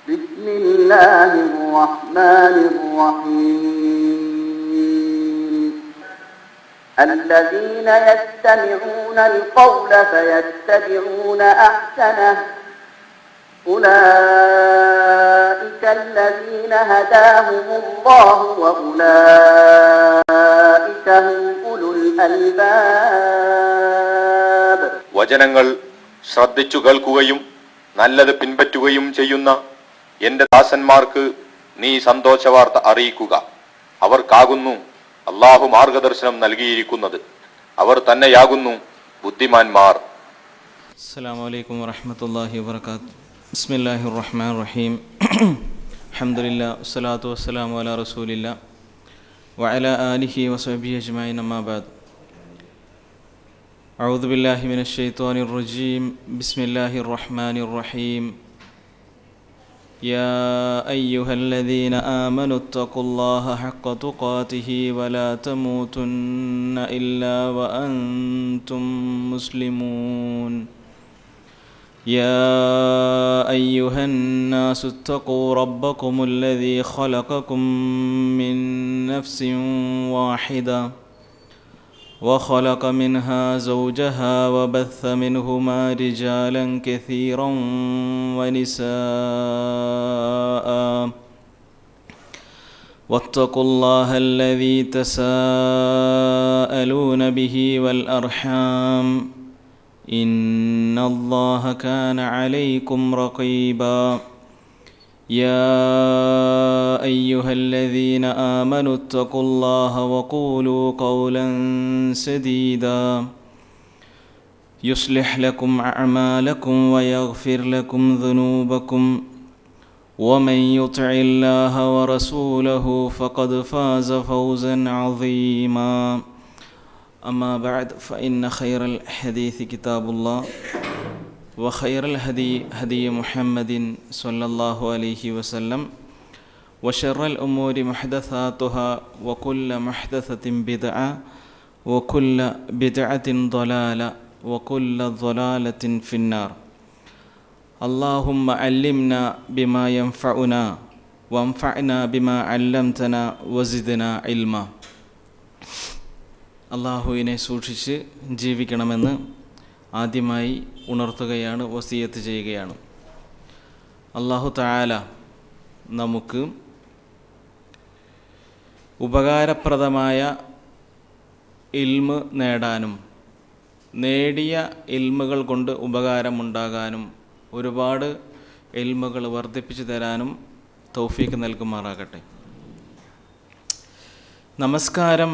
بسم الله الرحمن الرحيم الذين يستمعون القول فيتبعون أحسنه أولئك الذين هداهم الله وأولئك هم أولو الألباب. വചനങ്ങൾ ശ്രദ്ധിച്ചു കേൾക്കുകയും നല്ലത് പിൻപറ്റുകയും ചെയ്യുന്ന എന്റെ ദാസന്മാർക്ക് നീ സന്തോഷവാർത്ത അറിയിക്കുക. അവർക്കാകുന്നു അള്ളാഹു മാർഗദർശനം നൽകിയിരിക്കുന്നത്. അവർ തന്നെയാകുന്നു ബുദ്ധിമാന്മാർ. അസ്സലാമു അലൈക്കും വറഹ്മത്തുള്ളാഹി വബറകാതുഹു. ബിസ്മില്ലാഹിർ റഹ്മാനിർ റഹീം. അൽഹംദുലില്ലാഹി വസ്സലാത്തു വസ്സലാമു അലാ റസൂലില്ലാഹി വഅലാ ആലിഹി വസഹ്ബിഹി അജ്മഈൻ. അമ്മാ ബഅദ്. അഊദു ബില്ലാഹി മിനശ് ശൈത്വാനിർ റജീം. ബിസ്മില്ലാഹിർ റഹ്മാനിർ റഹീം. യാ അയ്യുഹല്ലദീന ആമനു തഖുല്ലാഹ ഹഖ്ക തുഖാതിഹി വലാ തമൂതുന്ന ഇല്ലാ വഅൻതും മുസ്ലിമൂൻ. يا أيها الناس اتقوا ربكم الذي خلقكم من نفس واحدة وخلق منها زوجها وبث منهما رجالا كثيرا ونساء واتقوا الله الذي تساءلون به والأرحام إن الله كان عليكم رقيبا. يا أيها الذين آمنوا اتقوا الله وقولوا قولا سديدا يصلح لكم أعمالكم ويغفر لكم ذنوبكم ومن يطع الله ورسوله فقد فاز فوزا عظيما. أما بعد فإن خير الحديث كتاب الله وخير الهدي هدي محمد صلى الله عليه وسلم وشر الأمور محدثاتها وكل محدثة بدعة وكل بدعة ضلالة وكل ضلالة في النار. اللهم علمنا بما ينفعنا وانفعنا بما علمتنا وزدنا علما. അള്ളാഹുവിനെ സൂക്ഷിച്ച് ജീവിക്കണമെന്ന് ആദ്യമായി ഉണർത്തുകയാണ്, വസിയത്ത് ചെയ്യുകയാണ്. അള്ളാഹു തആല നമുക്ക് ഉപകാരപ്രദമായ ഇൽമ് നേടാനും നേടിയ ഇൽമുകൾ കൊണ്ട് ഉപകാരമുണ്ടാകാനും ഒരുപാട് ഇൽമുകൾ വർദ്ധിപ്പിച്ചു തരാനും തൗഫീക്ക് നൽകുമാറാകട്ടെ. നമസ്കാരം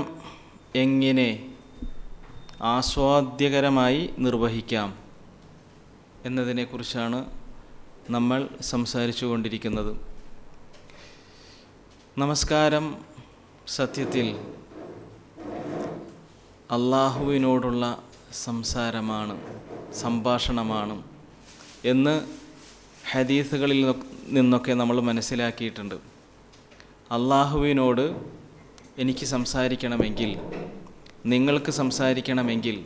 എങ്ങനെ ആസ്വാദ്യകരമായി നിർവഹിക്കാം എന്നതിനെക്കുറിച്ചാണ് നമ്മൾ സംസാരിച്ചു കൊണ്ടിരിക്കുന്നത്. നമസ്കാരം സത്യത്തിൽ അള്ളാഹുവിനോടുള്ള സംസാരമാണ്, സംഭാഷണമാണ് എന്ന് ഹദീസുകളിൽ നിന്നൊക്കെ നമ്മൾ മനസ്സിലാക്കിയിട്ടുണ്ട്. അള്ളാഹുവിനോട് എനിക്ക് സംസാരിക്കണമെങ്കിൽ, നിങ്ങൾക്ക് സംസാരിക്കണമെങ്കിൽ,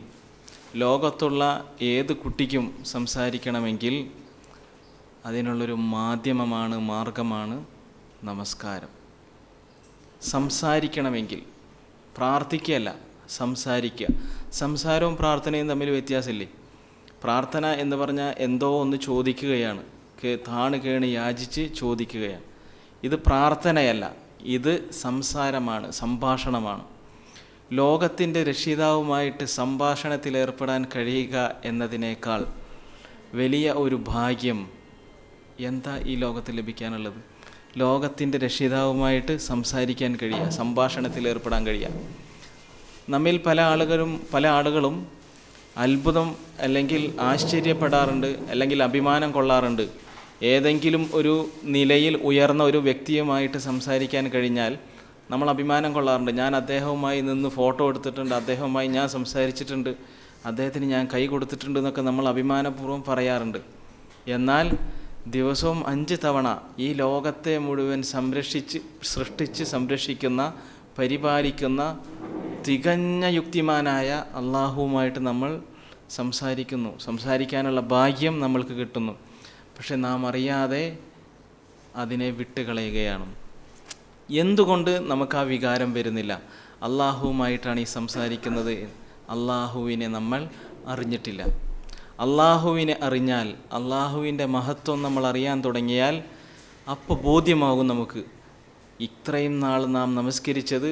ലോകത്തുള്ള ഏത് കുട്ടിക്കും സംസാരിക്കണമെങ്കിൽ അതിനുള്ളൊരു മാധ്യമമാണ്, മാർഗമാണ് നമസ്കാരം. സംസാരിക്കണമെങ്കിൽ, പ്രാർത്ഥിക്കുകയല്ല, സംസാരിക്കുക. സംസാരവും പ്രാർത്ഥനയും തമ്മിൽ വ്യത്യാസമില്ലേ? പ്രാർത്ഥന എന്ന് പറഞ്ഞാൽ എന്തോ ഒന്ന് ചോദിക്കുകയാണ്, താണ് കേണ് യാചിച്ച് ചോദിക്കുകയാണ്. ഇത് പ്രാർത്ഥനയല്ല, ഇത് സംസാരമാണ്, സംഭാഷണമാണ്. ലോകത്തിൻ്റെ രക്ഷിതാവുമായിട്ട് സംഭാഷണത്തിലേർപ്പെടാൻ കഴിയുക എന്നതിനേക്കാൾ വലിയ ഒരു ഭാഗ്യം എന്താ ഈ ലോകത്ത് ലഭിക്കാനുള്ളത്? ലോകത്തിൻ്റെ രക്ഷിതാവുമായിട്ട് സംസാരിക്കാൻ കഴിയുക, സംഭാഷണത്തിലേർപ്പെടാൻ കഴിയുക. നമ്മിൽ പല ആളുകളും അത്ഭുതം അല്ലെങ്കിൽ ആശ്ചര്യപ്പെടാറുണ്ട്, അല്ലെങ്കിൽ അഭിമാനം കൊള്ളാറുണ്ട്. ഏതെങ്കിലും ഒരു നിലയിൽ ഉയർന്ന ഒരു വ്യക്തിയുമായിട്ട് സംസാരിക്കാൻ കഴിഞ്ഞാൽ നമ്മൾ അഭിമാനം കൊള്ളാറുണ്ട്. ഞാൻ അദ്ദേഹവുമായി നിന്ന് ഫോട്ടോ എടുത്തിട്ടുണ്ട്, അദ്ദേഹവുമായി ഞാൻ സംസാരിച്ചിട്ടുണ്ട്, അദ്ദേഹത്തിന് ഞാൻ കൈ കൊടുത്തിട്ടുണ്ട് എന്നൊക്കെ നമ്മൾ അഭിമാനപൂർവ്വം പറയാറുണ്ട്. എന്നാൽ ദിവസവും 5 തവണ ഈ ലോകത്തെ മുഴുവൻ സൃഷ്ടിച്ച് സംരക്ഷിക്കുന്ന, പരിപാലിക്കുന്ന തികഞ്ഞ യുക്തിമാനായ അള്ളാഹുവുമായിട്ട് നമ്മൾ സംസാരിക്കാനുള്ള ഭാഗ്യം നമ്മൾക്ക് കിട്ടുന്നു. പക്ഷെ നാം അറിയാതെ അതിനെ വിട്ടുകളയുകയാണ്. എന്തുകൊണ്ട് നമുക്ക് ആ വികാരം വരുന്നില്ല? അള്ളാഹുവുമായിട്ടാണ് ഈ സംസാരിക്കുന്നത്. അള്ളാഹുവിനെ നമ്മൾ അറിഞ്ഞിട്ടില്ല. അള്ളാഹുവിനെ അറിഞ്ഞാൽ, അള്ളാഹുവിൻ്റെ മഹത്വം നമ്മൾ അറിയാൻ തുടങ്ങിയാൽ അപ്പോൾ ബോധ്യമാകും നമുക്ക്, ഇത്രയും നാൾ നാം നമസ്കരിച്ചത്,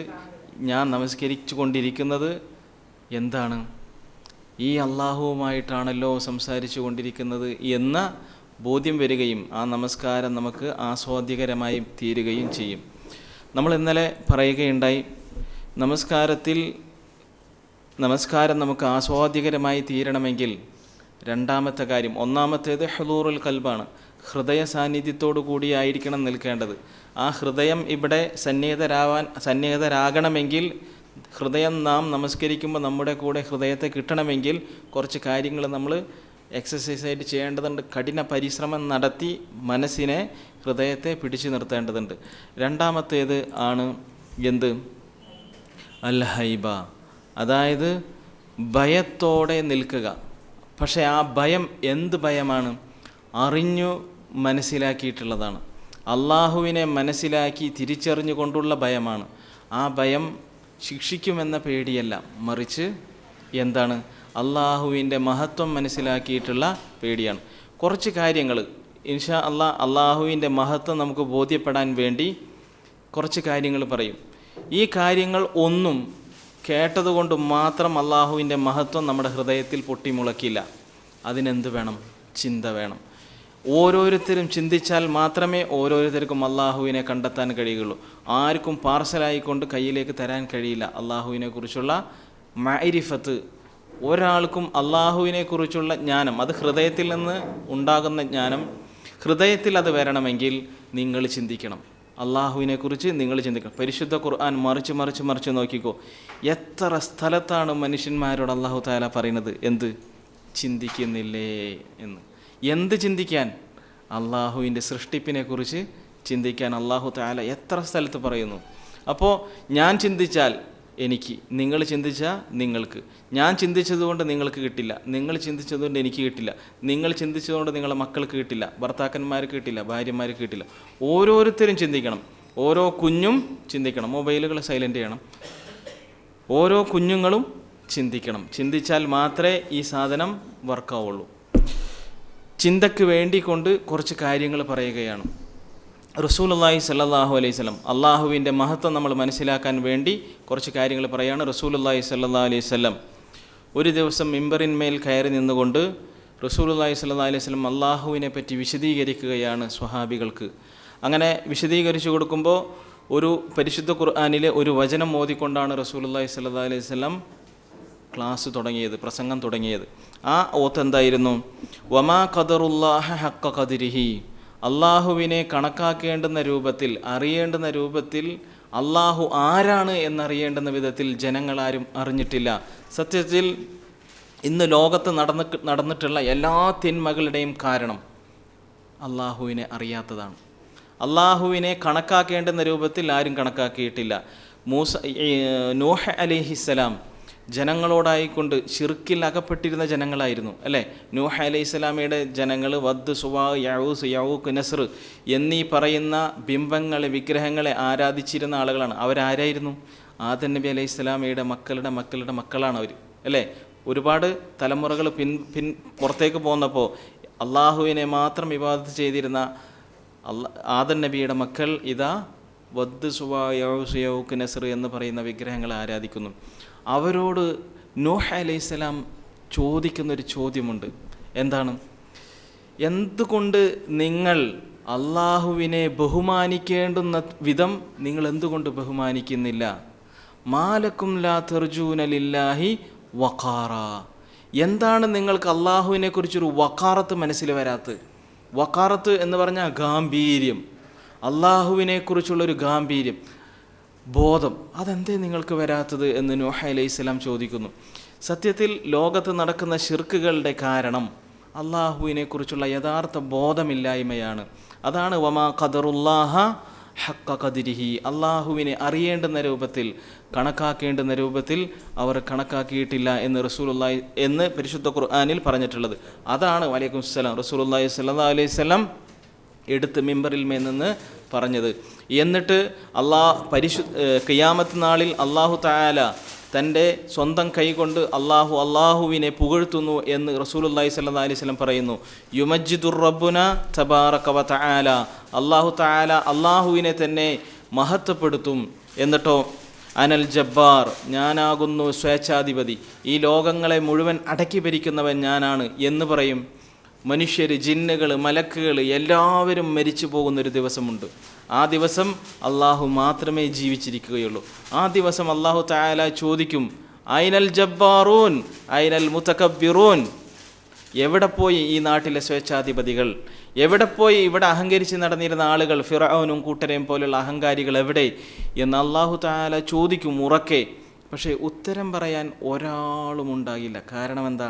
ഞാൻ നമസ്കരിച്ചു കൊണ്ടിരിക്കുന്നത് എന്താണ്? ഈ അള്ളാഹുവുമായിട്ടാണല്ലോ സംസാരിച്ചു കൊണ്ടിരിക്കുന്നത് എന്ന ബോധ്യം വരികയും ആ നമസ്കാരം നമുക്ക് ആസ്വാദ്യകരമായി തീരുകയും ചെയ്യും. നമ്മൾ ഇന്നലെ പറയുകയുണ്ടായി, നമസ്കാരം നമുക്ക് ആസ്വാദ്യകരമായി തീരണമെങ്കിൽ രണ്ടാമത്തെ കാര്യം, ഒന്നാമത്തേത് ഹുളൂറുൽ ഖൽബാണ്. ഹൃദയ സാന്നിധ്യത്തോടു കൂടിയായിരിക്കണം നിൽക്കേണ്ടത്. ആ ഹൃദയം ഇവിടെ സന്നിഹിതരാകണമെങ്കിൽ, ഹൃദയം നാം നമസ്കരിക്കുമ്പോൾ നമ്മുടെ കൂടെ ഹൃദയത്തെ കിട്ടണമെങ്കിൽ കുറച്ച് കാര്യങ്ങൾ നമ്മൾ എക്സസൈസായിട്ട് ചെയ്യേണ്ടതുണ്ട്. കഠിന പരിശ്രമം നടത്തി മനസ്സിനെ, ഹൃദയത്തെ പിടിച്ചു നിർത്തേണ്ടതുണ്ട്. രണ്ടാമത്തേത് ആണ് എന്ത്? അൽ ഹൈബ, അതായത് ഭയത്തോടെ നിൽക്കുക. പക്ഷേ ആ ഭയം എന്ത് ഭയമാണ്? അറിഞ്ഞു മനസ്സിലാക്കിയിട്ടുള്ളതാണ്. അള്ളാഹുവിനെ മനസ്സിലാക്കി തിരിച്ചറിഞ്ഞുകൊണ്ടുള്ള ഭയമാണ്. ആ ഭയം ശിക്ഷിക്കുമെന്ന പേടിയല്ല, മറിച്ച് എന്താണ്? അള്ളാഹുവിൻ്റെ മഹത്വം മനസ്സിലാക്കിയിട്ടുള്ള പേടിയാണ്. കുറച്ച് കാര്യങ്ങൾ ഇൻഷാ അള്ളാഹ്, അള്ളാഹുവിൻ്റെ മഹത്വം നമുക്ക് ബോധ്യപ്പെടാൻ വേണ്ടി കുറച്ച് കാര്യങ്ങൾ പറയും. ഈ കാര്യങ്ങൾ ഒന്നും കേട്ടതുകൊണ്ട് മാത്രം അള്ളാഹുവിൻ്റെ മഹത്വം നമ്മുടെ ഹൃദയത്തിൽ പൊട്ടിമുളക്കില്ല. അതിനെന്ത് വേണം? ചിന്ത വേണം. ഓരോരുത്തരും ചിന്തിച്ചാൽ മാത്രമേ ഓരോരുത്തർക്കും അള്ളാഹുവിനെ കണ്ടെത്താൻ കഴിയുകയുള്ളൂ. ആർക്കും പാർസലായിക്കൊണ്ട് കയ്യിലേക്ക് തരാൻ കഴിയില്ല അള്ളാഹുവിനെ കുറിച്ചുള്ള മഅരിഫത്ത്. ഒരാൾക്കും അള്ളാഹുവിനെ കുറിച്ചുള്ള ജ്ഞാനം, അത് ഹൃദയത്തിൽ നിന്ന് ഉണ്ടാകുന്ന ജ്ഞാനം, ഹൃദയത്തിൽ അത് വരണമെങ്കിൽ നിങ്ങൾ ചിന്തിക്കണം. അള്ളാഹുവിനെക്കുറിച്ച് നിങ്ങൾ ചിന്തിക്കണം. പരിശുദ്ധ ഖുർആൻ മറിച്ച് നോക്കിക്കോ. എത്ര സ്ഥലത്താണ് മനുഷ്യന്മാരോട് അള്ളാഹു തആല പറയുന്നത്? എന്ത്? ചിന്തിക്കുന്നില്ലേ എന്ന്. എന്ത് ചിന്തിക്കാൻ? അള്ളാഹുവിൻ്റെ സൃഷ്ടിപ്പിനെ കുറിച്ച് ചിന്തിക്കാൻ അള്ളാഹു തആല എത്ര സ്ഥലത്ത് പറയുന്നു. അപ്പോൾ ഞാൻ ചിന്തിച്ചാൽ എനിക്ക്, നിങ്ങൾ ചിന്തിച്ചാൽ നിങ്ങൾക്ക്. ഞാൻ ചിന്തിച്ചതുകൊണ്ട് നിങ്ങൾക്ക് കിട്ടില്ല, നിങ്ങൾ ചിന്തിച്ചതുകൊണ്ട് എനിക്ക് കിട്ടില്ല, നിങ്ങൾ ചിന്തിച്ചതുകൊണ്ട് നിങ്ങളെ മക്കൾക്ക് കിട്ടില്ല, ഭർത്താക്കന്മാർക്ക് കിട്ടില്ല, ഭാര്യമാർക്ക് കിട്ടില്ല. ഓരോരുത്തരും ചിന്തിക്കണം. ഓരോ കുഞ്ഞും ചിന്തിക്കണം. മൊബൈലുകൾ സൈലൻ്റ് ചെയ്യണം. ഓരോ കുഞ്ഞുങ്ങളും ചിന്തിക്കണം. ചിന്തിച്ചാൽ മാത്രമേ ഈ സാധനം വർക്കാവുള്ളൂ. ചിന്തയ്ക്ക് വേണ്ടിക്കൊണ്ട് കുറച്ച് കാര്യങ്ങൾ പറയുകയാണ്. റസൂലുള്ളാഹി സ്വല്ലല്ലാഹു അലൈഹി വസല്ലം, അള്ളാഹുവിൻ്റെ മഹത്വം നമ്മൾ മനസ്സിലാക്കാൻ വേണ്ടി കുറച്ച് കാര്യങ്ങൾ പറയുകയാണ്. റസൂലുള്ളാഹി സ്വല്ലല്ലാഹു അലൈഹി വസല്ലം ഒരു ദിവസം മിമ്പറിന്മേൽ കയറി നിന്നുകൊണ്ട് റസൂലുള്ളാഹി സ്വല്ലല്ലാഹു അലൈഹി വസല്ലം അള്ളാഹുവിനെ പറ്റി വിശദീകരിക്കുകയാണ് സ്വഹാബികൾക്ക്. അങ്ങനെ വിശദീകരിച്ചു കൊടുക്കുമ്പോൾ ഒരു പരിശുദ്ധ ഖുർആനിലെ ഒരു വചനം ഓതിക്കൊണ്ടാണ് റസൂലുള്ളാഹി സ്വല്ലല്ലാഹു അലൈഹി വസല്ലം ക്ലാസ് തുടങ്ങിയത്, പ്രസംഗം തുടങ്ങിയത്. ആ ഓത്ത് എന്തായിരുന്നു? വമാ ഖദറുല്ലാഹ ഹഖ്ക ഖദ്രിഹി, അള്ളാഹുവിനെ കണക്കാക്കേണ്ടുന്ന രൂപത്തിൽ, അറിയേണ്ടുന്ന രൂപത്തിൽ, അള്ളാഹു ആരാണ് എന്നറിയേണ്ടുന്ന വിധത്തിൽ ജനങ്ങളാരും അറിഞ്ഞിട്ടില്ല. സത്യത്തിൽ ഇന്ന് ലോകത്ത് നടന്നിട്ടുള്ള എല്ലാ തിന്മകളുടെയും കാരണം അള്ളാഹുവിനെ അറിയാത്തതാണ്. അള്ളാഹുവിനെ കണക്കാക്കേണ്ടുന്ന രൂപത്തിൽ ആരും കണക്കാക്കിയിട്ടില്ല. നൂഹ് അലൈഹിസ്സലാം ജനങ്ങളോടായിക്കൊണ്ട് ശിർക്കിൽ അകപ്പെട്ടിരുന്ന ജനങ്ങളായിരുന്നു, അല്ലേ? നൂഹ് അലൈഹിസ്സലാമയുടെ ജനങ്ങൾ വദ്, സുവാ, യഊസ്, യഊഖ്, നസ്ർ എന്നീ പറയുന്ന ബിംബങ്ങളെ, വിഗ്രഹങ്ങളെ ആരാധിച്ചിരുന്ന ആളുകളാണ്. അവരാരായിരുന്നു? ആദം നബി അലൈഹിസ്സലാമയുടെ മക്കളുടെ മക്കളാണ് അവർ, അല്ലേ? ഒരുപാട് തലമുറകൾ പുറത്തേക്ക് പോന്നപ്പോൾ അള്ളാഹുവിനെ മാത്രം ഇബാദത്ത് ചെയ്തിരുന്ന ആദം നബിയുടെ മക്കൾ ഇതാ വദ്, സുവാ, യഊസ്, യഊഖ്, നസ്ർ എന്ന് പറയുന്ന വിഗ്രഹങ്ങളെ ആരാധിക്കുന്നു. അവരോട് നൂഹ് അലൈഹിസ്സലാം ചോദിക്കുന്നൊരു ചോദ്യമുണ്ട്. എന്താണ്? എന്തുകൊണ്ട് നിങ്ങൾ അള്ളാഹുവിനെ ബഹുമാനിക്കേണ്ടുന്ന വിധം നിങ്ങൾ എന്തുകൊണ്ട് ബഹുമാനിക്കുന്നില്ല? മാലക്കും ലാ തർജൂന ലില്ലാഹി വഖാറ, എന്താണ് നിങ്ങൾക്ക് അള്ളാഹുവിനെ കുറിച്ചൊരു വഖാറത്ത് മനസ്സിൽ വരാത്തത്? വഖാറത്ത് എന്ന് പറഞ്ഞാൽ ഗാംഭീര്യം, അള്ളാഹുവിനെ കുറിച്ചുള്ളൊരു ഗാംഭീര്യം, ബോധം, അതെന്തേ നിങ്ങൾക്ക് വരാത്തത് എന്ന് നൂഹ് അലൈഹിസ്സലാം ചോദിക്കുന്നു. സത്യത്തിൽ ലോകത്ത് നടക്കുന്ന ശിർക്കുകളുടെ കാരണം അള്ളാഹുവിനെ കുറിച്ചുള്ള യഥാർത്ഥ ബോധമില്ലായ്മയാണ്. അതാണ് വമാ ഖദറുല്ലാഹ ഹഖ്ക ഖദ്രിഹി, അള്ളാഹുവിനെ അറിയേണ്ടുന്ന രൂപത്തിൽ, കണക്കാക്കേണ്ടുന്ന രൂപത്തിൽ അവർ കണക്കാക്കിയിട്ടില്ല എന്ന് റസൂലുള്ളാഹി എന്ന് പരിശുദ്ധ ഖുർആനിൽ പറഞ്ഞിട്ടുള്ളത്. അതാണ് വലൈക്കും സലാം റസൂലുള്ളാഹി സ്വല്ലല്ലാഹു അലൈഹി വസല്ലം എടുത്ത് മിമ്പറിൽ നിന്ന് പറഞ്ഞത്. എന്നിട്ട് ഖിയാമത്ത് നാളിൽ അള്ളാഹു തആല തൻ്റെ സ്വന്തം കൈകൊണ്ട് അള്ളാഹുവിനെ പുകഴ്ത്തുന്നു എന്ന് റസൂലുള്ളാഹി സ്വല്ലല്ലാഹി അലൈഹി വസല്ലം പറയുന്നു. യുമജ്ജിദുർ റബ്ബുന തബാറക വ തആല, അള്ളാഹു തആല അള്ളാഹുവിനെ തന്നെ മഹത്വപ്പെടുത്തും. എന്നിട്ടോ അനൽ ജബ്ബാർ, ഞാനാകുന്നു സ്വേച്ഛാധിപതി, ഈ ലോകങ്ങളെ മുഴുവൻ അടക്കി ഭരിക്കുന്നവൻ ഞാനാണ് എന്ന് പറയും. മനുഷ്യർ, ജിന്നുകൾ, മലക്കുകൾ എല്ലാവരും മരിച്ചു പോകുന്നൊരു ദിവസമുണ്ട്. ആ ദിവസം അള്ളാഹു മാത്രമേ ജീവിച്ചിരിക്കുകയുള്ളൂ. ആ ദിവസം അള്ളാഹു തആല ചോദിക്കും, ഐനൽ ജബ്ബാറൂൻ ഐനൽ മുതകബ്ബിറൂൻ, എവിടെ പോയി ഈ നാട്ടിലെ സ്വേച്ഛാധിപതികൾ? എവിടെ പോയി ഇവിടെ അഹങ്കരിച്ച് നടന്നിരുന്ന ആളുകൾ? ഫിർഔനും കൂട്ടരെയും പോലുള്ള അഹങ്കാരികൾ എവിടെ എന്ന് അള്ളാഹു തആല ചോദിക്കും ഉറക്കെ. പക്ഷേ ഉത്തരം പറയാൻ ഒരാളും ഉണ്ടാകില്ല. കാരണം എന്താ?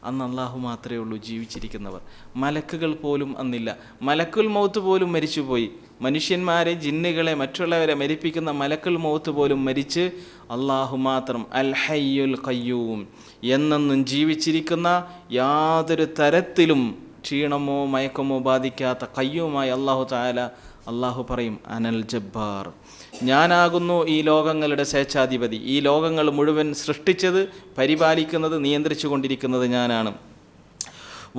അന്ന് അള്ളാഹു മാത്രമേ ഉള്ളൂ ജീവിച്ചിരിക്കുന്നവർ. മലക്കുകൾ പോലും അന്നില്ല. മലക്കുൽ മൗത്ത് പോലും മരിച്ചുപോയി. മനുഷ്യന്മാരെ, ജിന്നുകളെ, മറ്റുള്ളവരെ മരിപ്പിക്കുന്ന മലക്കുൽ മൗത്ത് പോലും മരിച്ച് അള്ളാഹു മാത്രം അൽ ഹയ്യുൽ ഖയ്യൂം, എന്നെന്നും ജീവിച്ചിരിക്കുന്ന, യാതൊരു തരത്തിലും ക്ഷീണമോ മയക്കമോ ബാധിക്കാത്ത ഖയ്യൂമായ അള്ളാഹു തആല അള്ളാഹു പറയും, അനൽ ജബ്ബാർ, ഞാനാകുന്നു ഈ ലോകങ്ങളുടെ സ്വേച്ഛാധിപതി. ഈ ലോകങ്ങൾ മുഴുവൻ സൃഷ്ടിച്ചത്, പരിപാലിക്കുന്നത്, നിയന്ത്രിച്ചു കൊണ്ടിരിക്കുന്നത് ഞാനാണ്.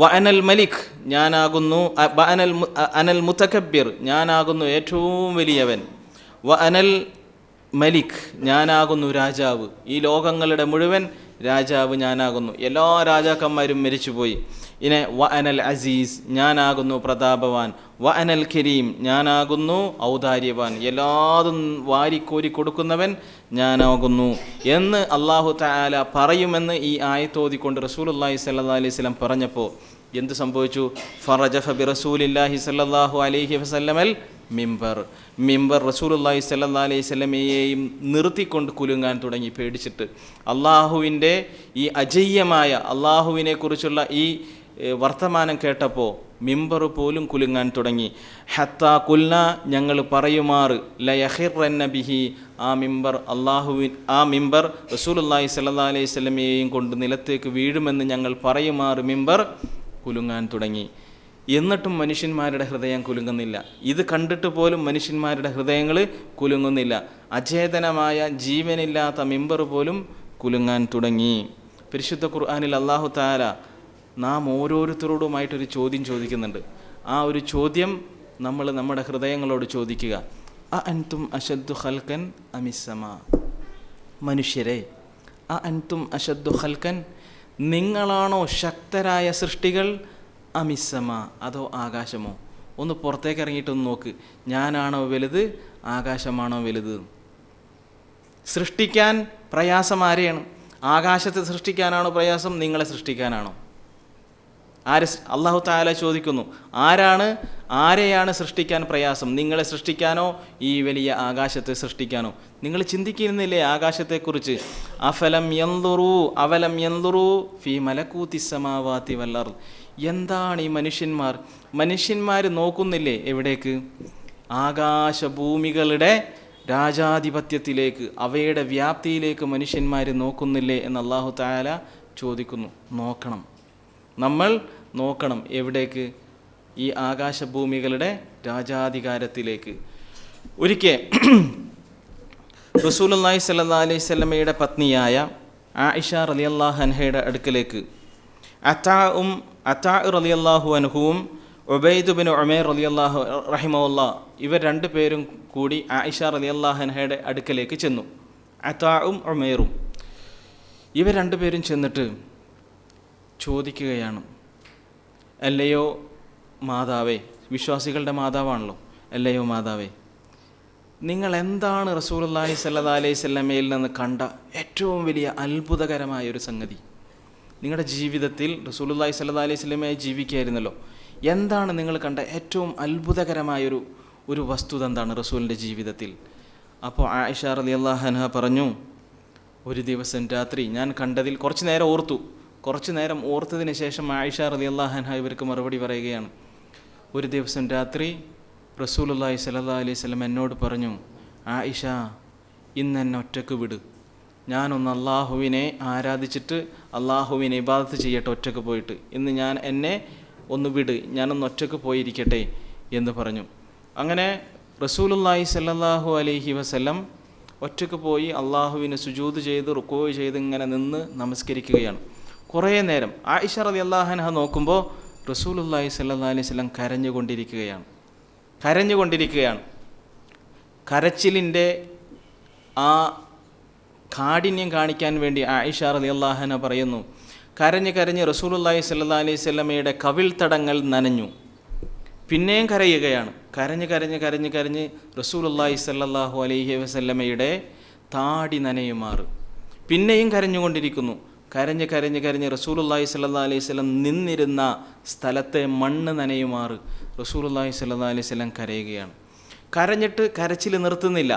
വ അനൽ മലിക്, ഞാനാകുന്നു. അനൽ മുതകബ്ബിർ, ഞാനാകുന്നു ഏറ്റവും വലിയവൻ. വ അനൽ മലിക്, ഞാനാകുന്നു രാജാവ്. ഈ ലോകങ്ങളുടെ മുഴുവൻ രാജാവ് ഞാനാകുന്നു. എല്ലാ രാജാക്കന്മാരും മരിച്ചുപോയി. ഇനി വ അനൽ അസീസ്, ഞാനാകുന്നു പ്രതാപവാൻ. വ അനൽ കരീം, ഞാനാകുന്നു ഔദാര്യവാൻ, എല്ലാതും വാരിക്കോരി കൊടുക്കുന്നവൻ ഞാനാകുന്നു എന്ന് അള്ളാഹു തആല പറയുമെന്ന് ഈ ആയത്തോതിക്കൊണ്ട് റസൂലുള്ളാഹി സ്വല്ലല്ലാഹി അലൈഹി വസല്ലം പറഞ്ഞപ്പോൾ എന്ത് സംഭവിച്ചു? ഫറജഫ ബിറസൂലില്ലാഹി സ്വല്ലല്ലാഹു അലൈഹി വസല്ലമൽ മിമ്പർ റസൂലുള്ളാഹി സ്വല്ലല്ലാഹി അലൈഹി വസല്ലമയെയും നിർത്തിക്കൊണ്ട് കുലുങ്ങാൻ തുടങ്ങി പേടിച്ചിട്ട്. അള്ളാഹുവിൻ്റെ ഈ അജയ്യമായ അള്ളാഹുവിനെ കുറിച്ചുള്ള ഈ വർത്തമാനം കേട്ടപ്പോൾ മിമ്പർ പോലും കുലുങ്ങാൻ തുടങ്ങി. ഹത്താ കുൽന, ഞങ്ങൾ പറയുമാറ്, ലയഖിറന്ന ബിഹി, ആ മിമ്പർ റസൂലുള്ളാഹി സ്വല്ലല്ലാഹി അലൈഹി വസല്ലമയെയും കൊണ്ട് നിലത്തേക്ക് വീഴുമെന്ന് ഞങ്ങൾ പറയുമാറ് മിമ്പർ കുലുങ്ങാൻ തുടങ്ങി. എന്നിട്ടും മനുഷ്യന്മാരുടെ ഹൃദയം കുലുങ്ങുന്നില്ല. ഇത് കണ്ടിട്ട് പോലും മനുഷ്യന്മാരുടെ ഹൃദയങ്ങൾ കുലുങ്ങുന്നില്ല. അചേതനമായ ജീവനില്ലാത്ത മിമ്പർ പോലും കുലുങ്ങാൻ തുടങ്ങി. പരിശുദ്ധ ഖുർആനിൽ അല്ലാഹു തആല നാം ഓരോരുത്തരോടുമായിട്ടൊരു ചോദ്യം ചോദിക്കുന്നുണ്ട്. ആ ഒരു ചോദ്യം നമ്മൾ നമ്മുടെ ഹൃദയങ്ങളോട് ചോദിക്കുക. അഅൻതും അശദ്ദു ഖൽഖൻ അമിസ്സമാ, മനുഷ്യരെ, അഅൻതും അശദ്ദു ഖൽഖൻ, നിങ്ങളാണോ ശക്തരായ സൃഷ്ടികൾ, അമിസ്സമാ, അതോ ആകാശമോ? ഒന്ന് പുറത്തേക്ക് ഇറങ്ങിയിട്ടൊന്ന് നോക്ക്. ഞാനാണോ വലുത്, ആകാശമാണോ വലുത്? സൃഷ്ടിക്കാൻ പ്രയാസം ആരെയാണ്? ആകാശത്തെ സൃഷ്ടിക്കാനാണോ പ്രയാസം, നിങ്ങളെ സൃഷ്ടിക്കാനാണോ? അല്ലാഹു തആല ചോദിക്കുന്നു, ആരെയാണ് സൃഷ്ടിക്കാൻ പ്രയാസം? നിങ്ങളെ സൃഷ്ടിക്കാനോ ഈ വലിയ ആകാശത്തെ സൃഷ്ടിക്കാനോ? നിങ്ങൾ ചിന്തിക്കുന്നില്ലേ ആകാശത്തെക്കുറിച്ച്? അവലം യൻദുറൂ ഫീ മലകൂതിസ് സമാവാതി വൽ അർദ്, എന്താണ് ഈ മനുഷ്യന്മാർ നോക്കുന്നില്ലേ? എവിടേക്ക്? ആകാശഭൂമികളുടെ രാജാധിപത്യത്തിലേക്ക്, അവയുടെ വ്യാപ്തിയിലേക്ക് മനുഷ്യന്മാർ നോക്കുന്നില്ലേ എന്ന് അല്ലാഹു തആല ചോദിക്കുന്നു. നോക്കണം, നമ്മൾ നോക്കണം. എവിടേക്ക്? ഈ ആകാശഭൂമികളുടെ രാജാധികാരത്തിലേക്ക്. ഒരിക്കൽ റസൂലുള്ളാഹി സ്വല്ലല്ലാഹി അലൈഹി വസല്ലമയുടെ പത്നിയായ ആയിഷ റളിയല്ലാഹു അൻഹയുടെ അടുക്കലേക്ക് അതാ റളിയല്ലാഹു അൻഹുവും ഉബൈദ് ബിൻ ഉമൈർ റളിയല്ലാഹു റഹിമഹുല്ലാഹ്, ഇവർ രണ്ടുപേരും കൂടി ആയിഷ റളിയല്ലാഹു അൻഹയുടെ അടുക്കലേക്ക് ചെന്നു. അതാഉം ഉമൈറും ഇവർ രണ്ടുപേരും ചെന്നിട്ട് ചോദിക്കുകയാണ്, അല്ലയോ മാതാവേ, വിശ്വാസികളുടെ മാതാവാണല്ലോ, അല്ലയോ മാതാവേ, നിങ്ങൾ എന്താണ് റസൂലുള്ളാഹി സ്വല്ലല്ലാഹി അലൈഹി വസല്ലമയിൽ നിന്ന് കണ്ട ഏറ്റവും വലിയ അത്ഭുതകരമായൊരു സംഗതി? നിങ്ങളുടെ ജീവിതത്തിൽ റസൂലുള്ളാഹി സ്വല്ലല്ലാഹി അലൈഹി വസല്ലമയായി ജീവിക്കുകയായിരുന്നല്ലോ, എന്താണ് നിങ്ങൾ കണ്ട ഏറ്റവും അത്ഭുതകരമായൊരു വസ്തുത എന്താണ് റസൂലിൻ്റെ ജീവിതത്തിൽ? അപ്പോൾ ആയിഷ റളിയല്ലാഹു അൻഹ പറഞ്ഞു, ഒരു ദിവസം രാത്രി ഞാൻ കണ്ടതിൽ കുറച്ച് നേരം ഓർത്തതിന് ശേഷം ആയിഷ റളിയല്ലാഹു അൻഹ ഇവർക്ക് മറുപടി പറയുകയാണ്. ഒരു ദിവസം രാത്രി റസൂലുള്ളാഹി സ്വല്ലല്ലാഹി അലൈഹി വസല്ലം എന്നോട് പറഞ്ഞു, ആയിഷ, ഇന്ന് എന്നെ ഒറ്റക്ക് വിട്, ഞാനൊന്ന് അള്ളാഹുവിനെ ആരാധിച്ചിട്ട് അള്ളാഹുവിനെ ഇബാദത്ത് ചെയ്യട്ടെ ഒറ്റക്ക് പോയിട്ട്. ഇന്ന് എന്നെ ഒന്ന് വിട്, ഞാനൊന്ന് ഒറ്റക്ക് പോയിരിക്കട്ടെ എന്ന് പറഞ്ഞു. അങ്ങനെ റസൂലുള്ളാഹി സ്വല്ലല്ലാഹു അലൈഹി വസല്ലം ഒറ്റയ്ക്ക് പോയി അള്ളാഹുവിന് സുജൂദ് ചെയ്ത് റുക്കൂ ചെയ്ത് ഇങ്ങനെ നിന്ന് നമസ്കരിക്കുകയാണ് കുറേ നേരം. ആയിഷ റളിയല്ലാഹു അൻഹ നോക്കുമ്പോൾ റസൂലുള്ളാഹി സ്വല്ലല്ലാഹു അലൈഹി വസല്ലം കരഞ്ഞുകൊണ്ടിരിക്കുകയാണ്. കരച്ചിലിൻ്റെ ആ കാഠിന്യം കാണിക്കാൻ വേണ്ടി ആയിഷ റളിയല്ലാഹു അൻഹ പറയുന്നു, കരഞ്ഞ് റസൂലുള്ളാഹി സ്വല്ലല്ലാഹു അലൈഹി വസല്ലമയുടെ കവിൾ തടങ്ങൾ നനഞ്ഞു. പിന്നെയും കരയുകയാണ്. കരഞ്ഞ് റസൂലുള്ളാഹി സ്വല്ലല്ലാഹു അലൈഹി വസല്ലമയുടെ താടി നനയുമാറ്. പിന്നെയും കരഞ്ഞുകൊണ്ടിരിക്കുന്നു. കരഞ്ഞ് റസൂലുള്ളാഹി സ്വല്ലല്ലാഹു അലൈഹി വസല്ലം നിന്നിരുന്ന സ്ഥലത്തെ മണ്ണ് നനയുമാറ് റസൂലുള്ളാഹി സ്വല്ലല്ലാഹു അലൈഹി വസല്ലം കരയുകയാണ്. കരഞ്ഞിട്ട് കരച്ചിൽ നിർത്തുന്നില്ല.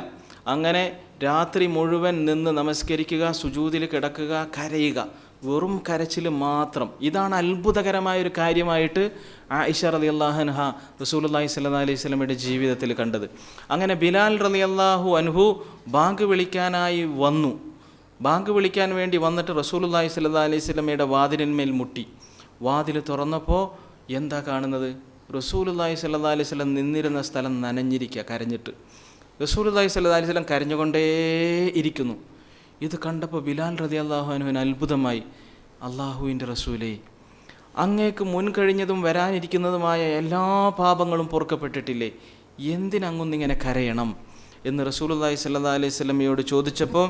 അങ്ങനെ രാത്രി മുഴുവൻ നിന്ന് നമസ്കരിക്കുക, സുജൂദിൽ കിടക്കുക, കരയുക, വെറും കരച്ചിൽ മാത്രം. ഇതാണ് അത്ഭുതകരമായൊരു കാര്യമായിട്ട് ആയിഷ റളിയല്ലാഹു അൻഹ റസൂലുള്ളാഹി സ്വല്ലല്ലാഹു അലൈഹി വസല്ലമയുടെ ജീവിതത്തിൽ കണ്ടത്. അങ്ങനെ ബിലാൽ റളിയല്ലാഹു അൻഹു ബാങ്ക് വിളിക്കാനായി വന്നു. ബാങ്ക് വിളിക്കാൻ വേണ്ടി വന്നിട്ട് റസൂലുള്ളാഹി സ്വല്ലല്ലാഹു അലൈഹി വസല്ലമയുടെ വാതിലിന്മേൽ മുട്ടി. വാതിൽ തുറന്നപ്പോൾ എന്താ കാണുന്നത്? റസൂലുള്ളാഹി സ്വല്ലല്ലാഹു അലൈഹി വസല്ലം നിന്നിരുന്ന സ്ഥലം നനഞ്ഞിരിക്കുക, കരഞ്ഞിട്ട്. റസൂലുള്ളാഹി സ്വല്ലല്ലാഹു അലൈഹി വസല്ലം കരഞ്ഞുകൊണ്ടേ ഇരിക്കുന്നു. ഇത് കണ്ടപ്പോൾ ബിലാൽ റളിയല്ലാഹു അൻഹുവിന് അത്ഭുതമായി. അള്ളാഹുവിൻ്റെ റസൂലേ, അങ്ങേക്ക് മുൻകഴിഞ്ഞതും വരാനിരിക്കുന്നതുമായ എല്ലാ പാപങ്ങളും പൊറുക്കപ്പെട്ടിട്ടില്ലേ, എന്തിനങ്ങൊന്നിങ്ങനെ കരയണം എന്ന് റസൂലുള്ളാഹി സ്വല്ലല്ലാഹു അലൈഹി വസല്ലമയോട് ചോദിച്ചപ്പോൾ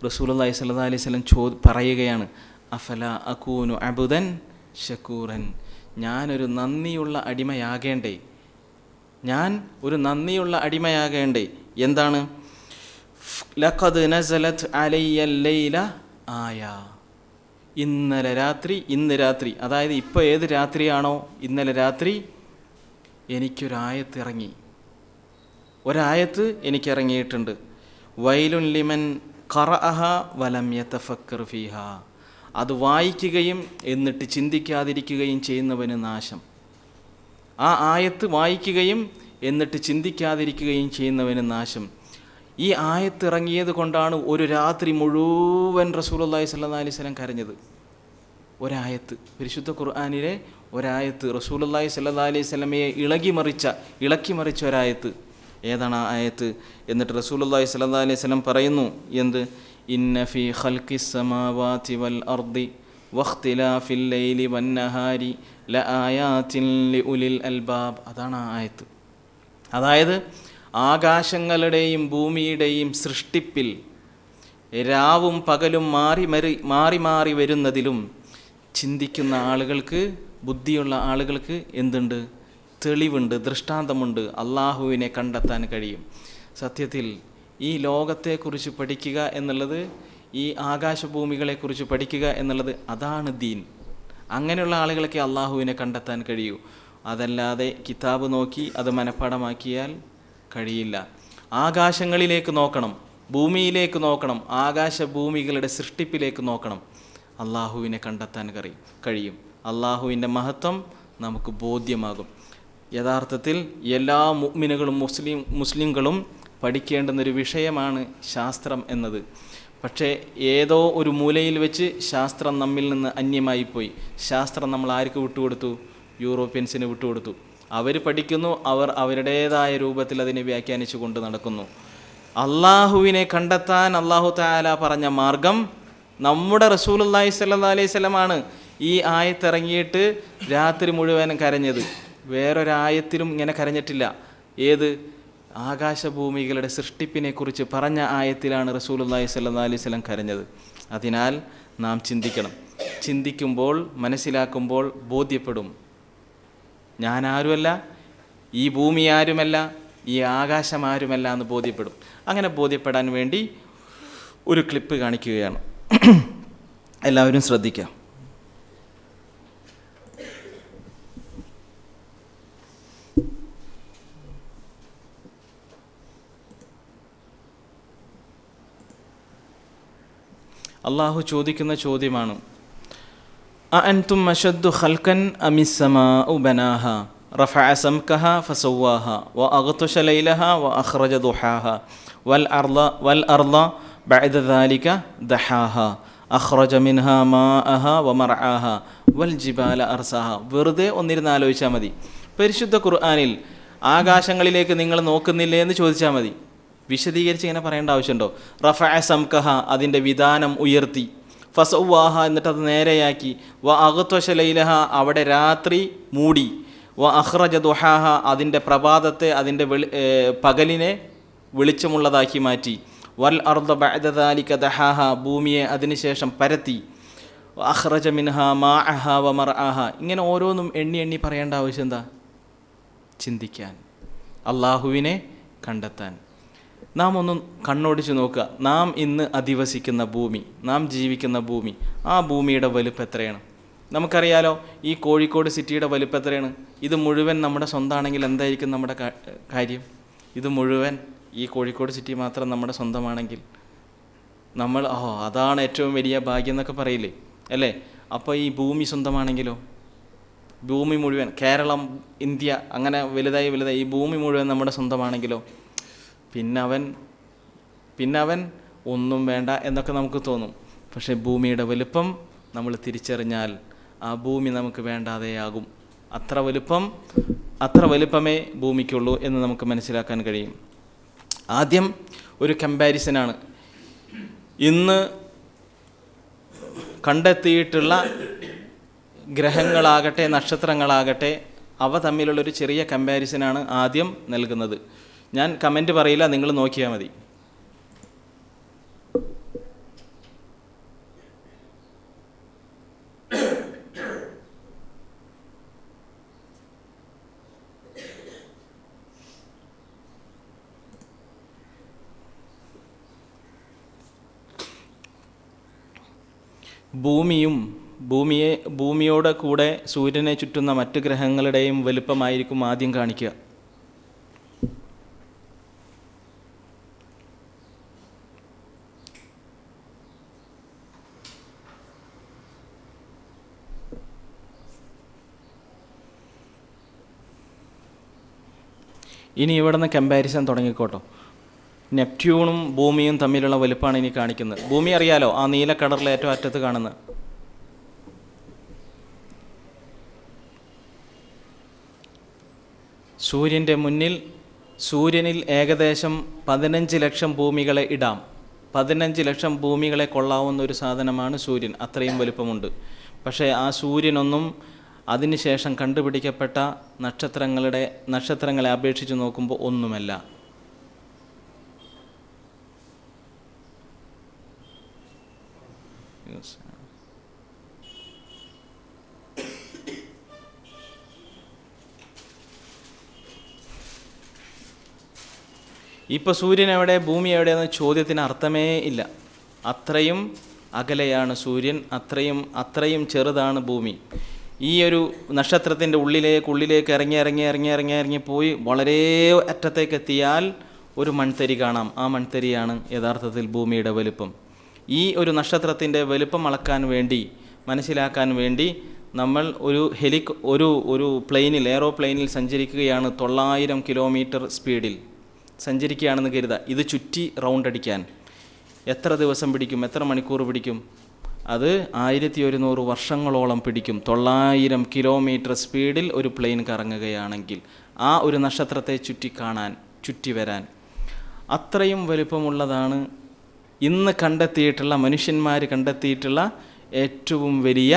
റസൂലുള്ളാഹി സ്വല്ലല്ലാഹു അലൈഹി വസല്ലം പറയുകയാണ്, അഫല അകൂനു അബ്ദൻ ശകൂറൻ, ഞാനൊരു നന്ദിയുള്ള അടിമയാകേണ്ടേ. എന്താണ്? ലഖദ് നസലത് അലയ്യൽ ലൈല ആയ, ഇന്ന് രാത്രി, അതായത് ഇപ്പോൾ ഏത് രാത്രിയാണോ ഇന്നലെ രാത്രി ഒരായത്ത് എനിക്കിറങ്ങിയിട്ടുണ്ട്. വൈലുൻ ലിമൻ ഖറഅഹ വലം യതഫക്കർ ഫീഹാ, അത് വായിക്കുകയും എന്നിട്ട് ചിന്തിക്കാതിരിക്കുകയും ചെയ്യുന്നവന് നാശം. ആ ആയത്ത് വായിക്കുകയും എന്നിട്ട് ചിന്തിക്കാതിരിക്കുകയും ചെയ്യുന്നവന് നാശം. ഈ ആയത്ത് ഇറങ്ങിയത് കൊണ്ടാണ് ഒരു രാത്രി മുഴുവൻ റസൂലുള്ളാഹി സ്വല്ലല്ലാഹു അലൈഹി വസല്ലം കരഞ്ഞത്. ഒരായത്ത്, പരിശുദ്ധ ഖുർആനിലെ ഒരായത്ത്, റസൂലുള്ളാഹി സ്വല്ലല്ലാഹു അലൈഹി വസല്ലമയെ ഇളക്കി മറിച്ച ഒരായത്ത്. ഏതാണ് ആ ആയത്ത്? എന്നിട്ട് റസൂലുള്ളാഹി സ്വല്ലല്ലാഹു അലൈഹി വസല്ലം പറയുന്നു, എന്ത്? ഇന്ന ഫീ ഖൽഖിസ് സമാവാതി വൽ അർദി വഖ്തിലാഫിൽ ലൈലി വന്നഹാരി ലആയാതിൻ ലിഉലിൽ അൽബാബ്. അതാണ് ആ ആയത്ത്. അതായത് ആകാശങ്ങളുടെയും ഭൂമിയുടെയും സൃഷ്ടിപ്പിൽ രാവും പകലും മാറി വരുന്നതിലും ചിന്തിക്കുന്ന ആളുകൾക്ക്, ബുദ്ധിയുള്ള ആളുകൾക്ക് എന്തുണ്ട്? തെളിവുണ്ട്, ദൃഷ്ടാന്തമുണ്ട്, അള്ളാഹുവിനെ കണ്ടെത്താൻ കഴിയും. സത്യത്തിൽ ഈ ലോകത്തെക്കുറിച്ച് പഠിക്കുക എന്നുള്ളത്, ഈ ആകാശഭൂമികളെക്കുറിച്ച് പഠിക്കുക എന്നുള്ളത്, അതാണ് ദീൻ. അങ്ങനെയുള്ള ആളുകളൊക്കെ അള്ളാഹുവിനെ കണ്ടെത്താൻ കഴിയൂ. അതല്ലാതെ കിതാബ് നോക്കി അത് മനഃപ്പാടമാക്കിയാൽ കഴിയില്ല. ആകാശങ്ങളിലേക്ക് നോക്കണം, ഭൂമിയിലേക്ക് നോക്കണം, ആകാശഭൂമികളുടെ സൃഷ്ടിപ്പിലേക്ക് നോക്കണം. അള്ളാഹുവിനെ കണ്ടെത്താൻ കഴിയും. അള്ളാഹുവിൻ്റെ മഹത്വം നമുക്ക് ബോധ്യമാകും. യഥാർത്ഥത്തിൽ എല്ലാ മുഅ്മിനുകളും മുസ്ലിങ്ങളും പഠിക്കേണ്ടുന്നൊരു വിഷയമാണ് ശാസ്ത്രം എന്നത്. പക്ഷേ ഏതോ ഒരു മൂലയിൽ വെച്ച് ശാസ്ത്രം നമ്മിൽ നിന്ന് അന്യമായിപ്പോയി. ശാസ്ത്രം നമ്മൾ ആർക്ക് വിട്ടുകൊടുത്തു? യൂറോപ്യൻസിന് വിട്ടുകൊടുത്തു. അവർ പഠിക്കുന്നു, അവർ അവരുടേതായ രൂപത്തിൽ അതിനെ വ്യാഖ്യാനിച്ചു കൊണ്ട് നടക്കുന്നു. അള്ളാഹുവിനെ കണ്ടെത്താൻ അള്ളാഹു തആല പറഞ്ഞ മാർഗം നമ്മുടെ റസൂലുള്ളാഹി സ്വല്ലല്ലാഹു അലൈഹി വസല്ലമാണ്. ഈ ആയത്തിറങ്ങിയിട്ട് രാത്രി മുഴുവനും കരഞ്ഞത്. വേറൊരായത്തിലും ഇങ്ങനെ കരഞ്ഞിട്ടില്ല. ഏത്? ആകാശഭൂമികളുടെ സൃഷ്ടിപ്പിനെക്കുറിച്ച് പറഞ്ഞ ആയത്തിലാണ് റസൂലുള്ളാഹി സ്വല്ലല്ലാഹു അലൈഹി വസല്ലം കരഞ്ഞത്. അതിനാൽ നാം ചിന്തിക്കണം. ചിന്തിക്കുമ്പോൾ, മനസ്സിലാക്കുമ്പോൾ ബോധ്യപ്പെടും, ഞാൻ ആരുമല്ല, ഈ ഭൂമി ആരുമല്ല, ഈ ആകാശം ആരുമല്ല എന്ന് ബോധ്യപ്പെടും. അങ്ങനെ ബോധ്യപ്പെടാൻ വേണ്ടി ഒരു ക്ലിപ്പ് കാണിക്കുകയാണ്. എല്ലാവരും ശ്രദ്ധിക്കാം. അള്ളാഹു ചോദിക്കുന്ന ചോദ്യമാണ്, അഅൻതും അശദ്ദു ഖൽഖൻ അമിസ്സമാഉ ബനാഹ റഫഅ സംകഹ ഫസവ്വാഹ വഅഗ്തശ ലൈലഹ വഅഖ്റജ ദുഹാഹ വൽ അർള ബഅദ ദാലിക ദഹാഹ അഖ്റജ മിൻഹാ മാഅഹ വമർആഹ വൽ ജിബാല അർസാഹ. വെറുതെ ഒന്നിരുന്ന് ആലോചിച്ചാൽ മതി. പരിശുദ്ധ ഖുർആനിൽ ആകാശങ്ങളിലേക്ക് നിങ്ങൾ നോക്കുന്നില്ലേ എന്ന് ചോദിച്ചാൽ മതി. വിശദീകരിച്ച് ഇങ്ങനെ പറയേണ്ട ആവശ്യമുണ്ടോ? റഫഅ സംകഹ, അതിൻ്റെ വിധാനം ഉയർത്തി, ഫസവ്വാഹ, എന്നിട്ട് അത് നേരെയാക്കി, വ അഗ്ത്വശ ലൈലഹ, അവിടെ രാത്രി മൂടി, വ അഖ്റജ ദുഹാഹ, അതിൻ്റെ പ്രഭാതത്തെ, അതിൻ്റെ പകലിനെ വെളിച്ചമുള്ളതാക്കി മാറ്റി, വൽ അർദ ബഅദ ദാലിക ദഹാഹ, ഭൂമിയെ അതിനുശേഷം പരത്തി, വ അഖ്റജ മിൻഹ മാഅഹ വ മർഅഹ. ഇങ്ങനെ ഓരോന്നും എണ്ണി എണ്ണി പറയേണ്ട ആവശ്യം എന്താ? ചിന്തിക്കാൻ, അള്ളാഹുവിനെ കണ്ടെത്താൻ. നാം ഒന്ന് കണ്ണോടിച്ച് നോക്കുക. നാം ഇന്ന് അധിവസിക്കുന്ന ഭൂമി, നാം ജീവിക്കുന്ന ഭൂമി, ആ ഭൂമിയുടെ വലുപ്പം എത്രയാണ്? നമുക്കറിയാലോ, ഈ കോഴിക്കോട് സിറ്റിയുടെ വലുപ്പം എത്രയാണ്? ഇത് മുഴുവൻ നമ്മുടെ സ്വന്തമാണെങ്കിൽ എന്തായിരിക്കും നമ്മുടെ കാര്യം? ഇത് മുഴുവൻ, ഈ കോഴിക്കോട് സിറ്റി മാത്രം നമ്മുടെ സ്വന്തമാണെങ്കിൽ നമ്മൾ അതാണ് ഏറ്റവും വലിയ ഭാഗ്യം എന്നൊക്കെ പറയില്ലേ, അല്ലേ? അപ്പോൾ ഈ ഭൂമി സ്വന്തമാണെങ്കിലോ? ഭൂമി മുഴുവൻ, കേരളം, ഇന്ത്യ, അങ്ങനെ വലുതായി ഈ ഭൂമി മുഴുവൻ നമ്മുടെ സ്വന്തമാണെങ്കിലോ? പിന്നെ അവൻ ഒന്നും വേണ്ട എന്നൊക്കെ നമുക്ക് തോന്നും. പക്ഷേ ഭൂമിയുടെ വലുപ്പം നമ്മൾ തിരിച്ചറിഞ്ഞാൽ ആ ഭൂമി നമുക്ക് വേണ്ടാതെയാകും. അത്ര വലുപ്പമേ ഭൂമിക്കുള്ളൂ എന്ന് നമുക്ക് മനസ്സിലാക്കാൻ കഴിയും. ആദ്യം ഒരു കമ്പാരിസനാണ്. ഇന്ന് കണ്ടെത്തിയിട്ടുള്ള ഗ്രഹങ്ങളാകട്ടെ നക്ഷത്രങ്ങളാകട്ടെ അവ തമ്മിലുള്ളൊരു ചെറിയ കമ്പാരിസനാണ് ആദ്യം നൽകുന്നത്. ഞാൻ കമൻറ്റ് പറയില്ല, നിങ്ങൾ നോക്കിയാൽ മതി. ഭൂമിയോട് കൂടെ സൂര്യനെ ചുറ്റുന്ന മറ്റ് ഗ്രഹങ്ങളുടെയും വലുപ്പമായിരിക്കും ആദ്യം കാണിക്കുക. ഇനി ഇവിടെ നിന്ന് കമ്പാരിസൺ തുടങ്ങിക്കോട്ടോ. നെപ്റ്റ്യൂണും ഭൂമിയും തമ്മിലുള്ള വലുപ്പമാണ് ഇനി കാണിക്കുന്നത്. ഭൂമി അറിയാലോ, ആ നീല കളറിലെ ഏറ്റവും അറ്റത്ത് കാണുന്നത്. സൂര്യൻ്റെ മുന്നിൽ, സൂര്യനിൽ ഏകദേശം 15 ലക്ഷം ഭൂമികളെ ഇടാം. 15 ലക്ഷം ഭൂമികളെ കൊള്ളാവുന്ന ഒരു സാധനമാണ് സൂര്യൻ. അത്രയും വലുപ്പമുണ്ട്. പക്ഷേ ആ സൂര്യനൊന്നും അതിനുശേഷം കണ്ടുപിടിക്കപ്പെട്ട നക്ഷത്രങ്ങളെ അപേക്ഷിച്ച് നോക്കുമ്പോൾ ഒന്നുമല്ല. ഇപ്പോൾ സൂര്യൻ എവിടെ, ഭൂമി എവിടെയെന്ന ചോദ്യത്തിന് അർത്ഥമേ ഇല്ല. അത്രയും അകലെയാണ് സൂര്യൻ, അത്രയും ചെറുതാണ് ഭൂമി. ഈ ഒരു നക്ഷത്രത്തിൻ്റെ ഉള്ളിലേക്ക് ഇറങ്ങി പോയി വളരെ അറ്റത്തേക്ക് എത്തിയാൽ ഒരു മൺതരി കാണാം. ആ മൺതരിയാണ് യഥാർത്ഥത്തിൽ ഭൂമിയുടെ വലുപ്പം. ഈ ഒരു നക്ഷത്രത്തിൻ്റെ വലുപ്പം അളക്കാൻ വേണ്ടി, മനസ്സിലാക്കാൻ വേണ്ടി നമ്മൾ ഒരു പ്ലെയിനിൽ, എയറോപ്ലെയിനിൽ സഞ്ചരിക്കുകയാണ്. 900 കിലോമീറ്റർ സ്പീഡിൽ സഞ്ചരിക്കുകയാണെന്ന് കരുതുക. ഇത് ചുറ്റി റൗണ്ട് അടിക്കാൻ എത്ര ദിവസം പിടിക്കും, എത്ര മണിക്കൂർ പിടിക്കും? അത് 1100 വർഷങ്ങളോളം പിടിക്കും. 900 കിലോമീറ്റർ സ്പീഡിൽ ഒരു പ്ലെയിൻ കറങ്ങുകയാണെങ്കിൽ ആ ഒരു നക്ഷത്രത്തെ ചുറ്റി വരാൻ അത്രയും വലുപ്പമുള്ളതാണ് ഇന്ന് മനുഷ്യന്മാർ കണ്ടെത്തിയിട്ടുള്ള ഏറ്റവും വലിയ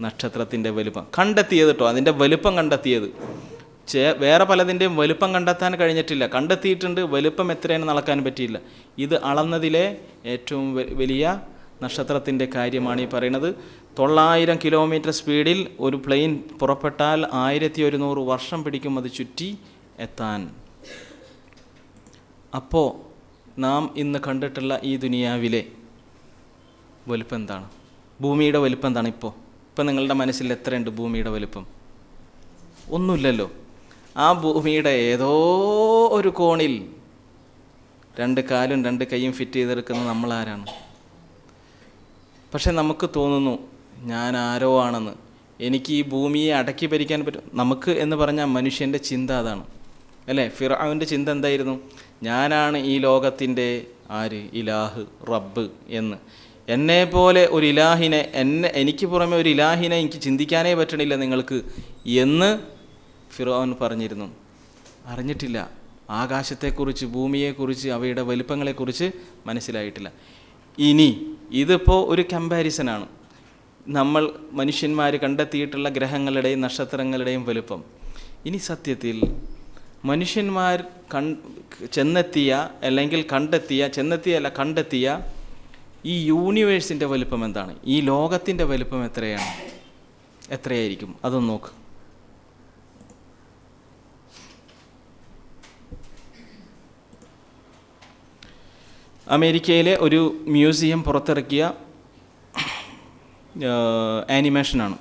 നക്ഷത്രത്തിൻ്റെ വലുപ്പം കണ്ടെത്തിയത് കേട്ടോ. അതിൻ്റെ വലുപ്പം കണ്ടെത്തിയത്. വേറെ പലതിൻ്റെയും വലുപ്പം കണ്ടെത്താൻ കഴിഞ്ഞിട്ടില്ല. കണ്ടെത്തിയിട്ടുണ്ട്, വലുപ്പം എത്രയാണെന്ന് അളക്കാൻ പറ്റിയില്ല. ഇത് അളന്നതിലെ ഏറ്റവും വലിയ നക്ഷത്രത്തിൻ്റെ കാര്യമാണ് ഈ പറയുന്നത്. 900 കിലോമീറ്റർ സ്പീഡിൽ ഒരു പ്ലെയിൻ പുറപ്പെട്ടാൽ 1100 വർഷം പിടിക്കും അത് ചുറ്റി എത്താൻ. അപ്പോൾ നാം ഇന്ന് കണ്ടിട്ടുള്ള ഈ ദുനിയാവിലെ വലുപ്പം എന്താണ്? ഭൂമിയുടെ വലുപ്പം എന്താണ്? ഇപ്പോൾ നിങ്ങളുടെ മനസ്സിൽ എത്രയുണ്ട് ഭൂമിയുടെ വലുപ്പം? ഒന്നുമില്ലല്ലോ. ആ ഭൂമിയുടെ ഏതോ ഒരു കോണിൽ 2 കാലും 2 കൈയും ഫിറ്റ് ചെയ്തെടുക്കുന്ന നമ്മളാരാണ്? പക്ഷെ നമുക്ക് തോന്നുന്നു ഞാൻ ആരോ ആണെന്ന്, എനിക്ക് ഈ ഭൂമിയെ അടക്കി ഭരിക്കാൻ പറ്റും. നമുക്ക് എന്ന് പറഞ്ഞാൽ മനുഷ്യൻ്റെ ചിന്ത അതാണ്, അല്ലേ? ഫിർഔന്റെ ചിന്ത എന്തായിരുന്നു? ഞാനാണ് ഈ ലോകത്തിൻ്റെ ഇലാഹ്, റബ്ബ് എന്ന്. എന്നെപ്പോലെ ഒരു ഇലാഹിനെ, എനിക്ക് പുറമെ ഒരു ഇലാഹിനെ എനിക്ക് ചിന്തിക്കാനേ പറ്റണില്ല നിങ്ങൾക്ക് എന്ന് ഫിർഔൻ പറഞ്ഞിരുന്നു. അറിഞ്ഞിട്ടില്ല, ആകാശത്തെക്കുറിച്ച്, ഭൂമിയെക്കുറിച്ച്, അവയുടെ വലിപ്പങ്ങളെക്കുറിച്ച് മനസ്സിലായിട്ടില്ല. ഇനി ഇതിപ്പോൾ ഒരു കമ്പാരിസനാണ്. നമ്മൾ മനുഷ്യന്മാർ കണ്ടെത്തിയിട്ടുള്ള ഗ്രഹങ്ങളുടെയും നക്ഷത്രങ്ങളുടെയും വലുപ്പം. ഇനി സത്യത്തിൽ മനുഷ്യന്മാർ കണ്ടെത്തിയ ഈ യൂണിവേഴ്സിൻ്റെ വലുപ്പം എന്താണ്? ഈ ലോകത്തിൻ്റെ വലുപ്പം എത്രയായിരിക്കും? അതൊന്ന് നോക്ക്. അമേരിക്കയിലെ ഒരു മ്യൂസിയം പുറത്തിറക്കിയ ആനിമേഷനാണ്.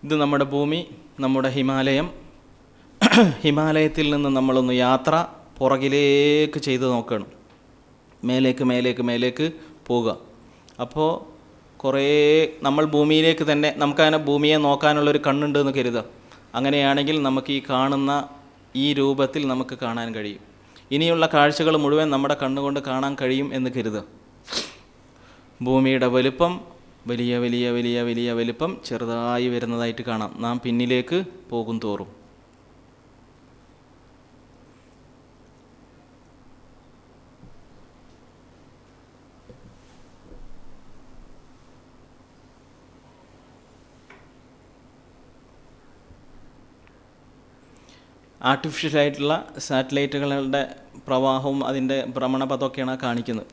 ഇത് നമ്മുടെ ഭൂമി, നമ്മുടെ ഹിമാലയം. ഹിമാലയത്തിൽ നിന്ന് നമ്മളൊന്ന് യാത്ര പുറകിലേക്ക് ചെയ്ത് നോക്കണം. മേലേക്ക് പോവുക. അപ്പോൾ കുറേ നമ്മൾ ഭൂമിയിലേക്ക് തന്നെ, നമുക്കങ്ങനെ ഭൂമിയെ നോക്കാനുള്ളൊരു കണ്ണുണ്ട് എന്ന് കരുതുക. അങ്ങനെയാണെങ്കിൽ നമുക്ക് ഈ കാണുന്ന ഈ രൂപത്തിൽ നമുക്ക് കാണാൻ കഴിയും. ഇനിയുള്ള കാഴ്ചകൾ മുഴുവൻ നമ്മുടെ കണ്ണുകൊണ്ട് കാണാൻ കഴിയും എന്ന് കരുതുക. ഭൂമിയുടെ വലുപ്പം വലിയ വലുപ്പം ചെറുതായി വരുന്നതായിട്ട് കാണാം നാം പിന്നിലേക്ക് പോകും തോറും. ആർട്ടിഫിഷ്യലായിട്ടുള്ള സാറ്റലൈറ്റുകളുടെ പ്രവാഹവും അതിൻ്റെ ഭ്രമണപഥമൊക്കെയാണ് കാണിക്കുന്നത്.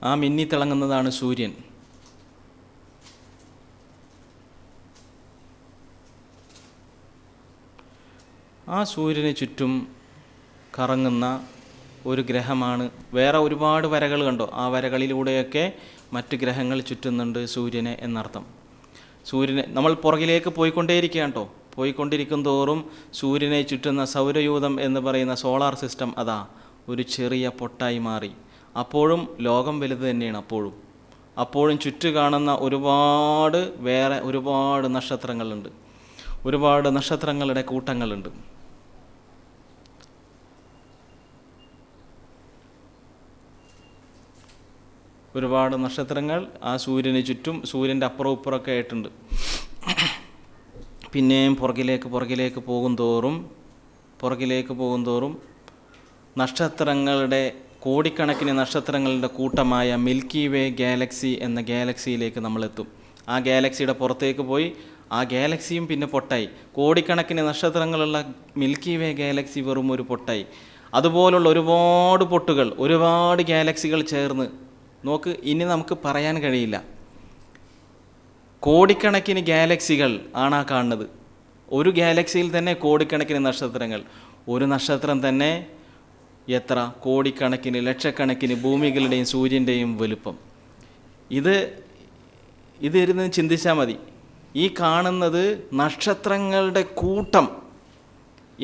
ആ മിന്നിത്തിളങ്ങുന്നതാണ് സൂര്യൻ. ആ സൂര്യന് ചുറ്റും കറങ്ങുന്ന ഒരു ഗ്രഹമാണ്. വേറെ ഒരുപാട് വരകൾ കണ്ടോ? ആ വരകളിലൂടെയൊക്കെ മറ്റ് ഗ്രഹങ്ങൾ ചുറ്റുന്നുണ്ട് സൂര്യനെ എന്നർത്ഥം. സൂര്യനെ നമ്മൾ പുറകിലേക്ക് പോയിക്കൊണ്ടേയിരിക്കുകയാണ് കേട്ടോ. പോയിക്കൊണ്ടിരിക്കും തോറും സൂര്യനെ ചുറ്റുന്ന സൗരയൂഥം എന്ന് പറയുന്ന സോളാർ സിസ്റ്റം അതാ ഒരു ചെറിയ പൊട്ടായി മാറി. അപ്പോഴും ലോകം വലുത് തന്നെയാണ്. അപ്പോഴും ചുറ്റു കാണുന്ന ഒരുപാട് നക്ഷത്രങ്ങളുണ്ട്. ഒരുപാട് നക്ഷത്രങ്ങളുടെ കൂട്ടങ്ങളുണ്ട്. ഒരുപാട് നക്ഷത്രങ്ങൾ ആ സൂര്യന് ചുറ്റും, സൂര്യൻ്റെ അപ്പുറവും ഇപ്പുറമൊക്കെ ആയിട്ടുണ്ട്. പിന്നെയും പുറകിലേക്ക് പോകും തോറും നക്ഷത്രങ്ങളുടെ, കോടിക്കണക്കിന് നക്ഷത്രങ്ങളുടെ കൂട്ടമായ മിൽക്കി വേ ഗാലക്സി എന്ന ഗാലക്സിയിലേക്ക് നമ്മളെത്തും. ആ ഗാലക്സിയുടെ പുറത്തേക്ക് പോയി ആ ഗാലക്സിയും പിന്നെ പൊട്ടായി. കോടിക്കണക്കിന് നക്ഷത്രങ്ങളുള്ള മിൽക്കി വേ ഗാലക്സി വെറും ഒരു പൊട്ടായി. അതുപോലുള്ള ഒരുപാട് പൊട്ടുകൾ, ഒരുപാട് ഗാലക്സികൾ ചേർന്ന് നോക്ക്. ഇനി നമുക്ക് പറയാൻ കഴിയില്ല. കോടിക്കണക്കിന് ഗാലക്സികൾ ആണ് ആ കാണുന്നത്. ഒരു ഗാലക്സിയിൽ തന്നെ കോടിക്കണക്കിന് നക്ഷത്രങ്ങൾ. ഒരു നക്ഷത്രം തന്നെ എത്ര കോടിക്കണക്കിന്, ലക്ഷക്കണക്കിന് ഭൂമികളുടെയും സൂര്യൻ്റെയും വലുപ്പം. ഇരുന്ന് ചിന്തിച്ചാൽ മതി. ഈ കാണുന്നത് നക്ഷത്രങ്ങളുടെ കൂട്ടം,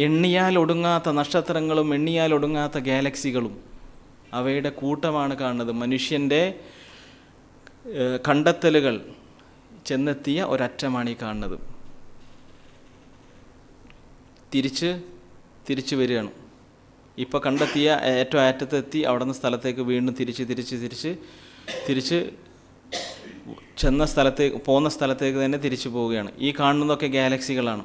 എണ്ണിയാൽ ഒടുങ്ങാത്ത നക്ഷത്രങ്ങളും എണ്ണിയാൽ ഒടുങ്ങാത്ത ഗാലക്സികളും, അവയുടെ കൂട്ടമാണ് കാണുന്നത്. മനുഷ്യൻ്റെ കണ്ടെത്തലുകൾ ചെന്നെത്തിയ ഒരറ്റമാണ് ഈ കാണുന്നത്. തിരിച്ച് വരികയാണ്. ഇപ്പോൾ കണ്ടെത്തിയ ഏറ്റവും അറ്റത്തെത്തി അവിടെ നിന്ന് സ്ഥലത്തേക്ക് വീണ്ടും തിരിച്ച് പോകുന്ന സ്ഥലത്തേക്ക് തന്നെ തിരിച്ചു പോവുകയാണ്. ഈ കാണുന്നതൊക്കെ ഗാലക്സികളാണ്.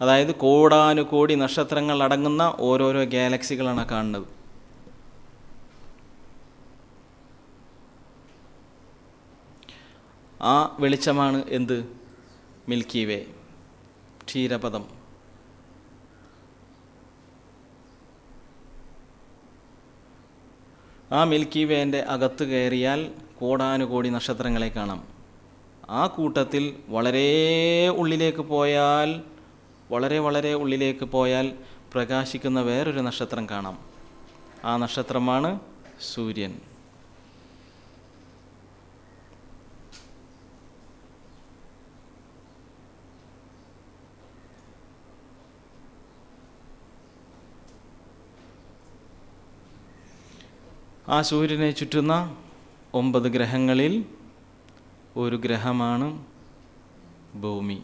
അതായത് കോടാനുകോടി നക്ഷത്രങ്ങൾ അടങ്ങുന്ന ഓരോരോ ഗാലക്സികളാണ് കാണുന്നത്. ആ വെളിച്ചമാണ് എന്ത്? മിൽക്കി വേ, ക്ഷീരപഥം. ആ മിൽക്കി വേൻ്റെ അകത്ത് കയറിയാൽ കോടാനുകോടി നക്ഷത്രങ്ങളെ കാണാം. ആ കൂട്ടത്തിൽ വളരെ ഉള്ളിലേക്ക് പോയാൽ പ്രകാശിക്കുന്ന വേറൊരു നക്ഷത്രം കാണാം. ആ നക്ഷത്രമാണ് സൂര്യൻ. ആ സൂര്യനെ ചുറ്റുന്ന 9 ഗ്രഹങ്ങളിൽ ഒരു ഗ്രഹമാണ് ഭൂമി.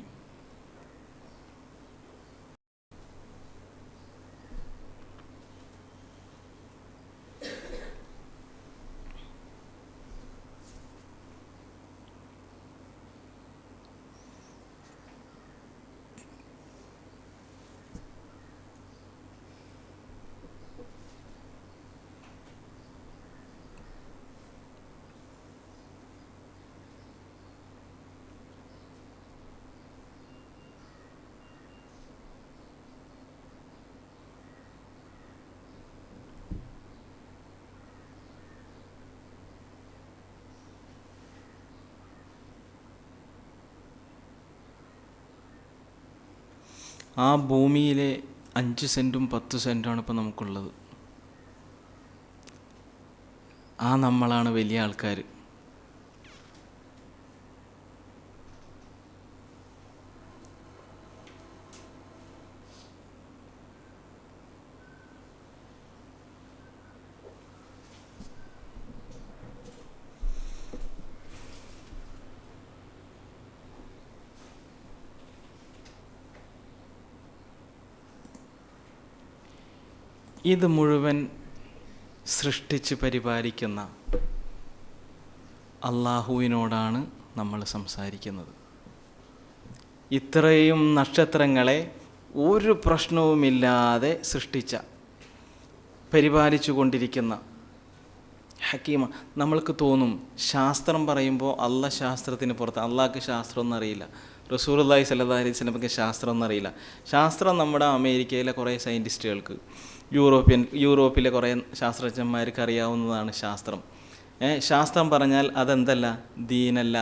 ആ ഭൂമിയിലെ 5 സെൻറ്റും 10 സെൻറ്റുമാണ് ഇപ്പോൾ നമുക്കുള്ളത്. ആ നമ്മളാണ് വലിയ ആൾക്കാർ. ഇത് മുഴുവൻ സൃഷ്ടിച്ച് പരിപാലിക്കുന്ന അള്ളാഹുവിനോടാണ് നമ്മൾ സംസാരിക്കുന്നത്. ഇത്രയും നക്ഷത്രങ്ങളെ ഒരു പ്രശ്നവുമില്ലാതെ സൃഷ്ടിച്ച പരിപാലിച്ചു കൊണ്ടിരിക്കുന്ന ഹക്കീമ. നമ്മൾക്ക് തോന്നും ശാസ്ത്രം പറയുമ്പോൾ ശാസ്ത്രത്തിന് പുറത്ത്, അള്ളാഹ്ക്ക് ശാസ്ത്രമൊന്നും അറിയില്ല, റസൂലുള്ളാഹി സ്വല്ലല്ലാഹി അലൈഹി വസല്ലമക്ക് ശാസ്ത്രമൊന്നും അറിയില്ല. ശാസ്ത്രം നമ്മുടെ അമേരിക്കയിലെ കുറേ സയൻറ്റിസ്റ്റുകൾക്ക്, യൂറോപ്പിലെ കുറേ ശാസ്ത്രജ്ഞന്മാർക്ക് അറിയാവുന്നതാണ് ശാസ്ത്രം. ശാസ്ത്രം പറഞ്ഞാൽ അതെന്തല്ല, ദീനല്ല,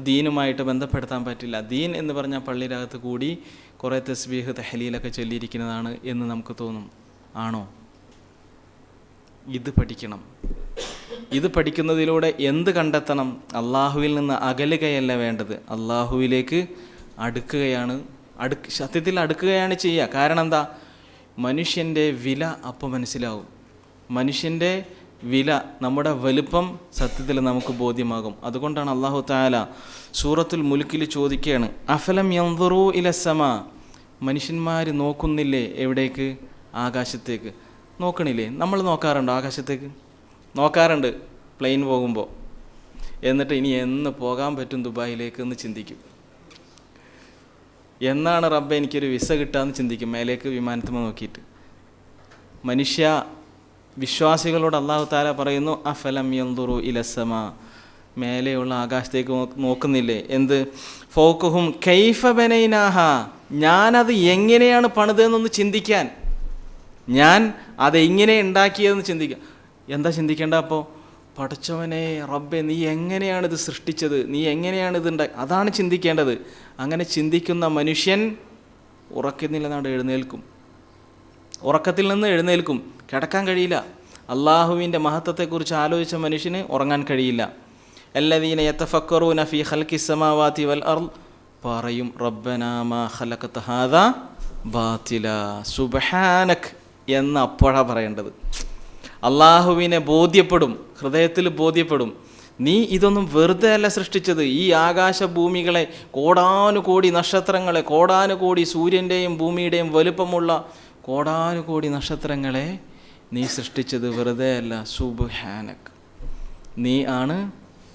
ദീനുമായിട്ട് ബന്ധപ്പെടുത്താൻ പറ്റില്ല. ദീൻ എന്ന് പറഞ്ഞാൽ പള്ളിയിലകത്ത് കൂടി കുറേ തസ്ബീഹ് തഹ്ലീലൊക്കെ ചൊല്ലിയിരിക്കുന്നതാണ് എന്ന് നമുക്ക് തോന്നും. ആണോ? ഇത് പഠിക്കണം. ഇത് പഠിക്കുന്നതിലൂടെ എന്ത് കണ്ടെത്തണം? അള്ളാഹുവിൽ നിന്ന് അകലുകയല്ല വേണ്ടത്, അള്ളാഹുവിലേക്ക് അടുക്കുകയാണ്. സത്യത്തിൽ അടുക്കുകയാണ് ചെയ്യുക. കാരണം എന്താ? മനുഷ്യൻ്റെ വില അപ്പോൾ മനസ്സിലാവും. മനുഷ്യൻ്റെ വില, നമ്മുടെ വലുപ്പം സത്യത്തിൽ നമുക്ക് ബോധ്യമാകും. അതുകൊണ്ടാണ് അല്ലാഹു തആല സൂറത്തുൽ മുൽക്കിൽ ചോദിക്കുകയാണ്, അഫലം യൻദുറൂ ഇലസ്സമാ, മനുഷ്യന്മാർ നോക്കുന്നില്ലേ എവിടേക്ക്? ആകാശത്തേക്ക്. നോക്കണില്ലേ? നമ്മൾ നോക്കാറുണ്ടോ ആകാശത്തേക്ക്? നോക്കാറുണ്ട് പ്ലെയിൻ പോകുമ്പോൾ. എന്നിട്ട് ഇനി എന്ന് പോകാൻ പറ്റും ദുബായിലേക്ക് എന്ന് ചിന്തിക്കും. എന്നാണ് റബ്ബെ എനിക്കൊരു വിസ കിട്ടാമെന്ന് ചിന്തിക്കും, മേലേക്ക് വിമാനത്തുമ്പോൾ നോക്കിയിട്ട്. മനുഷ്യ വിശ്വാസികളോട് അല്ലാഹു തആല പറയുന്നു, അഫലം യൻദുറൂ ഇലസ്സമാ, മേലെയുള്ള ആകാശത്തേക്ക് നോക്കുന്നില്ലേ? എന്ത്? ഫൗഖുഹും കൈഫ ബനൈനാഹ, ഞാനത് എങ്ങനെയാണ് പണിതെന്നൊന്ന് ചിന്തിക്കാൻ, ഞാൻ അതെങ്ങനെ ഉണ്ടാക്കിയതെന്ന് ചിന്തിക്കാം. എന്താ ചിന്തിക്കേണ്ട അപ്പോൾ? പടച്ചവനെ റബ്ബെ, നീ എങ്ങനെയാണിത് സൃഷ്ടിച്ചത്, നീ എങ്ങനെയാണിത് അതാണ് ചിന്തിക്കേണ്ടത്. അങ്ങനെ ചിന്തിക്കുന്ന മനുഷ്യൻ ഉറക്കത്തിൽ നിന്ന് എഴുന്നേൽക്കും. കിടക്കാൻ കഴിയില്ല. അള്ളാഹുവിൻ്റെ മഹത്വത്തെക്കുറിച്ച് ആലോചിച്ച മനുഷ്യന് ഉറങ്ങാൻ കഴിയില്ല. അല്ലദീന യതഫക്കറൂന ഫീ ഖൽഖിസ് സമാവാതി വൽ അർള്, പറയും റബ്ബനാ മാ ഖലഖത ഹാദാ ബാതിലാ സുബ്ഹാനക് എന്ന് അപ്പോഴാണ് പറയേണ്ടത്. അള്ളാഹുവിനെ ബോധ്യപ്പെടും, ഹൃദയത്തിൽ ബോധ്യപ്പെടും. നീ ഇതൊന്നും വെറുതെ അല്ല സൃഷ്ടിച്ചത്. ഈ ആകാശഭൂമികളെ, കോടാനുകോടി നക്ഷത്രങ്ങളെ, കോടാനുകോടി സൂര്യൻ്റെയും ഭൂമിയുടെയും വലുപ്പമുള്ള കോടാനുകോടി നക്ഷത്രങ്ങളെ നീ സൃഷ്ടിച്ചത് വെറുതെ അല്ല. സുബ്ഹാനക്, നീ ആണ്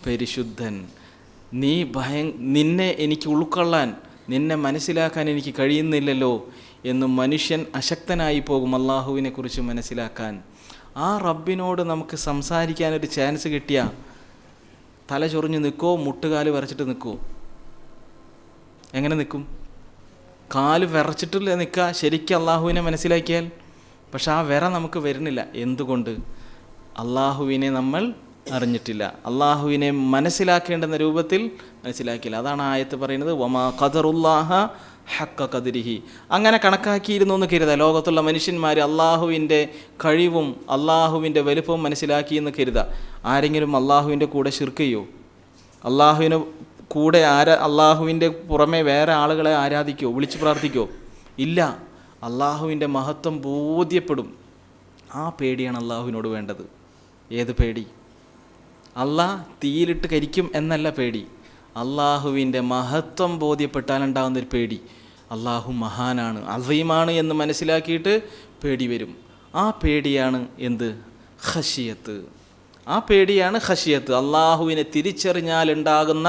പരിശുദ്ധൻ. നിന്നെ എനിക്ക് ഉൾക്കൊള്ളാൻ, നിന്നെ മനസ്സിലാക്കാൻ എനിക്ക് കഴിയുന്നില്ലല്ലോ എന്ന് മനുഷ്യൻ അശക്തനായി പോകും അള്ളാഹുവിനെ കുറിച്ച് മനസ്സിലാക്കാൻ. ആ റബ്ബിനോട് നമുക്ക് സംസാരിക്കാനൊരു ചാൻസ് കിട്ടിയാൽ തല ചൊറിഞ്ഞ് നിൽക്കുമോ, മുട്ടുകാല് വിറച്ചിട്ട് നിൽക്കുമോ? എങ്ങനെ നിൽക്കും? കാല് വിറച്ചിട്ടില്ല നിൽക്കുക, ശരിക്കും അള്ളാഹുവിനെ മനസ്സിലാക്കിയാൽ. പക്ഷെ ആ വിറ നമുക്ക് വരുന്നില്ല. എന്തുകൊണ്ട്? അള്ളാഹുവിനെ നമ്മൾ അറിഞ്ഞിട്ടില്ല, അള്ളാഹുവിനെ മനസ്സിലാക്കേണ്ടുന്ന രൂപത്തിൽ മനസ്സിലാക്കിയില്ല. അതാണ് ആയത്ത് പറയുന്നത് വമാ ഖദറുല്ലാഹ ഹക്ക ഖദരിഹി. അങ്ങനെ കണക്കാക്കിയിരുന്നു എന്ന് കരുതാം. ലോകത്തുള്ള മനുഷ്യന്മാർ അള്ളാഹുവിൻ്റെ കഴിവും അള്ളാഹുവിൻ്റെ വലുപ്പവും മനസ്സിലാക്കി എന്ന് കരുതാം. ആരെങ്കിലും അള്ളാഹുവിൻ്റെ കൂടെ ശിർക്ക് ചെയ്യോ? അള്ളാഹുവിന് കൂടെ അള്ളാഹുവിൻ്റെ പുറമെ വേറെ ആളുകളെ ആരാധിക്കോ, വിളിച്ച് പ്രാർത്ഥിക്കോ? ഇല്ല. അള്ളാഹുവിൻ്റെ മഹത്വം ബോധ്യപ്പെടും. ആ പേടിയാണ് അള്ളാഹുവിനോട് വേണ്ടത്. ഏത് പേടി? അള്ളാഹ് തീയിലിട്ട് കരിക്കും എന്നല്ല പേടി, അള്ളാഹുവിൻ്റെ മഹത്വം ബോധ്യപ്പെട്ടാലുണ്ടാകുന്നൊരു പേടി. അള്ളാഹു മഹാനാണ്, അസീമാണ് എന്ന് മനസ്സിലാക്കിയിട്ട് പേടി വരും. ആ പേടിയാണ് എന്ത്? ഖശിയത്ത്. ആ പേടിയാണ് ഖശിയത്ത്. അള്ളാഹുവിനെ തിരിച്ചറിഞ്ഞാൽ ഉണ്ടാകുന്ന,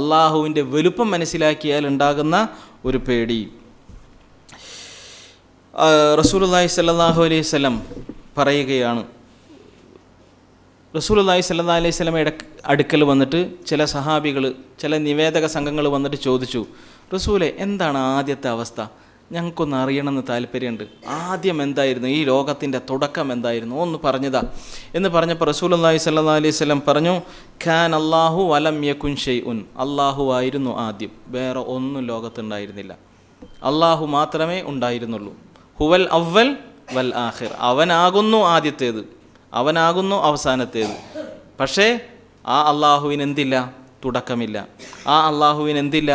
അള്ളാഹുവിൻ്റെ വലുപ്പം മനസ്സിലാക്കിയാൽ ഉണ്ടാകുന്ന ഒരു പേടി. റസൂലുള്ളാഹി സ്വല്ലല്ലാഹു അലൈഹി വസല്ലം പറയുകയാണ്, റസൂലുള്ളാഹി സ്വല്ലല്ലാഹു അലൈഹി വസല്ലമയുടെ അടുക്കൽ വന്നിട്ട് ചില സഹാബികൾ, ചില നിവേദക സംഘങ്ങൾ വന്നിട്ട് ചോദിച്ചു, റസൂലെ എന്താണ് ആദ്യത്തെ അവസ്ഥ? ഞങ്ങൾക്കൊന്ന് അറിയണമെന്ന് താല്പര്യമുണ്ട്. ആദ്യം എന്തായിരുന്നു? ഈ ലോകത്തിൻ്റെ തുടക്കം എന്തായിരുന്നു? ഒന്ന് പറഞ്ഞതാ എന്ന് പറഞ്ഞപ്പോൾ റസൂലുള്ളാഹി സ്വല്ലല്ലാഹു അലൈഹി വസല്ലം പറഞ്ഞു, ഖാൻ അല്ലാഹു വലം യകുൻ ഷൈഉൻ. അള്ളാഹു ആയിരുന്നു ആദ്യം, വേറെ ഒന്നും ലോകത്തുണ്ടായിരുന്നില്ല. അള്ളാഹു മാത്രമേ ഉണ്ടായിരുന്നുള്ളൂ. ഹുവൽ അവ്വൽ വൽ ആഖിർ. അവനാകുന്നു ആദ്യത്തേത്, അവനാകുന്നു അവസാനത്തേത്. പക്ഷേ ആ അള്ളാഹുവിന് എന്തില്ല? തുടക്കമില്ല. ആ അള്ളാഹുവിന് എന്തില്ല?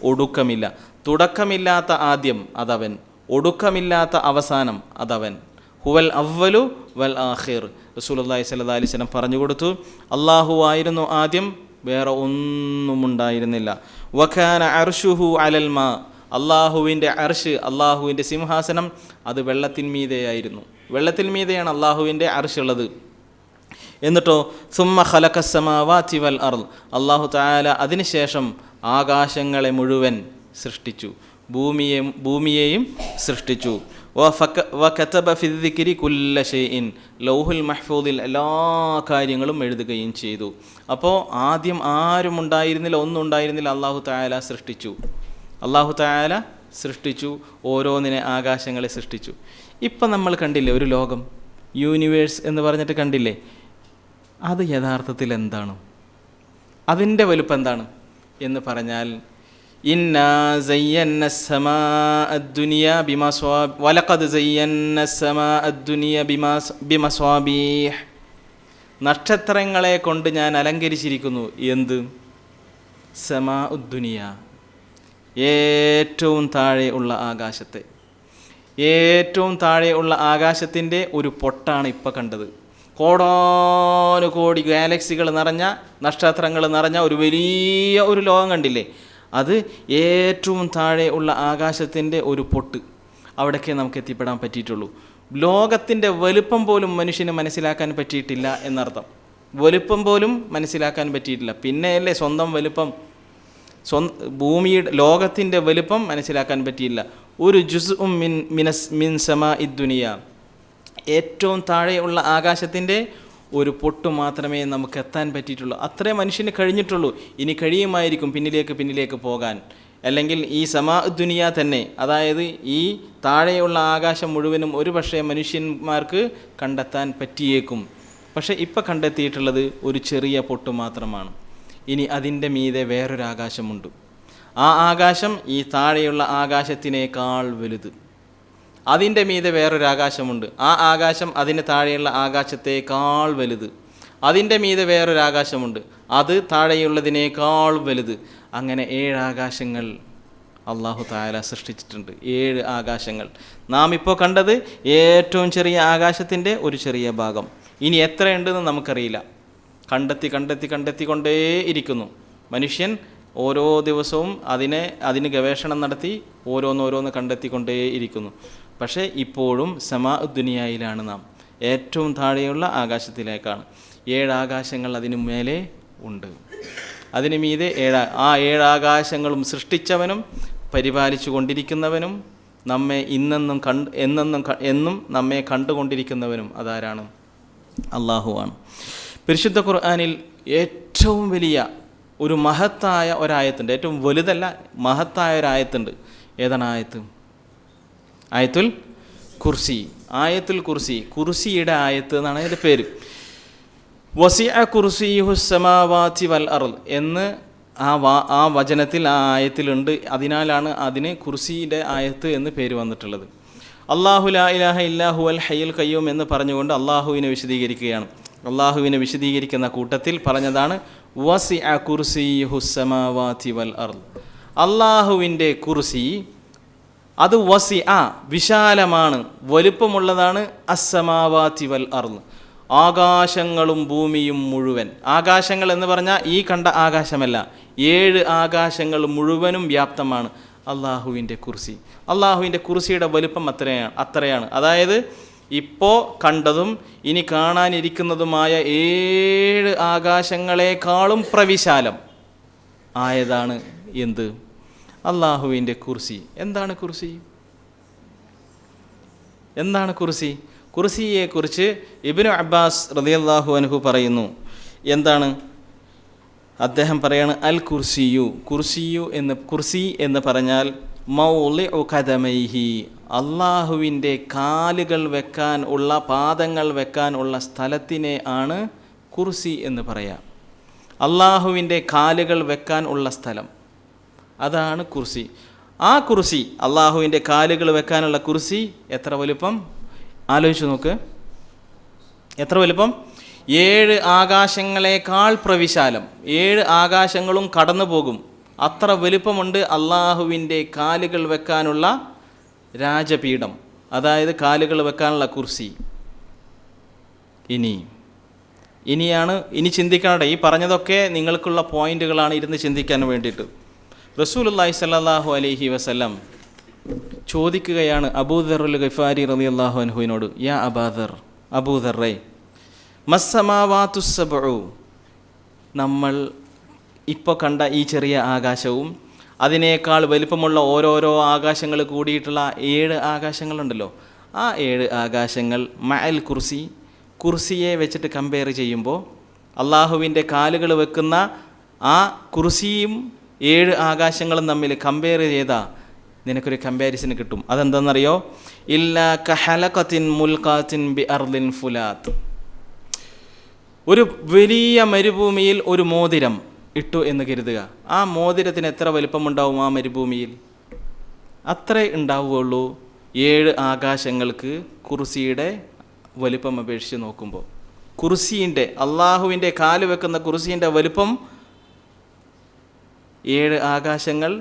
ഒടുക്കമില്ല. തുടക്കമില്ലാത്ത ആദ്യം അതവൻ, ഒടുക്കമില്ലാത്ത അവസാനം അതവൻ. ഹുവൽ അവ്വലു വൽ ആഖിർ. റസൂലുള്ളാഹി സ്വല്ലല്ലാഹു അലൈഹി വസല്ലം പറഞ്ഞു കൊടുത്തു, അള്ളാഹു ആയിരുന്നു ആദ്യം, വേറെ ഒന്നും ഉണ്ടായിരുന്നില്ല. വകാന അർശുഹു അലൽ മാ. അള്ളാഹുവിൻ്റെ അർശ്, അള്ളാഹുവിൻ്റെ സിംഹാസനം അത് വെള്ളത്തിന്മീതെയായിരുന്നു. വെള്ളത്തിന്മീതെയാണ് അള്ളാഹുവിൻ്റെ അർശ് ഉള്ളത്. എന്നിട്ടോ സുമ്മ ഖലഖസ് സമാവാതി വൽ അർദ്. അള്ളാഹു തആല അതിനുശേഷം ആകാശങ്ങളെ മുഴുവൻ സൃഷ്ടിച്ചു, ഭൂമിയെയും സൃഷ്ടിച്ചു. വകതബ ഫി ദിക്രി കുല്ല ഷൈഇൻ. ലൗഹുൽ മഹ്ഫൂദിൽ എല്ലാ കാര്യങ്ങളും എഴുതുകയും ചെയ്തു. അപ്പോൾ ആദ്യം ആരും ഉണ്ടായിരുന്നില്ല, ഒന്നും ഉണ്ടായിരുന്നില്ല, അള്ളാഹു തആല സൃഷ്ടിച്ചു. അള്ളാഹു തആല സൃഷ്ടിച്ചു, ഓരോന്നിനെ ആകാശങ്ങളെ സൃഷ്ടിച്ചു. ഇപ്പം നമ്മൾ കണ്ടില്ലേ ഒരു ലോകം, യൂണിവേഴ്സ് എന്ന് പറഞ്ഞിട്ട് കണ്ടില്ലേ? അത് യഥാർത്ഥത്തിൽ എന്താണ്? അതിൻ്റെ വലുപ്പം എന്താണ് എന്ന് പറഞ്ഞാൽ, ഇന്നാ സയ്യന്ന السماء الدنيا بمصابيح ولقد زينا السماء الدنيا بمصابيح. നക്ഷത്രങ്ങളെ കൊണ്ട് ഞാൻ അലങ്കരിച്ചിരിക്കുന്നു. എന്ത്? സമാ ഉദ്ദുനിയ, ഏറ്റവും താഴെ ഉള്ള ആകാശത്തെ. ഏറ്റവും താഴെ ഉള്ള ആകാശത്തിൻ്റെ ഒരു പൊട്ടാണ് ഇപ്പം കണ്ടത്. കോടാനുകോടി ഗാലക്സികൾ നിറഞ്ഞ, നക്ഷത്രങ്ങൾ നിറഞ്ഞ ഒരു വലിയ ഒരു ലോകം കണ്ടില്ലേ? അത് ഏറ്റവും താഴെ ഉള്ള ആകാശത്തിൻ്റെ ഒരു പൊട്ട്. അവിടേക്കേ നമുക്ക് എത്തിപ്പെടാൻ പറ്റിയിട്ടുള്ളൂ. ലോകത്തിൻ്റെ വലുപ്പം പോലും മനുഷ്യന് മനസ്സിലാക്കാൻ പറ്റിയിട്ടില്ല എന്നർത്ഥം. വലുപ്പം പോലും മനസ്സിലാക്കാൻ പറ്റിയിട്ടില്ല, പിന്നെയല്ലേ സ്വന്തം വലുപ്പം. ഭൂമിയുടെ ലോകത്തിൻ്റെ വലുപ്പം മനസ്സിലാക്കാൻ പറ്റിയില്ല. ഒരു ജുസ്ഉം മിൻ സമാഇ ദുനിയ, ഏറ്റവും താഴെയുള്ള ആകാശത്തിൻ്റെ ഒരു പൊട്ട് മാത്രമേ നമുക്ക് എത്താൻ പറ്റിയിട്ടുള്ളൂ. അത്രേ മനുഷ്യന് കഴിഞ്ഞിട്ടുള്ളൂ. ഇനി കഴിയുമായിരിക്കും പിന്നിലേക്ക് പോകാൻ. അല്ലെങ്കിൽ ഈ സമാ ദുനിയ തന്നെ, അതായത് ഈ താഴെയുള്ള ആകാശം മുഴുവനും ഒരു പക്ഷേ മനുഷ്യന്മാർക്ക് കണ്ടെത്താൻ പറ്റിയേക്കും. പക്ഷേ ഇപ്പം കണ്ടെത്തിയിട്ടുള്ളത് ഒരു ചെറിയ പൊട്ട് മാത്രമാണ്. ഇനി അതിൻ്റെ മീതെ വേറൊരാകാശമുണ്ട്. ആ ആകാശം ഈ താഴെയുള്ള ആകാശത്തിനേക്കാൾ വലുത്. അതിൻ്റെ മീതെ വേറൊരാകാശമുണ്ട്. ആ ആകാശം അതിന് താഴെയുള്ള ആകാശത്തേക്കാൾ വലുത്. അതിൻ്റെ മീതെ വേറൊരാകാശമുണ്ട്, അത് താഴെയുള്ളതിനേക്കാൾ വലുത്. അങ്ങനെ 7 ആകാശങ്ങൾ അല്ലാഹു തആല സൃഷ്ടിച്ചിട്ടുണ്ട്. 7 ആകാശങ്ങൾ. നാം ഇപ്പോൾ കണ്ടത് ഏറ്റവും ചെറിയ ആകാശത്തിൻ്റെ ഒരു ചെറിയ ഭാഗം. ഇനി എത്രയുണ്ടെന്ന് നമുക്കറിയില്ല. കണ്ടെത്തിക്കൊണ്ടേ ഇരിക്കുന്നു മനുഷ്യൻ. ഓരോ ദിവസവും അതിന് ഗവേഷണം നടത്തി ഓരോന്നോരോന്ന് കണ്ടെത്തിക്കൊണ്ടേ ഇരിക്കുന്നു. പക്ഷേ ഇപ്പോഴും സമാ ദുനിയയിലാണ് നാം. ഏറ്റവും താഴെയുള്ള ആകാശത്തിലേക്കാണ്. 7 ആകാശങ്ങൾ അതിനു മേലെ ഉണ്ട്. അതിനു മീതെ 7 ആകാശങ്ങളും സൃഷ്ടിച്ചവനും പരിപാലിച്ചു കൊണ്ടിരിക്കുന്നവനും നമ്മെ എന്നും നമ്മെ കണ്ടുകൊണ്ടിരിക്കുന്നവനും അതാരാണ്? അള്ളാഹുവാണ്. പരിശുദ്ധ ഖുർആനിൽ ഏറ്റവും വലിയ ഒരു മഹത്തായ ഒരായത്തുണ്ട്. ഏറ്റവും വലുതല്ല, മഹത്തായ ഒരായത്തുണ്ട്. ഏതാണ് ആയത്ത്? ആയത്തുൽ കുർസി. ആയത്തുൽ കുർസി, കുർസിയുടെ ആയത്ത് എന്നാണ് അതിൻ്റെ പേര്. വസിഅ കുർസിയുഹുസ് സമാവാതി വൽ അർള് എന്ന് ആ വചനത്തിൽ, ആ ആയത്തിലുണ്ട്. അതിനാലാണ് അതിന് കുർസിയുടെ ആയത്ത് എന്ന് പേര് വന്നിട്ടുള്ളത്. അല്ലാഹു ലാ ഇലാഹ ഇല്ലാ ഹുവൽ ഹയ്യുൽ ഖയ്യൂം എന്ന് പറഞ്ഞുകൊണ്ട് അള്ളാഹുവിനെ വിശദീകരിക്കുകയാണ്. അള്ളാഹുവിനെ വിശദീകരിക്കുന്ന കൂട്ടത്തിൽ പറഞ്ഞതാണ് വസിഅ കുർസിയുഹുസ് സമാവാതി വൽ അർള്. അള്ളാഹുവിൻ്റെ കുർസി അത് വസിഅ വിശാലമാണ്, വലുപ്പമുള്ളതാണ്. അസ്സമാവാതി വൽ അർള് ആകാശങ്ങളും ഭൂമിയും മുഴുവൻ. ആകാശങ്ങൾ എന്ന് പറഞ്ഞാൽ ഈ കണ്ട ആകാശമല്ല, 7 ആകാശങ്ങൾ മുഴുവനും വ്യാപ്തമാണ് അള്ളാഹുവിൻ്റെ കുർസി. അള്ളാഹുവിൻ്റെ കുർസിയുടെ വലുപ്പം അത്രയാണ്. അതായത് ഇപ്പോൾ കണ്ടതും ഇനി കാണാനിരിക്കുന്നതുമായ 7 ആകാശങ്ങളെക്കാളും പ്രവിശാലം ആയതാണ് എന്ത്? അള്ളാഹുവിൻ്റെ കുർസി. എന്താണ് കുർസി? എന്താണ് കുർസി? കുർസിയെക്കുറിച്ച് ഇബ്നു അബ്ബാസ് റളിയല്ലാഹു അൻഹു പറയുന്നു. എന്താണ് അദ്ദേഹം പറയാണ്? അൽ കുർസിയു, കുർസി എന്ന് പറഞ്ഞാൽ മൗളിഉ ഖദമൈഹി, അള്ളാഹുവിൻ്റെ കാലുകൾ വെക്കാൻ ഉള്ള, പാദങ്ങൾ വെക്കാൻ ഉള്ള സ്ഥലത്തിനെ ആണ് കുർസി എന്ന് പറയാം. അള്ളാഹുവിൻ്റെ കാലുകൾ വെക്കാൻ ഉള്ള സ്ഥലം, അതാണ് കുർസി. ആ കുർസി, അള്ളാഹുവിൻ്റെ കാലുകൾ വെക്കാനുള്ള കുർസി എത്ര വലുപ്പം? ആലോചിച്ച് നോക്ക്, എത്ര വലുപ്പം? 7 ആകാശങ്ങളെക്കാൾ പ്രവിശാലം. 7 ആകാശങ്ങളും കടന്നു പോകും, അത്ര വലുപ്പമുണ്ട് അള്ളാഹുവിൻ്റെ കാലുകൾ വെക്കാനുള്ള രാജപീഠം, അതായത് കാലുകൾ വെക്കാനുള്ള കുർസി. ഇനി ചിന്തിക്കണേ. ഈ പറഞ്ഞതൊക്കെ നിങ്ങൾക്കുള്ള പോയിന്റുകളാണ്, ഇരുന്ന് ചിന്തിക്കാൻ വേണ്ടിയിട്ട്. റസൂലുള്ളാഹി സ്വല്ലല്ലാഹു അലൈഹി വസല്ലം ചോദിക്കുകയാണ് അബൂദറുൽ ഗിഫാരി റളിയല്ലാഹു അൻഹുവിനോട്, യാ അബൂദർ, അബൂദറേ, മസ്സമാവാതുസ് സബ്ഉ, നമ്മൾ ഇപ്പോൾ കണ്ട ഈ ചെറിയ ആകാശവും അതിനേക്കാൾ വലിപ്പമുള്ള ഓരോരോ ആകാശങ്ങൾ കൂടിയിട്ടുള്ള 7 ആകാശങ്ങളുണ്ടല്ലോ, ആ 7 ആകാശങ്ങൾ മഅൽ കുർസി, കുർസിയെ വെച്ചിട്ട് കമ്പയർ ചെയ്യുമ്പോൾ അള്ളാഹുവിൻ്റെ കാലുകൾ വെക്കുന്ന ആ കുർസിയും 7 ആകാശങ്ങളും തമ്മിൽ കമ്പയർ ചെയ്താൽ നിനക്കൊരു കമ്പാരിസന് കിട്ടും. അതെന്താണെന്നറിയോ? ഇല്ലാ കഹലഖത്തിൻ മുൽഖാത്തിൻ ബി അർളിൻ ഫുലാത്ത്, ഒരു വലിയ മരുഭൂമിയിൽ ഒരു മോതിരം ഇട്ടു എന്ന് കരുതുക. ആ മോതിരത്തിന് എത്ര വലിപ്പമുണ്ടാവും ആ മരുഭൂമിയിൽ? അത്രേ ഉണ്ടാവുകയുള്ളൂ 7 ആകാശങ്ങൾക്ക് കുർസിയുടെ വലിപ്പം അപേക്ഷിച്ച് നോക്കുമ്പോൾ. കുർസീൻ്റെ, അള്ളാഹുവിൻ്റെ കാല് വെക്കുന്ന കുർസീൻ്റെ വലിപ്പം 7 ആകാശങ്ങൾ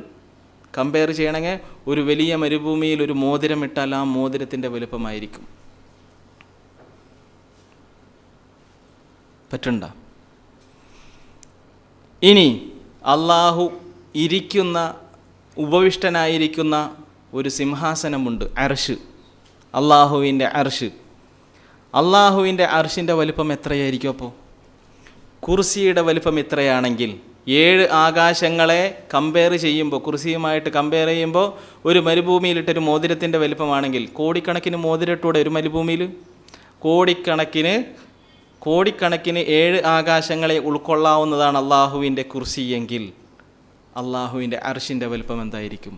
കമ്പയർ ചെയ്യണമെങ്കിൽ ഒരു വലിയ മരുഭൂമിയിൽ ഒരു മോതിരം ഇട്ടാൽ ആ മോതിരത്തിൻ്റെ വലുപ്പമായിരിക്കും. പറ്റണ്ട? ഇനി അള്ളാഹു ഇരിക്കുന്ന, ഉപവിഷ്ടനായിരിക്കുന്ന ഒരു സിംഹാസനമുണ്ട്, അർശ്, അള്ളാഹുവിൻ്റെ അർശ്. അള്ളാഹുവിൻ്റെ അർശിൻ്റെ വലിപ്പം എത്രയായിരിക്കും? അപ്പോൾ കുർസിയുടെ വലിപ്പം എത്രയാണെങ്കിൽ 7 ആകാശങ്ങളെ കമ്പയർ ചെയ്യുമ്പോൾ, കുർസിയുമായിട്ട് കമ്പയർ ചെയ്യുമ്പോൾ ഒരു മരുഭൂമിയിലിട്ടൊരു മോതിരത്തിൻ്റെ വലിപ്പമാണെങ്കിൽ, കോടിക്കണക്കിന് മോതിരട്ടൂടെ ഒരു മരുഭൂമിയിൽ? കോടിക്കണക്കിന് 7 ആകാശങ്ങളെ ഉൾക്കൊള്ളാവുന്നതാണ് അള്ളാഹുവിൻ്റെ കുർസി എങ്കിൽ അള്ളാഹുവിൻ്റെ അർശിൻ്റെ വലിപ്പം എന്തായിരിക്കും?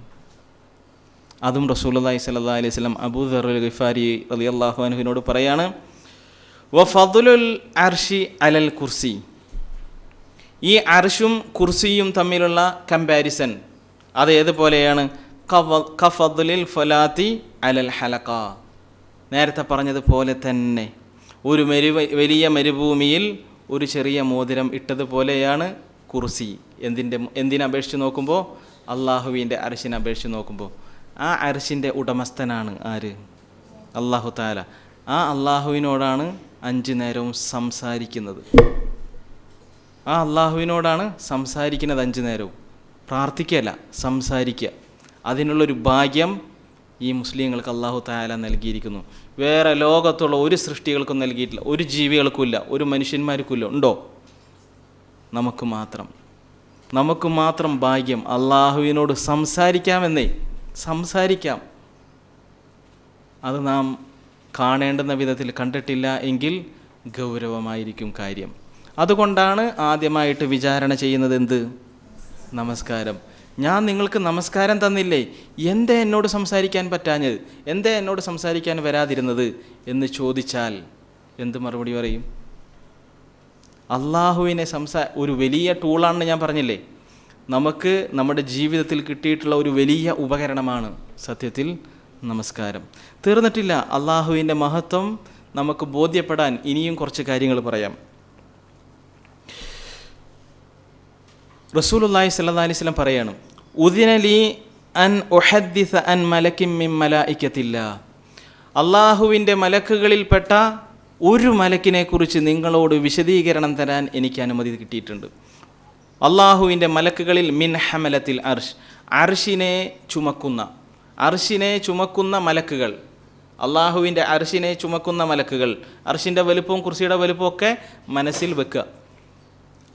അതും റസൂലുള്ളാഹി സ്വല്ലല്ലാഹു അലൈഹി വസല്ലം അബൂദറുൽ ഗിഫാരി റളിയല്ലാഹു അൻഹുവിനോട് പറയാണ്, വഫദ്ലുൽ അർശി അലൽ കുർസി, ഈ അർശും കുർസിയും തമ്മിലുള്ള കമ്പാരിസൺ അത് ഏതുപോലെയാണ്? കഫദ്ലിൽ ഫലാത്തി അലൽ ഹലഖ, നേരത്തെ പറഞ്ഞതുപോലെ തന്നെ ഒരു വലിയ മരുഭൂമിയിൽ ഒരു ചെറിയ മോതിരം ഇട്ടതുപോലെയാണ് കുർസി. എന്തിനപേക്ഷിച്ച് നോക്കുമ്പോൾ? അള്ളാഹുവിൻ്റെ അർശിനെ അപേക്ഷിച്ച് നോക്കുമ്പോൾ. ആ അർശിൻ്റെ ഉടമസ്ഥനാണ് ആര്? അള്ളാഹു തആല. ആ അള്ളാഹുവിനോടാണ് 5 നേരവും സംസാരിക്കുന്നത്. ആ അള്ളാഹുവിനോടാണ് സംസാരിക്കുന്നത് 5 നേരവും. പ്രാർത്ഥിക്കുകയല്ല, സംസാരിക്കുക. അതിനുള്ളൊരു ഭാഗ്യം ഈ മുസ്ലിങ്ങൾക്ക് അള്ളാഹു തആല നൽകിയിരിക്കുന്നു. വേറെ ലോകത്തുള്ള ഒരു സൃഷ്ടികൾക്കും നൽകിയിട്ടില്ല, ഒരു ജീവികൾക്കും ഇല്ല, ഒരു മനുഷ്യന്മാർക്കും ഇല്ല. ഉണ്ടോ? നമുക്ക് മാത്രം ഭാഗ്യം. അള്ളാഹുവിനോട് സംസാരിക്കാം. അത് നാം കാണേണ്ടുന്ന വിധത്തിൽ കണ്ടിട്ടില്ല എങ്കിൽ ഗൗരവമായിരിക്കും കാര്യം. അതുകൊണ്ടാണ് ആദ്യമായിട്ട് വിചാരണ ചെയ്യുന്നത് എന്ത്? നമസ്കാരം. ഞാൻ നിങ്ങൾക്ക് നമസ്കാരം തന്നില്ലേ, എന്തേ എന്നോട് സംസാരിക്കാൻ പറ്റാഞ്ഞത്, എന്തേ എന്നോട് സംസാരിക്കാൻ വരാതിരുന്നത് എന്ന് ചോദിച്ചാൽ എന്ത് മറുപടി പറയും? അള്ളാഹുവിനെ ഒരു വലിയ ടൂളാണെന്ന് ഞാൻ പറഞ്ഞില്ലേ. നമുക്ക് നമ്മുടെ ജീവിതത്തിൽ കിട്ടിയിട്ടുള്ള ഒരു വലിയ ഉപകരണമാണ് സത്യത്തിൽ നമസ്കാരം. തീർന്നിട്ടില്ല. അള്ളാഹുവിൻ്റെ മഹത്വം നമുക്ക് ബോധ്യപ്പെടാൻ ഇനിയും കുറച്ച് കാര്യങ്ങൾ പറയാം. റസൂലുള്ളാഹി സ്വല്ലല്ലാഹി അലൈഹി വസല്ലം പറയാണ്, ഉദിന ലി അൻ ഉഹദ്ദിസ അൻ മലക്കിൻ മിൻ മലായികത്തില്ലാ. അള്ളാഹുവിൻ്റെ മലക്കുകളിൽപ്പെട്ട ഒരു മലക്കിനെ കുറിച്ച് നിങ്ങളോട് വിശദീകരണം തരാൻ എനിക്ക് അനുമതി കിട്ടിയിട്ടുണ്ട്. അള്ളാഹുവിൻ്റെ മലക്കുകളിൽ മിൻ ഹമലത്തിൽ അർഷ്, അർഷിനെ ചുമക്കുന്ന മലക്കുകൾ, അള്ളാഹുവിൻ്റെ അർഷിനെ ചുമക്കുന്ന മലക്കുകൾ. അർഷിൻ്റെ വലുപ്പവും കുർസിയുടെ വലുപ്പവും ഒക്കെ മനസ്സിൽ വെക്കുക.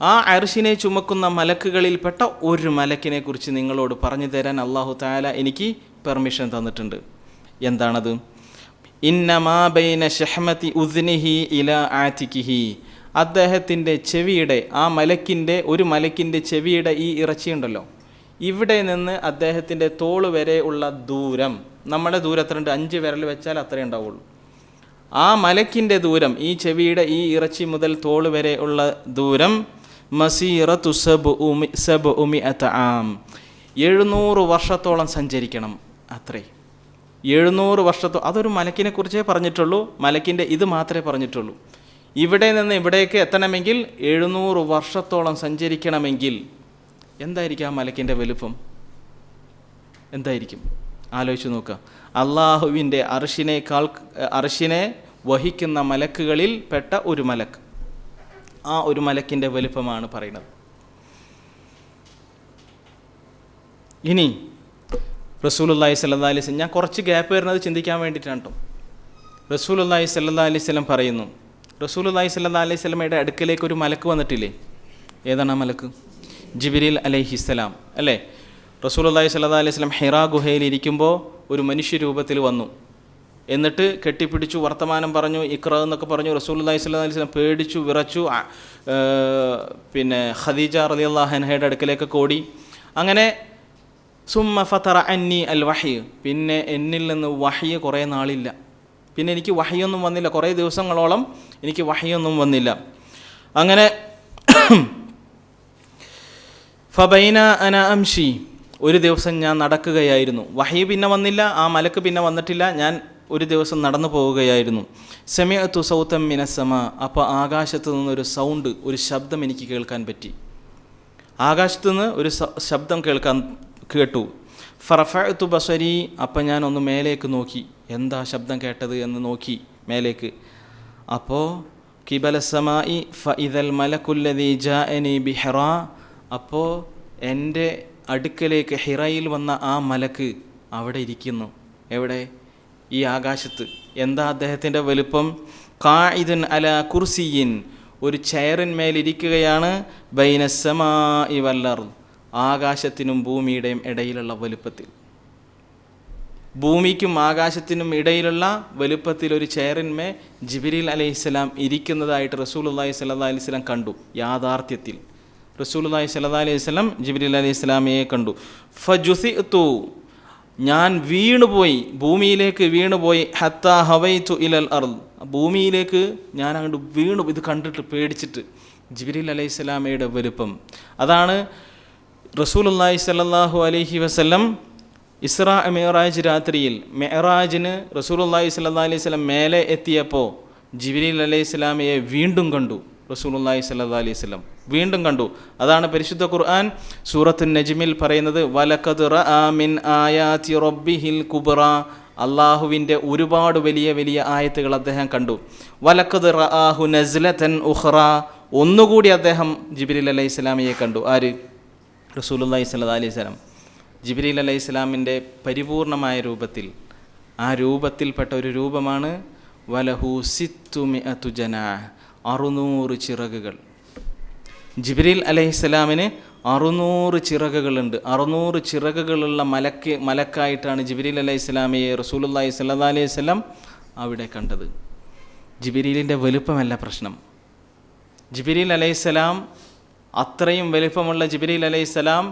ആ അർഷിനെ ചുമക്കുന്ന മലക്കുകളിൽപ്പെട്ട ഒരു മലക്കിനെ കുറിച്ച് നിങ്ങളോട് പറഞ്ഞു തരാൻ അള്ളാഹു തആല എനിക്ക് പെർമിഷൻ തന്നിട്ടുണ്ട്. എന്താണത്? ഇന്നമാ ബൈന ശഹ്മതി ഉദ്നിഹി ഇലാ ആതികിഹി. അദ്ദേഹത്തിൻ്റെ ചെവിയുടെ, ആ ഒരു മലക്കിൻ്റെ ചെവിയുടെ ഈ ഇറച്ചിയുണ്ടല്ലോ, ഇവിടെ നിന്ന് അദ്ദേഹത്തിൻ്റെ തോള് വരെ ഉള്ള ദൂരം, നമ്മുടെ ദൂരത്തിലുണ്ട് 5 വിരൽ വെച്ചാൽ അത്രയേ ഉണ്ടാവുള്ളൂ. ആ മലക്കിൻ്റെ ദൂരം, ഈ ചെവിയുടെ ഈ ഇറച്ചി മുതൽ തോള് വരെ ഉള്ള ദൂരം മസീറത്തു സബ്ഉമിഅത ആം, 700 വർഷത്തോളം സഞ്ചരിക്കണം. അത്രേ, 700 വർഷത്തോളം. അതൊരു മലക്കിനെ കുറിച്ചേ പറഞ്ഞിട്ടുള്ളൂ, മലക്കിൻ്റെ ഇത് മാത്രമേ പറഞ്ഞിട്ടുള്ളൂ. ഇവിടെ നിന്ന് ഇവിടേക്ക് എത്തണമെങ്കിൽ 700 വർഷത്തോളം സഞ്ചരിക്കണമെങ്കിൽ എന്തായിരിക്കും ആ മലക്കിൻ്റെ വലുപ്പം? എന്തായിരിക്കും? ആലോചിച്ച് നോക്കുക. അള്ളാഹുവിൻ്റെ അർഷിനെ വഹിക്കുന്ന മലക്കുകളിൽ പെട്ട ഒരു മലക്ക്, ആ ഒരു മലക്കിൻ്റെ വലുപ്പമാണ് പറയുന്നത്. ഇനി റസൂലുള്ളാഹി സ്വല്ലല്ലാഹി അലൈഹി വസല്ലം, ഞാൻ കുറച്ച് ഗ്യാപ്പ് വരുന്നത് ചിന്തിക്കാൻ വേണ്ടിയിട്ടാണ് കേട്ടോ. റസൂലുള്ളാഹി സ്വല്ലല്ലാഹി അലൈഹി വസല്ലം പറയുന്നു, റസൂലുള്ളാഹി സ്വല്ലല്ലാഹി അലൈഹി വസല്ലമയുടെ അടുക്കലേക്ക് ഒരു മലക്ക് വന്നിട്ടില്ലേ? ഏതാണ് ആ മലക്ക്? ജിബ്രീൽ അലൈഹിസ്സലാം അല്ലേ? റസൂലുള്ളാഹി സ്വല്ലല്ലാഹി അലൈഹി വസല്ലം ഹിറാ ഗുഹയിൽ ഇരിക്കുമ്പോൾ ഒരു മനുഷ്യരൂപത്തിൽ വന്നു. എന്നിട്ട് കെട്ടിപ്പിടിച്ചു, വർത്തമാനം പറഞ്ഞു, ഇഖ്റ എന്നൊക്കെ പറഞ്ഞു. റസൂലുള്ളാഹി സ്വല്ലല്ലാഹി അലൈഹി വസല്ലം പേടിച്ചു, വിറച്ചു. പിന്നെ ഖദീജ റളിയല്ലാഹു അൻഹയുടെ അടുക്കലേക്കൊക്കെ ഓടി. അങ്ങനെ സുമ്മ ഫതറ അന്നി അൽ വഹി, പിന്നെ എന്നിൽ നിന്ന് വഹി കുറേ നാളില്ല. പിന്നെ എനിക്ക് വഹിയൊന്നും വന്നില്ല, കുറേ ദിവസങ്ങളോളം എനിക്ക് വഹിയൊന്നും വന്നില്ല. അങ്ങനെ ഫബൈന അന അംഷി, ഒരു ദിവസം ഞാൻ നടക്കുകയായിരുന്നു. വഹി പിന്നെ വന്നില്ല, ആ മലക്ക് പിന്നെ വന്നിട്ടില്ല. ഞാൻ ഒരു ദിവസം നടന്നു പോവുകയായിരുന്നു. സമിഅതു സൗതം മിനസ്സമാ, അപ്പോൾ ആകാശത്ത് നിന്നൊരു സൗണ്ട്, ഒരു ശബ്ദം എനിക്ക് കേൾക്കാൻ പറ്റി. ആകാശത്ത് നിന്ന് ഒരു ശബ്ദം കേട്ടു. ഫറഫഅതു ബസരി, അപ്പം ഞാൻ ഒന്ന് മേലേക്ക് നോക്കി, എന്താ ശബ്ദം കേട്ടത് എന്ന് നോക്കി മേലേക്ക്. അപ്പോൾ കിബല സമായി ഫഇദൽ മലക്കുല്ലദീ ജാഅനി ബിഹിറാ, അപ്പോൾ എൻ്റെ അടുക്കലേക്ക് ഹിറയിൽ വന്ന ആ മലക്ക് അവിടെ ഇരിക്കുന്നു. എവിടെ? ഈ ആകാശത്ത്. എന്താ അദ്ദേഹത്തിൻ്റെ വലുപ്പം? ഖാഇദുൻ അലാ കുർസിയിൻ, ഒരു ചെയറിന്മേലിരിക്കുകയാണ്. ബൈനസ്സമായി വൽ അർദ്, ആകാശത്തിനും ഭൂമിയുടെയും ഇടയിലുള്ള വലുപ്പത്തിൽ. ഭൂമിക്കും ആകാശത്തിനും ഇടയിലുള്ള വലുപ്പത്തിൽ ഒരു ചെയറിന്മേ ജിബ്രീൽ അലൈഹിസ്സലാം ഇരിക്കുന്നതായിട്ട് റസൂലുള്ളാഹി സ്വല്ലല്ലാഹി അലൈഹി വസല്ലം കണ്ടു. യാഥാർത്ഥ്യത്തിൽ റസൂലുള്ളാഹി സ്വല്ലല്ലാഹി അലൈഹി വസല്ലം ജിബ്രീൽ അലൈഹിസ്സലാമയെ കണ്ടു. ഫജുസിഅതു, ഞാൻ വീണുപോയി, ഭൂമിയിലേക്ക് വീണുപോയി. ഹത്താ ഹവൈതു ഇലൽ അർദ്, ഭൂമിയിലേക്ക് ഞാൻ അങ്ങോട്ട് വീണു. ഇത് കണ്ടിട്ട് പേടിച്ചിട്ട്. ജിബ്രീൽ അലൈഹിസ്സലാമയുടെ വലുപ്പം അതാണ്. റസൂലുള്ളാഹി സ്വല്ലല്ലാഹു അലൈഹി വസല്ലം ഇസ്രാ മിഅ്റാജ് രാത്രിയിൽ, മിഅ്റാജിന് റസൂലുള്ളാഹി സ്വല്ലല്ലാഹി അലൈഹി വസല്ലം മേലെ എത്തിയപ്പോൾ ജിബ്രീൽ അലൈഹിസ്സലാമയെ വീണ്ടും കണ്ടു. റസൂലുള്ളാഹി സ്വല്ലല്ലാഹി അലൈഹി വസല്ലം വീണ്ടും കണ്ടു. അതാണ് പരിശുദ്ധ ഖുർആൻ സൂറത്തുൻ നജ്മിൽ പറയുന്നത്, വലഖദ് റആ മിൻ ആയാതി റബ്ബിഹിൽ കുബ്റ, അള്ളാഹുവിൻ്റെ ഒരുപാട് വലിയ വലിയ ആയത്തുകൾ അദ്ദേഹം കണ്ടു. വലഖദ് റആഹു നസ്ലതൻ ഉഖ്റ, ഒന്നുകൂടി അദ്ദേഹം ജിബ്രീൽ അലൈഹിസ്സലാമയെ കണ്ടു. ആര്? റസൂലുള്ളാഹി സ്വല്ലല്ലാഹി അലൈഹി വസല്ലം. ജിബ്രീൽ അലൈഹിസ്സലാമിൻ്റെ പരിപൂർണമായ രൂപത്തിൽ, ആ രൂപത്തിൽപ്പെട്ട ഒരു രൂപമാണ് വലഹു സിത്തുമിഅതു ജനാഹ്, 600 ചിറകുകൾ. ജിബ്രീൽ അലൈഹിസ്സലാമിന് 600 ചിറകുകളുണ്ട്. 600 ചിറകുകളുള്ള മലക്കായിട്ടാണ് ജിബ്രീൽ അലൈഹിസ്സലാമയെ റസൂലുള്ളാഹി സ്വല്ലല്ലാഹി അലൈഹി വസല്ലം അവിടെ കണ്ടത്. ജിബ്രീലിൻ്റെ വലുപ്പമല്ല പ്രശ്നം. ജിബ്രീൽ അലൈഹിസ്സലാം, അത്രയും വലുപ്പമുള്ള ജിബ്രീൽ അലൈഹിസ്സലാം,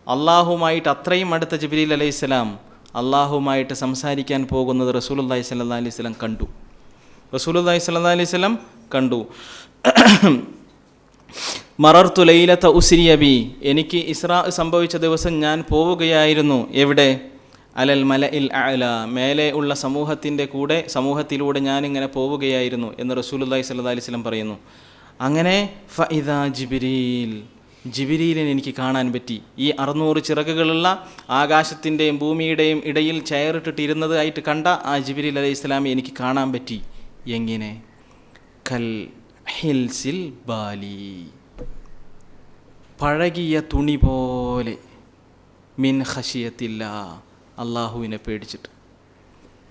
അള്ളാഹുമായിട്ട് അത്രയും അടുത്ത ജിബ്രീൽ അലൈഹിസ്സലാം അള്ളാഹുമായിട്ട് സംസാരിക്കാൻ പോകുന്നത് റസൂലുള്ളാഹി സ്വല്ലല്ലാഹി അലൈഹി വസല്ലം കണ്ടു. റസൂലുള്ളാഹി സ്വല്ലല്ലാഹി അലൈഹി വസല്ലം കണ്ടു. മറർത്തു ലൈലത ഉസ്രിയ ബി, എനിക്ക് ഇസ്രാ സംഭവിച്ച ദിവസം ഞാൻ പോവുകയായിരുന്നു. എവിടെ? അലൽ മലഇൽ അഅല, മേലെ ഉള്ള സമൂഹത്തിലൂടെ ഞാനിങ്ങനെ പോവുകയായിരുന്നു എന്ന് റസൂലുള്ളാഹി സ്വല്ലല്ലാഹി അലൈഹി വസല്ലം പറയുന്നു. അങ്ങനെ ഫഇദാ ജിബ്രീലിനെ എനിക്ക് കാണാൻ പറ്റി. ഈ 600 ചിറകുകളുള്ള ആകാശത്തിൻ്റെയും ഭൂമിയുടെയും ഇടയിൽ ചെയറിട്ടിട്ടിരുന്നതായിട്ട് കണ്ട ആ ജിബ്രീൽ അലൈഹി ഇസ്ലാമെ എനിക്ക് കാണാൻ പറ്റി. എങ്ങനെ? കൽ ഹിൽസിൽ ബാലി, പഴകിയ തുണി പോലെ, മിൻ ഖശിയത്തില്ല, അള്ളാഹുവിനെ പേടിച്ചിട്ട്.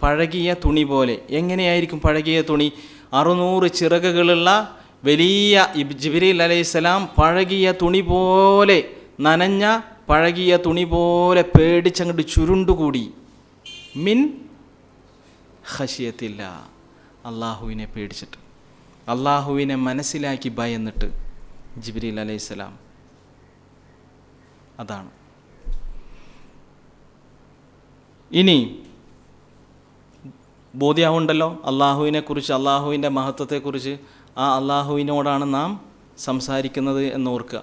പഴകിയ തുണി പോലെ. എങ്ങനെയായിരിക്കും പഴകിയ തുണി? 600 ചിറകുകളുള്ള വലിയ ജിബ്രീൽ അലൈഹിസ്സലാം പഴകിയ തുണി പോലെ, നനഞ്ഞ പഴകിയ തുണി പോലെ പേടിച്ചങ്ങോട്ട് ചുരുണ്ടുകൂടി. മിൻ ഖശിയത്തില്ല, അള്ളാഹുവിനെ പേടിച്ചിട്ട്, അള്ളാഹുവിനെ മനസ്സിലാക്കി ഭയന്നിട്ട് ജിബ്രീൽ അലൈഹിസ്സലാം. അതാണ്. ഇനി ബോധ്യമുണ്ടല്ലോ അള്ളാഹുവിനെക്കുറിച്ച്, അള്ളാഹുവിൻ്റെ മഹത്വത്തെക്കുറിച്ച്. ആ അള്ളാഹുവിനോടാണ് നാം സംസാരിക്കുന്നത് എന്നോർക്കുക.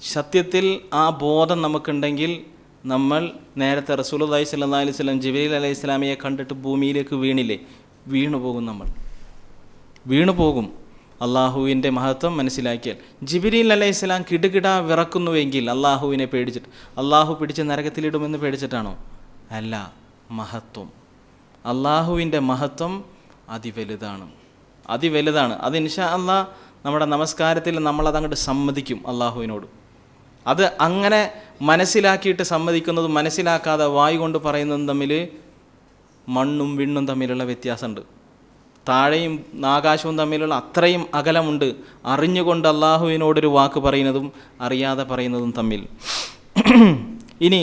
സത്യത്തിൽ ആ ബോധം നമുക്കുണ്ടെങ്കിൽ നമ്മൾ നേരത്തെ റസൂലുള്ളാഹി സ്വല്ലല്ലാഹി അലൈഹി വസല്ലം ജിബ്രീൽ അലൈഹി ഇസ്ലാമിയെ കണ്ടിട്ട് ഭൂമിയിലേക്ക് വീണില്ലേ? വീണുപോകും. നമ്മൾ വീണുപോകും അള്ളാഹുവിൻ്റെ മഹത്വം മനസ്സിലാക്കിയാൽ. ജിബ്രീൽ അലൈഹി ഇസ്ലാം കിടുകിട വിറക്കുന്നുവെങ്കിൽ അള്ളാഹുവിനെ പേടിച്ചിട്ട്, അള്ളാഹു പിടിച്ച് നരകത്തിലിടുമെന്ന് പേടിച്ചിട്ടാണോ? അല്ല, മഹത്വം, അള്ളാഹുവിൻ്റെ മഹത്വം അതിവലുതാണ്. അത് ഇൻഷാ അല്ലാഹ് നമ്മുടെ നമസ്കാരത്തിൽ നമ്മളതങ്ങോട്ട് സമ്മതിക്കും അള്ളാഹുവിനോട്. അത് അങ്ങനെ മനസ്സിലാക്കിയിട്ട് സമ്മതിക്കുന്നതും മനസ്സിലാക്കാതെ വായു കൊണ്ട് പറയുന്നതും തമ്മിൽ മണ്ണും വിണ്ണും തമ്മിലുള്ള വ്യത്യാസമുണ്ട്. താഴെയും ആകാശവും തമ്മിലുള്ള അത്രയും അകലമുണ്ട്. അറിഞ്ഞുകൊണ്ട് അള്ളാഹുവിനോടൊരു വാക്ക് പറയുന്നതും അറിയാതെ പറയുന്നതും തമ്മിൽ. ഇനി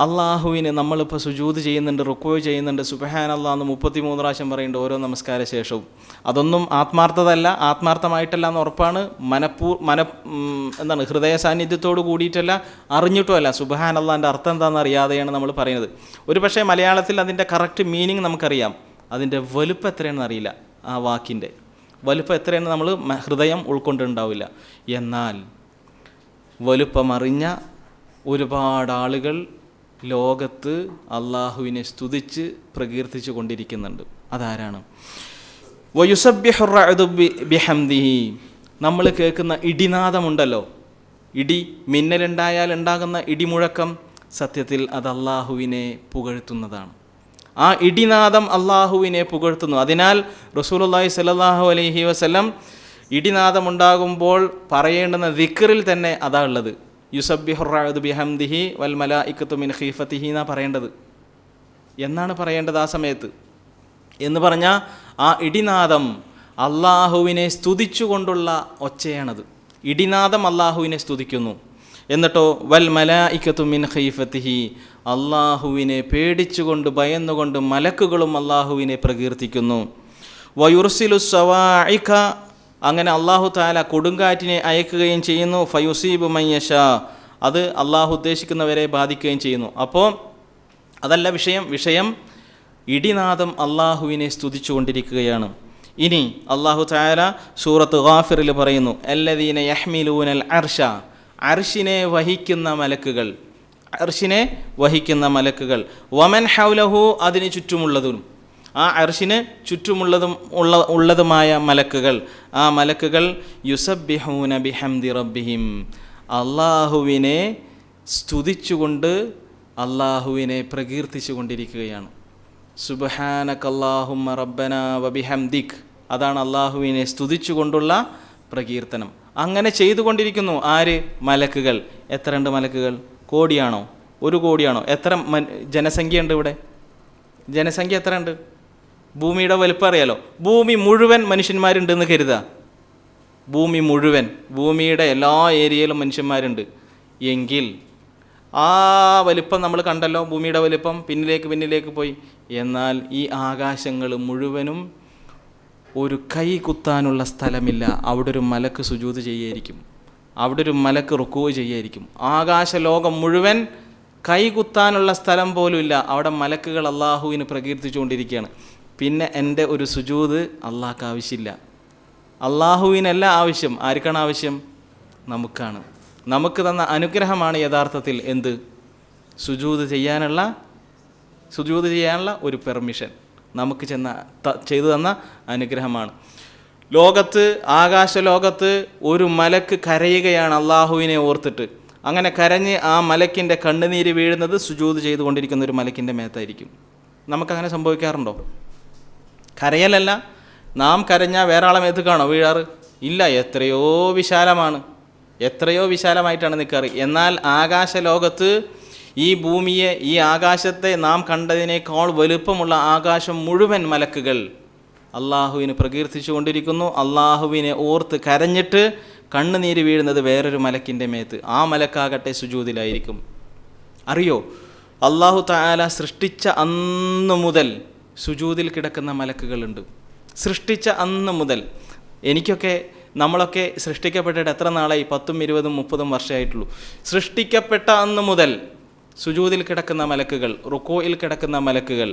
അള്ളാഹുവിന് നമ്മളിപ്പോൾ സുജൂദ് ചെയ്യുന്നുണ്ട്, റുക്വ ചെയ്യുന്നുണ്ട്, സുബ്ഹാനല്ലാഹ് എന്ന് 33 പ്രാവശ്യം പറയുന്നുണ്ട് ഓരോ നമസ്കാര ശേഷവും. അതൊന്നും ആത്മാർത്ഥമായിട്ടല്ല എന്ന് ഉറപ്പാണ്. ഹൃദയ സാന്നിധ്യത്തോട് കൂടിയിട്ടല്ല, അറിഞ്ഞിട്ടുമല്ല. സുബ്ഹാനല്ലാഹിൻ്റെ അർത്ഥം എന്താണെന്ന് അറിയാതെയാണ് നമ്മൾ പറയുന്നത്. ഒരു പക്ഷേ മലയാളത്തിൽ അതിൻ്റെ കറക്റ്റ് മീനിങ് നമുക്കറിയാം, അതിൻ്റെ വലുപ്പം എത്രയാണെന്ന് അറിയില്ല. ആ വാക്കിൻ്റെ വലുപ്പം എത്രയാണെന്ന് നമ്മൾ ഹൃദയം ഉൾക്കൊണ്ടുണ്ടാവില്ല. എന്നാൽ വലുപ്പമറിഞ്ഞ ഒരുപാട് ആളുകൾ ലോകത്ത് അള്ളാഹുവിനെ സ്തുതിച്ച് പ്രകീർത്തിച്ചു കൊണ്ടിരിക്കുന്നുണ്ട്. അതാരാണ്? വയുസബ്ബിഹുർ റഅദു ബിഹംദിഹി, നമ്മൾ കേൾക്കുന്ന ഇടിനാദമുണ്ടല്ലോ, ഇടി മിന്നലുണ്ടായാൽ ഉണ്ടാകുന്ന ഇടിമുഴക്കം, സത്യത്തിൽ അത് അള്ളാഹുവിനെ പുകഴ്ത്തുന്നതാണ്. ആ ഇടിനാദം അള്ളാഹുവിനെ പുകഴ്ത്തുന്നു. അതിനാൽ റസൂലുള്ളാഹി സ്വല്ലല്ലാഹു അലൈഹി വസല്ലം ഇടിനാദമുണ്ടാകുമ്പോൾ പറയേണ്ടുന്ന ദിക്റിൽ തന്നെ അതാ ഉള്ളത്. യുസബ്ബിഹുർ റഅദു ബിഹംദിഹി വൽ മലായികത്തു മിൻ ഖീഫത്തിഹി എന്നാണ് പറയേണ്ടത്. എന്നാണ് പറയേണ്ടത് ആ സമയത്ത്. എന്ന് പറഞ്ഞാൽ ആ ഇടിനാദം അള്ളാഹുവിനെ സ്തുതിച്ചുകൊണ്ടുള്ള ഒച്ചയാണത്. ഇടിനാദം അള്ളാഹുവിനെ സ്തുതിക്കുന്നു. എന്നിട്ടോ വൽ മലായികത്തു മിൻ ഖീഫത്തിഹി, അള്ളാഹുവിനെ പേടിച്ചുകൊണ്ട് ഭയന്നുകൊണ്ട് മലക്കുകളും അള്ളാഹുവിനെ പ്രകീർത്തിക്കുന്നു. വയുർസിലു സവാഇക, അങ്ങനെ അള്ളാഹു തആല കൊടുങ്കാറ്റിനെ അയക്കുകയും ചെയ്യുന്നു. ഫയുസീബു മയ്യഷാ, അത് അള്ളാഹു ഉദ്ദേശിക്കുന്നവരെ ബാധിക്കുകയും ചെയ്യുന്നു. അപ്പോൾ അതല്ല വിഷയം ഇടിനാദം അള്ളാഹുവിനെ സ്തുതിച്ചുകൊണ്ടിരിക്കുകയാണ്. ഇനി അള്ളാഹു തആല സൂറത്ത് ഗാഫിറിൽ പറയുന്നു, അല്ലദീന യഹ്മിലൂനൽ അർശ, അർശിനെ വഹിക്കുന്ന മലക്കുകൾ, വമൻ ഹൗലഹു, അതിന് ചുറ്റുമുള്ളതും, ആ അർശിന് ചുറ്റുമുള്ളതുമായ മലക്കുകൾ, ആ മലക്കുകൾ യുസബ്ബിഹൂന ബിഹംദി റബ്ബിഹിം, അള്ളാഹുവിനെ സ്തുതിച്ചുകൊണ്ട് അള്ളാഹുവിനെ പ്രകീർത്തിച്ചു കൊണ്ടിരിക്കുകയാണ്. സുബ്ഹാനകല്ലാഹുമ്മ റബ്ബനാ വബിഹംദിക്, അതാണ് അള്ളാഹുവിനെ സ്തുതിച്ചുകൊണ്ടുള്ള പ്രകീർത്തനം. അങ്ങനെ ചെയ്തുകൊണ്ടിരിക്കുന്നു. ആര്? മലക്കുകൾ. എത്രയുണ്ട് മലക്കുകൾ? കോടിയാണോ? 1 കോടിയാണോ? എത്ര ജനസംഖ്യയുണ്ട് ഇവിടെ? ജനസംഖ്യ എത്ര ഉണ്ട്? ഭൂമിയുടെ വലുപ്പം അറിയാലോ. ഭൂമി മുഴുവൻ മനുഷ്യന്മാരുണ്ടെന്ന് കരുതുക. ഭൂമിയുടെ എല്ലാ ഏരിയയിലും മനുഷ്യന്മാരുണ്ട് എങ്കിൽ ആ വലിപ്പം നമ്മൾ കണ്ടല്ലോ, ഭൂമിയുടെ വലിപ്പം പിന്നിലേക്ക് പോയി. എന്നാൽ ഈ ആകാശങ്ങൾ മുഴുവനും ഒരു കൈ കുത്താനുള്ള സ്ഥലമില്ല. അവിടെ ഒരു മലക്ക് സുജൂദ് ചെയ്യായിരിക്കും, അവിടെ ഒരു മലക്ക് റുക്വ ചെയ്യായിരിക്കും. ആകാശലോകം മുഴുവൻ കൈ കുത്താനുള്ള സ്ഥലം പോലും ഇല്ല. അവിടെ മലക്കുകൾ അള്ളാഹുവിന് പ്രകീർത്തിച്ചുകൊണ്ടിരിക്കുകയാണ്. പിന്നെ എൻ്റെ ഒരു സുജൂദ് അള്ളാഹ്ക്ക് ആവശ്യമില്ല. അള്ളാഹുവിനല്ല ആവശ്യം. ആർക്കാണ് ആവശ്യം? നമുക്കാണ്. നമുക്ക് തന്ന അനുഗ്രഹമാണ് യഥാർത്ഥത്തിൽ എന്ത്? സുജൂദ് ചെയ്യാനുള്ള ഒരു പെർമിഷൻ നമുക്ക് ചെയ്തു തന്ന അനുഗ്രഹമാണ്. ആകാശലോകത്ത് ഒരു മലക്ക് കരയുകയാണ് അള്ളാഹുവിനെ ഓർത്തിട്ട്. അങ്ങനെ കരഞ്ഞ് ആ മലക്കിൻ്റെ കണ്ണുനീര് വീഴുന്നത് സുജൂദ് ചെയ്തുകൊണ്ടിരിക്കുന്ന ഒരു മലക്കിൻ്റെ മേത്തായിരിക്കും. നമുക്കങ്ങനെ സംഭവിക്കാറുണ്ടോ? കരയലല്ല, നാം കരഞ്ഞാൽ വേറെ ആളെ മേത്ത് കാണോ വീഴാറ്? ഇല്ല. എത്രയോ വിശാലമായിട്ടാണ് നിൽക്കാറ്. എന്നാൽ ആകാശലോകത്ത് ഈ ഭൂമിയെ, ഈ ആകാശത്തെ നാം കണ്ടതിനേക്കാൾ വലുപ്പമുള്ള ആകാശം മുഴുവൻ മലക്കുകൾ അള്ളാഹുവിനെ പ്രകീർത്തിച്ചു കൊണ്ടിരിക്കുന്നു. അള്ളാഹുവിനെ ഓർത്ത് കരഞ്ഞിട്ട് കണ്ണുനീര് വീഴുന്നത് വേറൊരു മലക്കിൻ്റെ മേത്ത്. ആ മലക്കാകട്ടെ സുജൂദിലായിരിക്കും. അറിയോ, അള്ളാഹു തആല സൃഷ്ടിച്ച അന്ന് മുതൽ സുജൂദിൽ കിടക്കുന്ന മലക്കുകളുണ്ട്. സൃഷ്ടിച്ച അന്ന് മുതൽ. നമ്മളൊക്കെ സൃഷ്ടിക്കപ്പെട്ടിട്ട് എത്ര നാളായി? 10, 20, 30 വർഷമായിട്ടുള്ളൂ. സൃഷ്ടിക്കപ്പെട്ട അന്ന് മുതൽ സുജൂദിൽ കിടക്കുന്ന മലക്കുകൾ, റുക്കോയിൽ കിടക്കുന്ന മലക്കുകൾ,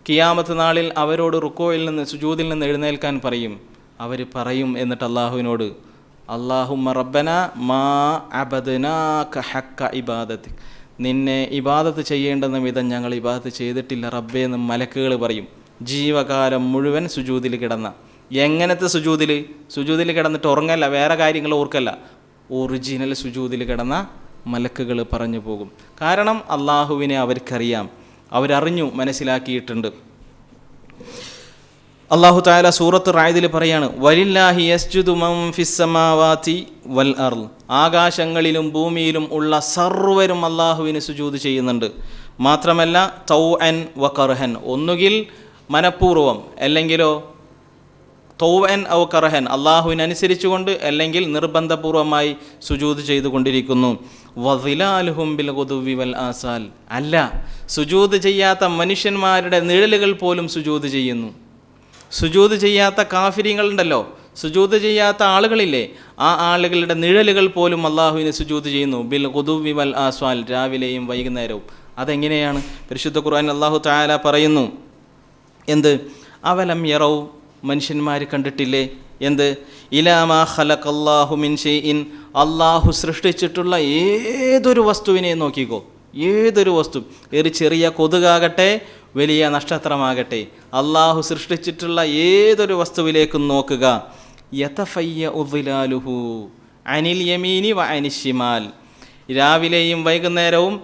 ഖിയാമത്ത് നാളിൽ അവരോട് റുക്കോയിൽ നിന്ന്, സുജൂദിൽ നിന്ന് എഴുന്നേൽക്കാൻ പറയും. അവർ പറയും എന്നിട്ട് അള്ളാഹുവിനോട്, അല്ലാഹുമ്മ റബ്ബന മാ അബദ്നാക ഹഖ്ക ഇബാദതിക്, നിന്നെ ഇബാദത്ത് ചെയ്യേണ്ടെന്ന വിധം ഞങ്ങൾ ഇബാദത്ത് ചെയ്തിട്ടില്ല റബ്ബേ എന്ന് മലക്കുകൾ പറയും. ജീവകാലം മുഴുവൻ സുജൂദിൽ കിടന്ന. എങ്ങനത്തെ സുജൂദിൽ കിടന്നിട്ട് ഉറങ്ങല്ല, വേറെ കാര്യങ്ങൾ ഓർക്കല്ല, ഒറിജിനൽ സുജൂദിൽ കിടന്ന മലക്കുകൾ പറഞ്ഞു പോകും. കാരണം അള്ളാഹുവിനെ അവർക്കറിയാം, അവരറിഞ്ഞു, മനസ്സിലാക്കിയിട്ടുണ്ട്. അല്ലാഹു തആല സൂറത്ത് റായിദിൽ പറയാണ്, വലില്ലാഹി യസ്ജുദു മൻ ഫിസ്സമാവാതി വൽ അർള്, ആകാശങ്ങളിലും ഭൂമിയിലും ഉള്ള സർവ്വരും അള്ളാഹുവിന് സുജൂദ് ചെയ്യുന്നുണ്ട്. മാത്രമല്ല തൗഅൻ വ കർഹൻ, ഒന്നുകിൽ മനഃപൂർവ്വം അല്ലെങ്കിലോ തൗഅൻ ഔ കർഹൻ, അള്ളാഹുവിനനുസരിച്ചുകൊണ്ട് അല്ലെങ്കിൽ നിർബന്ധപൂർവമായി സുജൂദ് ചെയ്തുകൊണ്ടിരിക്കുന്നു. വസിലാലുഹും ബിൽ ഗുദുവി വൽ ആസാൽ, അല്ല, സുജൂദ് ചെയ്യാത്ത മനുഷ്യന്മാരുടെ നിഴലുകൾ പോലും സുജൂദ് ചെയ്യുന്നു. സുജൂദ് ചെയ്യാത്ത കാഫിരീങ്ങളുണ്ടല്ലോ, സുജൂദ് ചെയ്യാത്ത ആളുകളില്ലേ, ആ ആളുകളുടെ നിഴലുകൾ പോലും അള്ളാഹുവിന് സുജൂദ് ചെയ്യുന്നു. ബിൽ ഗുദുവി വൽ ആസ്വാൽ, രാവിലെയും വൈകുന്നേരവും. അതെങ്ങനെയാണ്? പരിശുദ്ധ ഖുർആൻ അല്ലാഹു തആല പറയുന്നു, എന്ത്? അവലം യറൗ, മനുഷ്യന്മാർ കണ്ടിട്ടില്ലേ? എന്ത്? ഇലാമാ ഖലഖല്ലാഹു മിൻ ഷൈഇൻ, അള്ളാഹു സൃഷ്ടിച്ചിട്ടുള്ള ഏതൊരു വസ്തുവിനെ നോക്കിക്കോ, ഏതൊരു വസ്തു, ഒരു ചെറിയ കൊതുകാകട്ടെ വലിയ നക്ഷത്രമാകട്ടെ, അള്ളാഹു സൃഷ്ടിച്ചിട്ടുള്ള ഏതൊരു വസ്തുവിലേക്കും നോക്കുക. യതഫയ്യഉ ളിലാലുഹു അനിൽ യമീനി വ അനിൽ ശിമാൽ, രാവിലെയും വൈകുന്നേരവും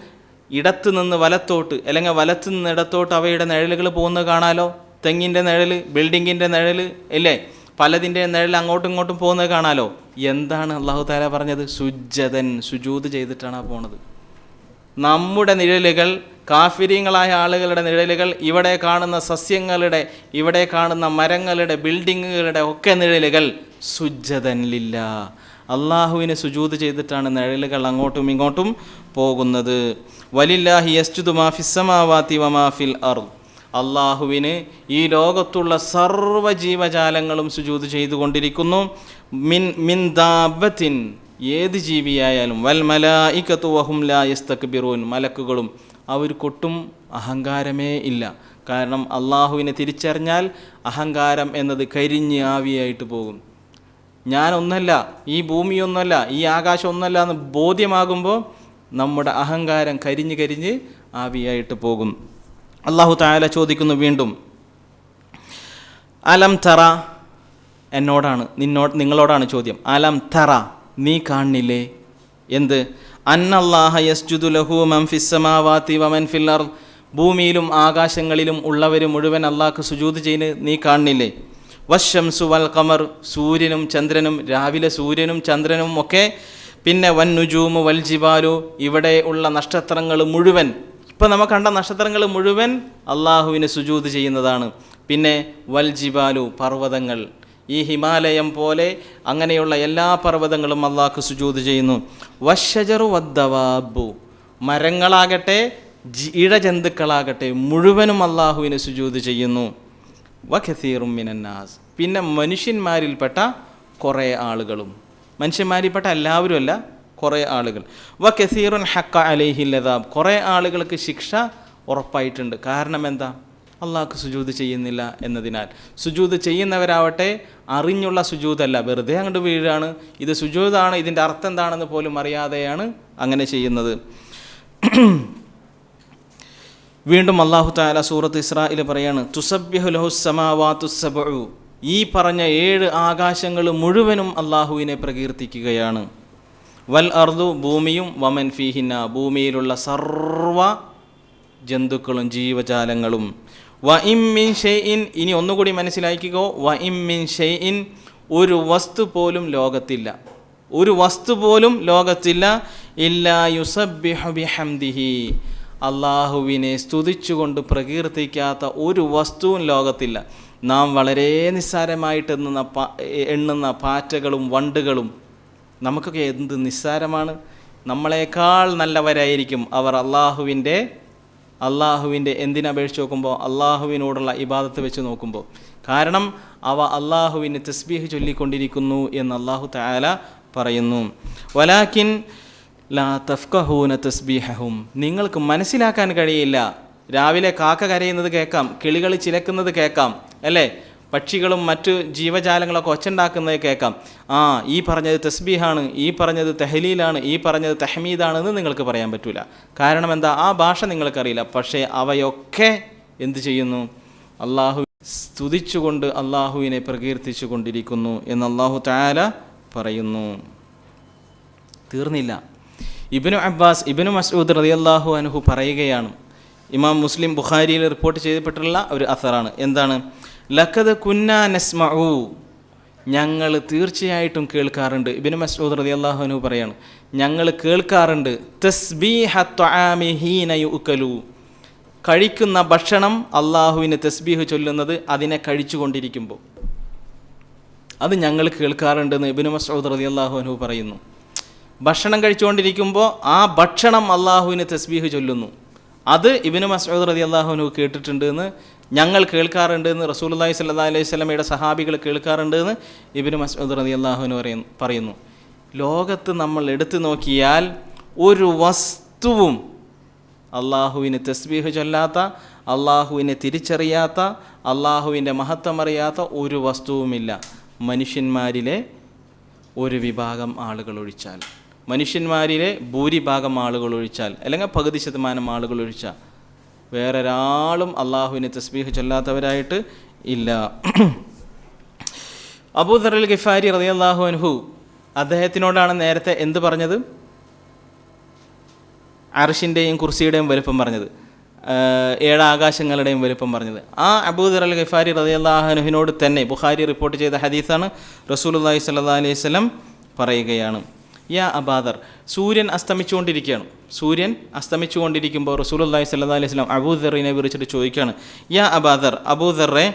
ഇടത്തു നിന്ന് വലത്തോട്ട് അല്ലെങ്കിൽ വലത്തു നിന്ന് ഇടത്തോട്ട് അവയുടെ നിഴലുകൾ പോകുന്നത് കാണാലോ. തെങ്ങിൻ്റെ നിഴൽ, ബിൽഡിങ്ങിൻ്റെ നിഴൽ ഇല്ലേ, പലതിൻ്റെ നിഴൽ അങ്ങോട്ടും ഇങ്ങോട്ടും പോകുന്നത് കാണാലോ. എന്താണ് അല്ലാഹു തആല പറഞ്ഞത്? സുജ്ജദൻ, സുജൂദ് ചെയ്തിട്ടാണ് പോണത്. നമ്മുടെ നിഴലുകൾ, കാഫിരീങ്ങളായ ആളുകളുടെ നിഴലുകൾ, ഇവിടെ കാണുന്ന സസ്യങ്ങളുടെ, ഇവിടെ കാണുന്ന മരങ്ങളുടെ, ബിൽഡിങ്ങുകളുടെ ഒക്കെ നിഴലുകൾ സുജ്ജദൻ ലില്ലാ, അള്ളാഹുവിന് സുജൂദ് ചെയ്തിട്ടാണ് നിഴലുകൾ അങ്ങോട്ടും ഇങ്ങോട്ടും പോകുന്നത്. വലില്ലാഹി യസ്ജുദു മാ ഫിസ്സമാവാതി വമാ ഫിൽ അർദ്, അള്ളാഹുവിന് ഈ ലോകത്തുള്ള സർവ്വ ജീവജാലങ്ങളും സുജൂദ് ചെയ്തുകൊണ്ടിരിക്കുന്നു. മിൻ ദാബത്തിൻ, ഏത് ജീവിയായാലും. വൽ മലായികതു വഹും ലാ യസ്തക്ബിറൂൻ, മലക്കുകളും അവർക്കൊട്ടും അഹങ്കാരമേ ഇല്ല. കാരണം അള്ളാഹുവിനെ തിരിച്ചറിഞ്ഞാൽ അഹങ്കാരം എന്നത് കരിഞ്ഞ് ആവിയായിട്ട് പോകും. ഞാനൊന്നല്ല, ഈ ഭൂമിയൊന്നുമല്ല, ഈ ആകാശം ഒന്നല്ല എന്ന് ബോധ്യമാകുമ്പോൾ നമ്മുടെ അഹങ്കാരം കരിഞ്ഞ് ആവിയായിട്ട് പോകും. അല്ലാഹു തആല ചോദിക്കുന്നു വീണ്ടും, അലം തറ, എന്നോടാണ്, നിങ്ങളോടാണ് ചോദ്യം. അലം തറ, നീ കാണില്ലേ? എന്ത്? അന്നല്ലാഹ യസ്ജുദു ലഹു മൻ ഫിസ്സമാവാതി വമൻ ഫിൽ അർദ്, ഭൂമിയിലും ആകാശങ്ങളിലും ഉള്ളവർ മുഴുവൻ അള്ളാഹ്ക്ക് സുജൂദ് ചെയ്യുന്നത് നീ കാണില്ലേ? വശംസു വൽ ഖമർ, സൂര്യനും ചന്ദ്രനും, രാവിലെ സൂര്യനും ചന്ദ്രനും ഒക്കെ. പിന്നെ വൻ നുജൂമു വൽ ജിബാലു, ഇവിടെ ഉള്ള നക്ഷത്രങ്ങൾ മുഴുവൻ, ഇപ്പം നമ്മൾ കണ്ട നക്ഷത്രങ്ങൾ മുഴുവൻ അള്ളാഹുവിന് സുജൂദ് ചെയ്യുന്നതാണ്. പിന്നെ വൽ ജിബാലു, പർവ്വതങ്ങൾ, ഈ ഹിമാലയം പോലെ അങ്ങനെയുള്ള എല്ലാ പർവ്വതങ്ങളും അള്ളാഹ്ക്ക് സുജൂദ് ചെയ്യുന്നു. വശജറു വദ്ദവാബു, മരങ്ങളാകട്ടെ ഇഴജന്തുക്കളാകട്ടെ മുഴുവനും അള്ളാഹുവിന് സുജൂദ് ചെയ്യുന്നു. വകസീറും മിനന്നാസ്, പിന്നെ മനുഷ്യന്മാരിൽപ്പെട്ട കുറേ ആളുകളും, മനുഷ്യന്മാരിൽപ്പെട്ട എല്ലാവരും അല്ല, കുറേ ആളുകൾ. വകസീറുൻ ഹഖ അലൈഹിൽ അദാബ്, കുറേ ആളുകൾക്ക് ശിക്ഷ ഉറപ്പായിട്ടുണ്ട്. കാരണം എന്താ? അള്ളാഹ്ക്ക് സുജൂദ് ചെയ്യുന്നില്ല എന്നതിനാൽ. സുജൂദ് ചെയ്യുന്നവരാവട്ടെ അറിഞ്ഞുള്ള സുജൂദല്ല, വെറുതെ അങ്ങോട്ട് വീഴാണ്. ഇത് സുജൂദാണ്, ഇതിൻ്റെ അർത്ഥം എന്താണെന്ന് പോലും അറിയാതെയാണ് അങ്ങനെ ചെയ്യുന്നത്. വീണ്ടും അല്ലാഹു തആല സൂറത്ത് ഇസ്രായിൽ പറയാണ്, തുസബ്ബിഹു ലഹുസ് സമാവാതുസ് സബ്ഉ, ഈ പറഞ്ഞ 7 ആകാശങ്ങൾ മുഴുവനും അള്ളാഹുവിനെ പ്രകീർത്തിക്കുകയാണ്. വൽ അർദു, ഭൂമിയും, വമൻ ഫീഹിന്ന, ഭൂമിയിലുള്ള സർവ ജന്തുക്കളും ജീവജാലങ്ങളും. വ ഇം മിൻ ഷൈഇൻ, ഇനി ഒന്നുകൂടി മനസ്സിലാക്കിക്കോ, വ ഇം മിൻ ഷൈഇൻ, ഒരു വസ്തു പോലും ലോകത്തില്ല, ഒരു വസ്തു പോലും ലോകത്തില്ല, ഇല്ലാ യുസബ്ബിഹു ബിഹംദിഹി, അള്ളാഹുവിനെ സ്തുതിച്ചുകൊണ്ട് പ്രകീർത്തിക്കാത്ത ഒരു വസ്തുവും ലോകത്തില്ല. നാം വളരെ നിസ്സാരമായിട്ട് എണ്ണുന്ന പാറ്റകളും വണ്ടുകളും നമുക്കൊക്കെ എന്ത് നിസ്സാരമാണ്. നമ്മളെക്കാൾ നല്ലവരായിരിക്കും അവർ അള്ളാഹുവിൻ്റെ എന്തിനപേക്ഷിച്ച് നോക്കുമ്പോൾ, അള്ളാഹുവിനോടുള്ള ഇബാദത്ത് വെച്ച് നോക്കുമ്പോൾ. കാരണം അവ അള്ളാഹുവിന് തസ്ബീഹ് ചൊല്ലിക്കൊണ്ടിരിക്കുന്നു എന്ന് അള്ളാഹു തആല പറയുന്നു. വലാകിൻ ലാ തഫ്ഖഹൂന തസ്ബീഹഹും, നിങ്ങൾക്ക് മനസ്സിലാക്കാൻ കഴിയില്ല. രാവിലെ കാക്ക കരയുന്നത് കേൾക്കാം, കിളികൾ ചിലക്കുന്നത് കേൾക്കാം, അല്ലേ? പക്ഷികളും മറ്റു ജീവജാലങ്ങളൊക്കെ ഒച്ചുണ്ടാക്കുന്നത് കേൾക്കാം. ഈ പറഞ്ഞത് തസ്ബീഹാണ്, ഈ പറഞ്ഞത് തഹ്ലീലാണ്, ഈ പറഞ്ഞത് തഹ്മീദാണെന്ന് നിങ്ങൾക്ക് പറയാൻ പറ്റൂല. കാരണം എന്താ? ആ ഭാഷ നിങ്ങൾക്കറിയില്ല. പക്ഷേ അവയൊക്കെ എന്ത് ചെയ്യുന്നു? അള്ളാഹു സ്തുതിച്ചുകൊണ്ട് അള്ളാഹുവിനെ പ്രകീർത്തിച്ചു കൊണ്ടിരിക്കുന്നു എന്ന് അള്ളാഹു തആല പറയുന്നു. തീർന്നില്ല. ഇബ്നു മസ്ഊദ് റളിയല്ലാഹു അൻഹു പറയുകയാണ്, ഇമാം മുസ്ലിം ബുഖാരിയിൽ റിപ്പോർട്ട് ചെയ്യപ്പെട്ടിട്ടുള്ള ഒരു അസറാണ്. എന്താണ്? ലഖദ് കുന്നാ നസ്മഉ, ഞങ്ങൾ തീർച്ചയായിട്ടും കേൾക്കാറുണ്ട്. ഇബ്നു മസ്ഊദ് റളിയല്ലാഹു അൻഹു പറയാണ്, ഞങ്ങൾ കേൾക്കാറുണ്ട് തസ്ബീഹ ത്വആമി ഹീന യുഅ്കലു, കഴിക്കുന്ന ഭക്ഷണം അള്ളാഹുവിന് തസ്ബീഹ് ചൊല്ലുന്നത് അതിനെ കഴിച്ചുകൊണ്ടിരിക്കുമ്പോൾ. അത് ഞങ്ങൾ കേൾക്കാറുണ്ടെന്ന് ഇബ്നു മസ്ഊദ് റളിയല്ലാഹു അൻഹു പറയുന്നു. ഭക്ഷണം കഴിച്ചുകൊണ്ടിരിക്കുമ്പോൾ ആ ഭക്ഷണം അള്ളാഹുവിന് തസ്ബീഹ് ചൊല്ലുന്നു. അത് ഇബ്നു മസ്ഊദ് റളിയല്ലാഹു അൻഹു കേട്ടിട്ടുണ്ട് എന്ന്, ഞങ്ങൾ കേൾക്കാറുണ്ട് എന്ന് റസൂലുള്ളാഹി സ്വല്ലല്ലാഹു അലൈഹി വസല്ലമയുടെ സഹാബികൾ കേൾക്കാറുണ്ട് എന്ന് ഇബ്നു മസ്ഊദ് റളിയല്ലാഹു അൻഹു പറയുന്നു. ലോകത്ത് നമ്മൾ എടുത്തു നോക്കിയാൽ ഒരു വസ്തുവും അള്ളാഹുവിന് തസ്ബീഹ് ചൊല്ലാത്ത, അള്ളാഹുവിനെ തിരിച്ചറിയാത്ത, അള്ളാഹുവിൻ്റെ മഹത്വം അറിയാത്ത ഒരു വസ്തുവുമില്ല, മനുഷ്യന്മാരിലെ ഒരു വിഭാഗം ആളുകൾ ഒഴിച്ചാൽ. മനുഷ്യന്മാരിലെ ഭൂരിഭാഗം ആളുകൾ ഒഴിച്ചാൽ, അല്ലെങ്കിൽ 10% ആളുകൾ ഒഴിച്ചാൽ വേറൊരാളും അള്ളാഹുവിനെ തസ്ബീഹ് ചൊല്ലാത്തവരായിട്ട് ഇല്ല. അബൂദർ അൽ ഗിഫാരി റളിയല്ലാഹു അൻഹു അദ്ദേഹത്തിനോടാണ് നേരത്തെ എന്ത് പറഞ്ഞത്? അർശിൻ്റെയും കുർസിയുടെയും വലുപ്പം പറഞ്ഞത്, 7 ആകാശങ്ങളുടെയും വലുപ്പം പറഞ്ഞത്. ആ അബൂദർ അൽ ഗിഫാരി റളിയല്ലാഹു അൻഹുവിനോട് തന്നെ ബുഖാരി റിപ്പോർട്ട് ചെയ്ത ഹദീസാണ്. റസൂലുള്ളാഹി സ്വല്ലല്ലാഹു അലൈഹി വസല്ലം പറയുകയാണ്, യാ അബാദർ, സൂര്യൻ അസ്തമിച്ചുകൊണ്ടിരിക്കുകയാണ്. സൂര്യൻ അസ്തമിച്ചുകൊണ്ടിരിക്കുമ്പോൾ റസൂലുള്ളാഹി സ്വല്ലല്ലാഹു അലൈഹി വസല്ലം അബൂദറിനെ വിളിച്ചിട്ട് ചോദിക്കുകയാണ്, യാ അബാദർ, അബൂദറെ,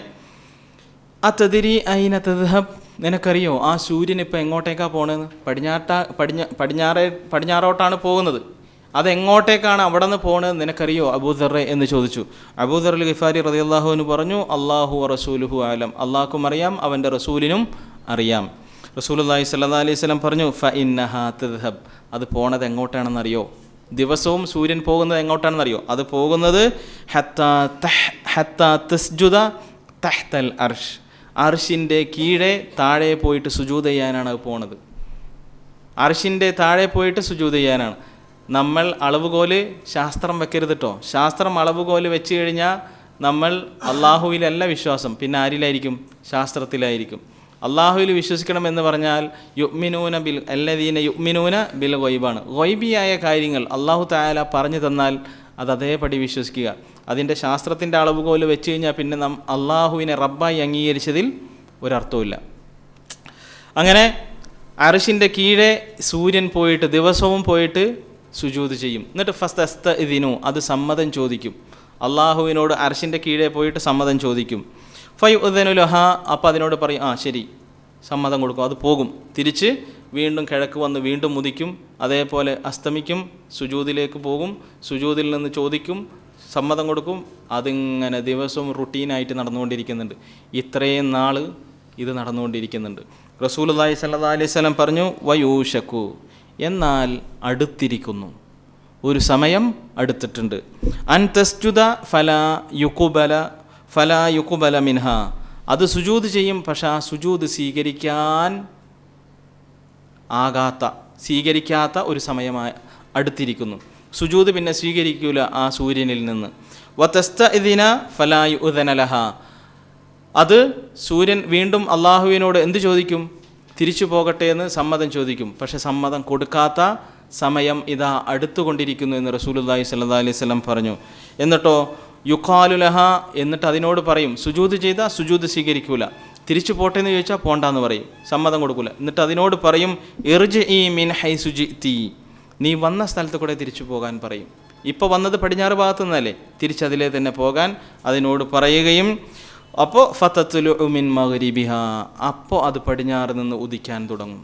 അതദ്രി ഐന തദ്ഹബ്, നിനക്കറിയോ ആ സൂര്യൻ ഇപ്പോൾ എങ്ങോട്ടേക്കാണ് പോകണമെന്ന്? പടിഞ്ഞാറോട്ടാണ് പോകുന്നത്. അതെങ്ങോട്ടേക്കാണ് അവിടെ നിന്ന് പോകണത് നിനക്കറിയോ അബൂദറെ എന്ന് ചോദിച്ചു. അബൂദർ അൽ ഗിഫാരി റളിയല്ലാഹു അൻഹു പറഞ്ഞു, അല്ലാഹു വറസൂലുഹു ആലം, അള്ളാഹ്ക്കും അറിയാം അവൻ്റെ റസൂലിനും അറിയാം. റസൂലുള്ളാഹി സ്വല്ലല്ലാഹു അലൈഹി വസല്ലം പറഞ്ഞു, ഫഇന്നഹാ തദ്ഹബ്, അത് പോണത് എങ്ങോട്ടാണെന്നറിയോ? ദിവസവും സൂര്യൻ പോകുന്നത് എങ്ങോട്ടാണെന്നറിയോ? അത് പോകുന്നത് ഹത്താ തസ്ജുദ തഹ്തൽ അർഷ്, അർഷിൻ്റെ കീഴെ താഴെ പോയിട്ട് സുജൂദ് ചെയ്യാനാണ് അത് പോണത്. അർഷിൻ്റെ താഴെ പോയിട്ട് സുജൂദ് ചെയ്യാനാണ്. നമ്മൾ അളവുകോല് ശാസ്ത്രം വെക്കരുത് കേട്ടോ. ശാസ്ത്രം അളവുകോല് വെച്ച് കഴിഞ്ഞാൽ നമ്മൾ അള്ളാഹുവിലല്ല വിശ്വാസം, പിന്നെ ആരിലായിരിക്കും? ശാസ്ത്രത്തിലായിരിക്കും. അള്ളാഹുവിൽ വിശ്വസിക്കണം എന്ന് പറഞ്ഞാൽ യുഅ്മിനൂന ബിൽ അല്ലദീന യുഅ്മിനൂന ബിൽ ഗൈബാണ്. ഗൈബിയായ കാര്യങ്ങൾ അള്ളാഹു തആല പറഞ്ഞു തന്നാൽ അത് അതേപടി വിശ്വസിക്കുക. അതിൻ്റെ ശാസ്ത്രത്തിൻ്റെ അളവുകോല് വെച്ച് കഴിഞ്ഞാൽ പിന്നെ അള്ളാഹുവിനെ റബ്ബായി അംഗീകരിച്ചതിൽ ഒരർത്ഥവുമില്ല. അങ്ങനെ അർശിൻ്റെ കീഴെ സൂര്യൻ പോയിട്ട് ദിവസവും പോയിട്ട് സുജൂദ് ചെയ്യും. എന്നിട്ട് ഫസ്തസ്തഇദിനു, അത് സമ്മതം ചോദിക്കും. അള്ളാഹുവിനോട് അർശിൻ്റെ കീഴെ പോയിട്ട് സമ്മതം ചോദിക്കും. ഫയുഅ്ദനു ലഹ, അപ്പോൾ അതിനോട് പറയും ശരി, സമ്മതം കൊടുക്കും. അത് പോകും. തിരിച്ച് വീണ്ടും കിഴക്ക് വന്ന് വീണ്ടും ഉദിക്കും. അതേപോലെ അസ്തമിക്കും, സുജൂദിലേക്ക് പോകും, സുജൂദിൽ നിന്ന് ചോദിക്കും, സമ്മതം കൊടുക്കും. അതിങ്ങനെ ദിവസവും റുട്ടീനായിട്ട് നടന്നുകൊണ്ടിരിക്കുന്നുണ്ട്. ഇത്രയും നാൾ ഇത് നടന്നുകൊണ്ടിരിക്കുന്നുണ്ട്. റസൂലുള്ളാഹി സ്വല്ലല്ലാഹു അലൈഹി വസല്ലം പറഞ്ഞു, വയൂഷക്കു, എന്നാൽ അടുത്തിരിക്കുന്നു, ഒരു സമയം അടുത്തിട്ടുണ്ട്. അൻ തസ്ജുദ ഫലാ യുഖ്ബല ഫലാ യുഖ്ബല മിൻഹ, അത് സുജൂദ് ചെയ്യും, പക്ഷെ ആ സുജൂദ് സ്വീകരിക്കാത്ത ഒരു സമയമായി അടുത്തിരിക്കുന്നു. സുജൂദ് പിന്നെ സ്വീകരിക്കൂല ആ സൂര്യനിൽ നിന്ന്. വതസ്തഇദിന ഫലാ യുഅ്ദന ലഹ, അത് സൂര്യൻ വീണ്ടും അള്ളാഹുവിനോട് എന്ത് ചോദിക്കും? തിരിച്ചു പോകട്ടെ എന്ന് സമ്മതം ചോദിക്കും. പക്ഷെ സമ്മതം കൊടുക്കാത്ത സമയം ഇതാ അടുത്തുകൊണ്ടിരിക്കുന്നു എന്ന് റസൂലുള്ളാഹി സ്വല്ലല്ലാഹി അലൈഹി വസല്ലം പറഞ്ഞു. എന്നിട്ടോ യുഖാലു ലഹ, എന്നിട്ട് അതിനോട് പറയും, സുജൂദ് ചെയ്താൽ സുജൂദ് സ്വീകരിക്കൂല, തിരിച്ചു പോട്ടെ എന്ന് ചോദിച്ചാൽ പോണ്ടാന്ന് പറയും, സമ്മതം കൊടുക്കൂല. എന്നിട്ട് അതിനോട് പറയും, ഇർജിഇ മിൻ ഹൈസു ജിഇതി, നീ വന്ന സ്ഥലത്ത് കൂടെ തിരിച്ചു പോകാൻ പറയും. ഇപ്പോൾ വന്നത് പടിഞ്ഞാറ് ഭാഗത്തു നിന്നല്ലേ, തിരിച്ചതിലേ തന്നെ പോകാൻ അതിനോട് പറയുകയും, അപ്പോൾ ഫതത്ലുഉ മിൻ മഗ്രിബിഹ, അപ്പോൾ അത് പടിഞ്ഞാറ് നിന്ന് ഉദിക്കാൻ തുടങ്ങും.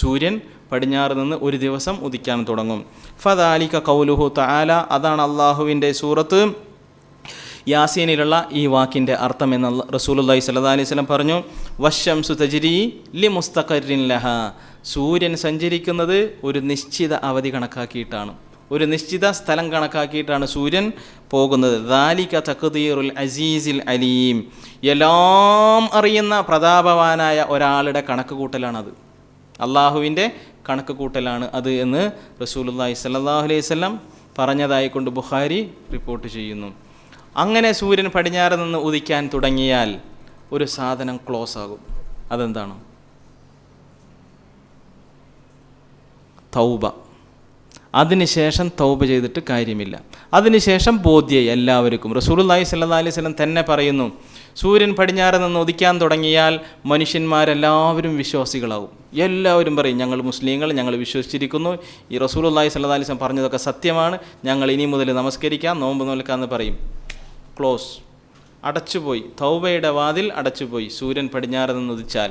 സൂര്യൻ പടിഞ്ഞാറ് നിന്ന് ഒരു ദിവസം ഉദിക്കാൻ തുടങ്ങും. ഫദാലിക ഖൗലുഹു തആല, അതാണ് അള്ളാഹുവിൻ്റെ സൂറത്ത് യാസീനിലുള്ള ഈ വാക്കിൻ്റെ അർത്ഥം എന്ന് റസൂലുള്ളാഹി സ്വല്ലല്ലാഹി അലൈഹി വസല്ലം പറഞ്ഞു. വശംസു തജ്രി ലിമുസ്തഖറിൻ ലഹ, സൂര്യൻ സഞ്ചരിക്കുന്നത് ഒരു നിശ്ചിത അവധി കണക്കാക്കിയിട്ടാണ്, ഒരു നിശ്ചിത സ്ഥലം കണക്കാക്കിയിട്ടാണ് സൂര്യൻ പോകുന്നത്. ദാലിക തഖ്ദീറുൽ അസീസിൽ അലീം, എല്ലാം അറിയുന്ന പ്രതാപവാനായ ഒരാളുടെ കണക്ക് കൂട്ടലാണത്, അള്ളാഹുവിൻ്റെ കണക്ക് കൂട്ടലാണ് അത് എന്ന് റസൂലുള്ളാഹി സ്വല്ലല്ലാഹു അലൈഹി വസല്ലം പറഞ്ഞതായിക്കൊണ്ട് ബുഖാരി റിപ്പോർട്ട് ചെയ്യുന്നു. അങ്ങനെ സൂര്യൻ പടിഞ്ഞാറ് നിന്ന് ഉദിക്കാൻ തുടങ്ങിയാൽ ഒരു സാധനം ക്ലോസ് ആകും. അതെന്താണ്? തൗബ. അതിനുശേഷം തൗബ ചെയ്തിട്ട് കാര്യമില്ല. അതിനുശേഷം ബോധ്യായി എല്ലാവർക്കും. റസൂലുള്ളാഹി സ്വല്ലല്ലാഹി അലൈഹി വസല്ലം തന്നെ പറയുന്നു, സൂര്യൻ പടിഞ്ഞാറ് നിന്ന് ഉദിക്കാൻ തുടങ്ങിയാൽ മനുഷ്യന്മാരെല്ലാവരും വിശ്വാസികളാവും. എല്ലാവരും പറയും, ഞങ്ങൾ മുസ്ലിങ്ങൾ, ഞങ്ങൾ വിശ്വസിച്ചിരിക്കുന്നു, ഈ റസൂലുള്ളാഹി സ്വല്ലല്ലാഹി അലൈഹി വസല്ലം പറഞ്ഞതൊക്കെ സത്യമാണ്, ഞങ്ങൾ ഇനി മുതൽ നമസ്കരിക്കാം, നോമ്പ് നോൽക്കാമെന്ന് പറയും. ക്ലോസ്, അടച്ചുപോയി, തൗബയുടെ വാതിൽ അടച്ചുപോയി സൂര്യൻ പടിഞ്ഞാറ് നിന്ന് ഉദിച്ചാൽ.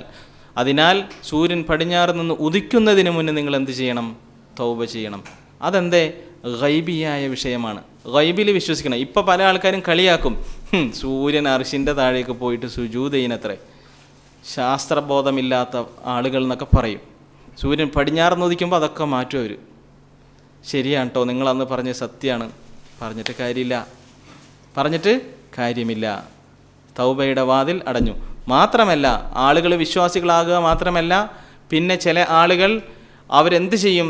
അതിനാൽ സൂര്യൻ പടിഞ്ഞാറ് നിന്ന് ഉദിക്കുന്നതിന് മുന്നേ നിങ്ങൾ എന്ത് ചെയ്യണം? തൗബ ചെയ്യണം. അതെന്തേ? ഗൈബിയായ വിഷയമാണ്, ഗൈബിൽ വിശ്വസിക്കണം. ഇപ്പം പല ആൾക്കാരും കളിയാക്കും, സൂര്യൻ അർശിൻ്റെ താഴേക്ക് പോയിട്ട് സുജൂദ് ചെയ്യുന്നത്രേ, ശാസ്ത്രബോധമില്ലാത്ത ആളുകൾ എന്നൊക്കെ പറയും. സൂര്യൻ പടിഞ്ഞാറ് ഉദിക്കുമ്പോൾ അതൊക്കെ മാറ്റും അവർ. ശരിയാണ് കേട്ടോ, നിങ്ങളന്ന് പറഞ്ഞ സത്യമാണ്, പറഞ്ഞിട്ട് കാര്യമില്ല. തൗബയുടെ വാതിൽ അടഞ്ഞു. മാത്രമല്ല, ആളുകൾ വിശ്വാസികളാകുക മാത്രമല്ല, പിന്നെ ചില ആളുകൾ അവരെന്ത് ചെയ്യും?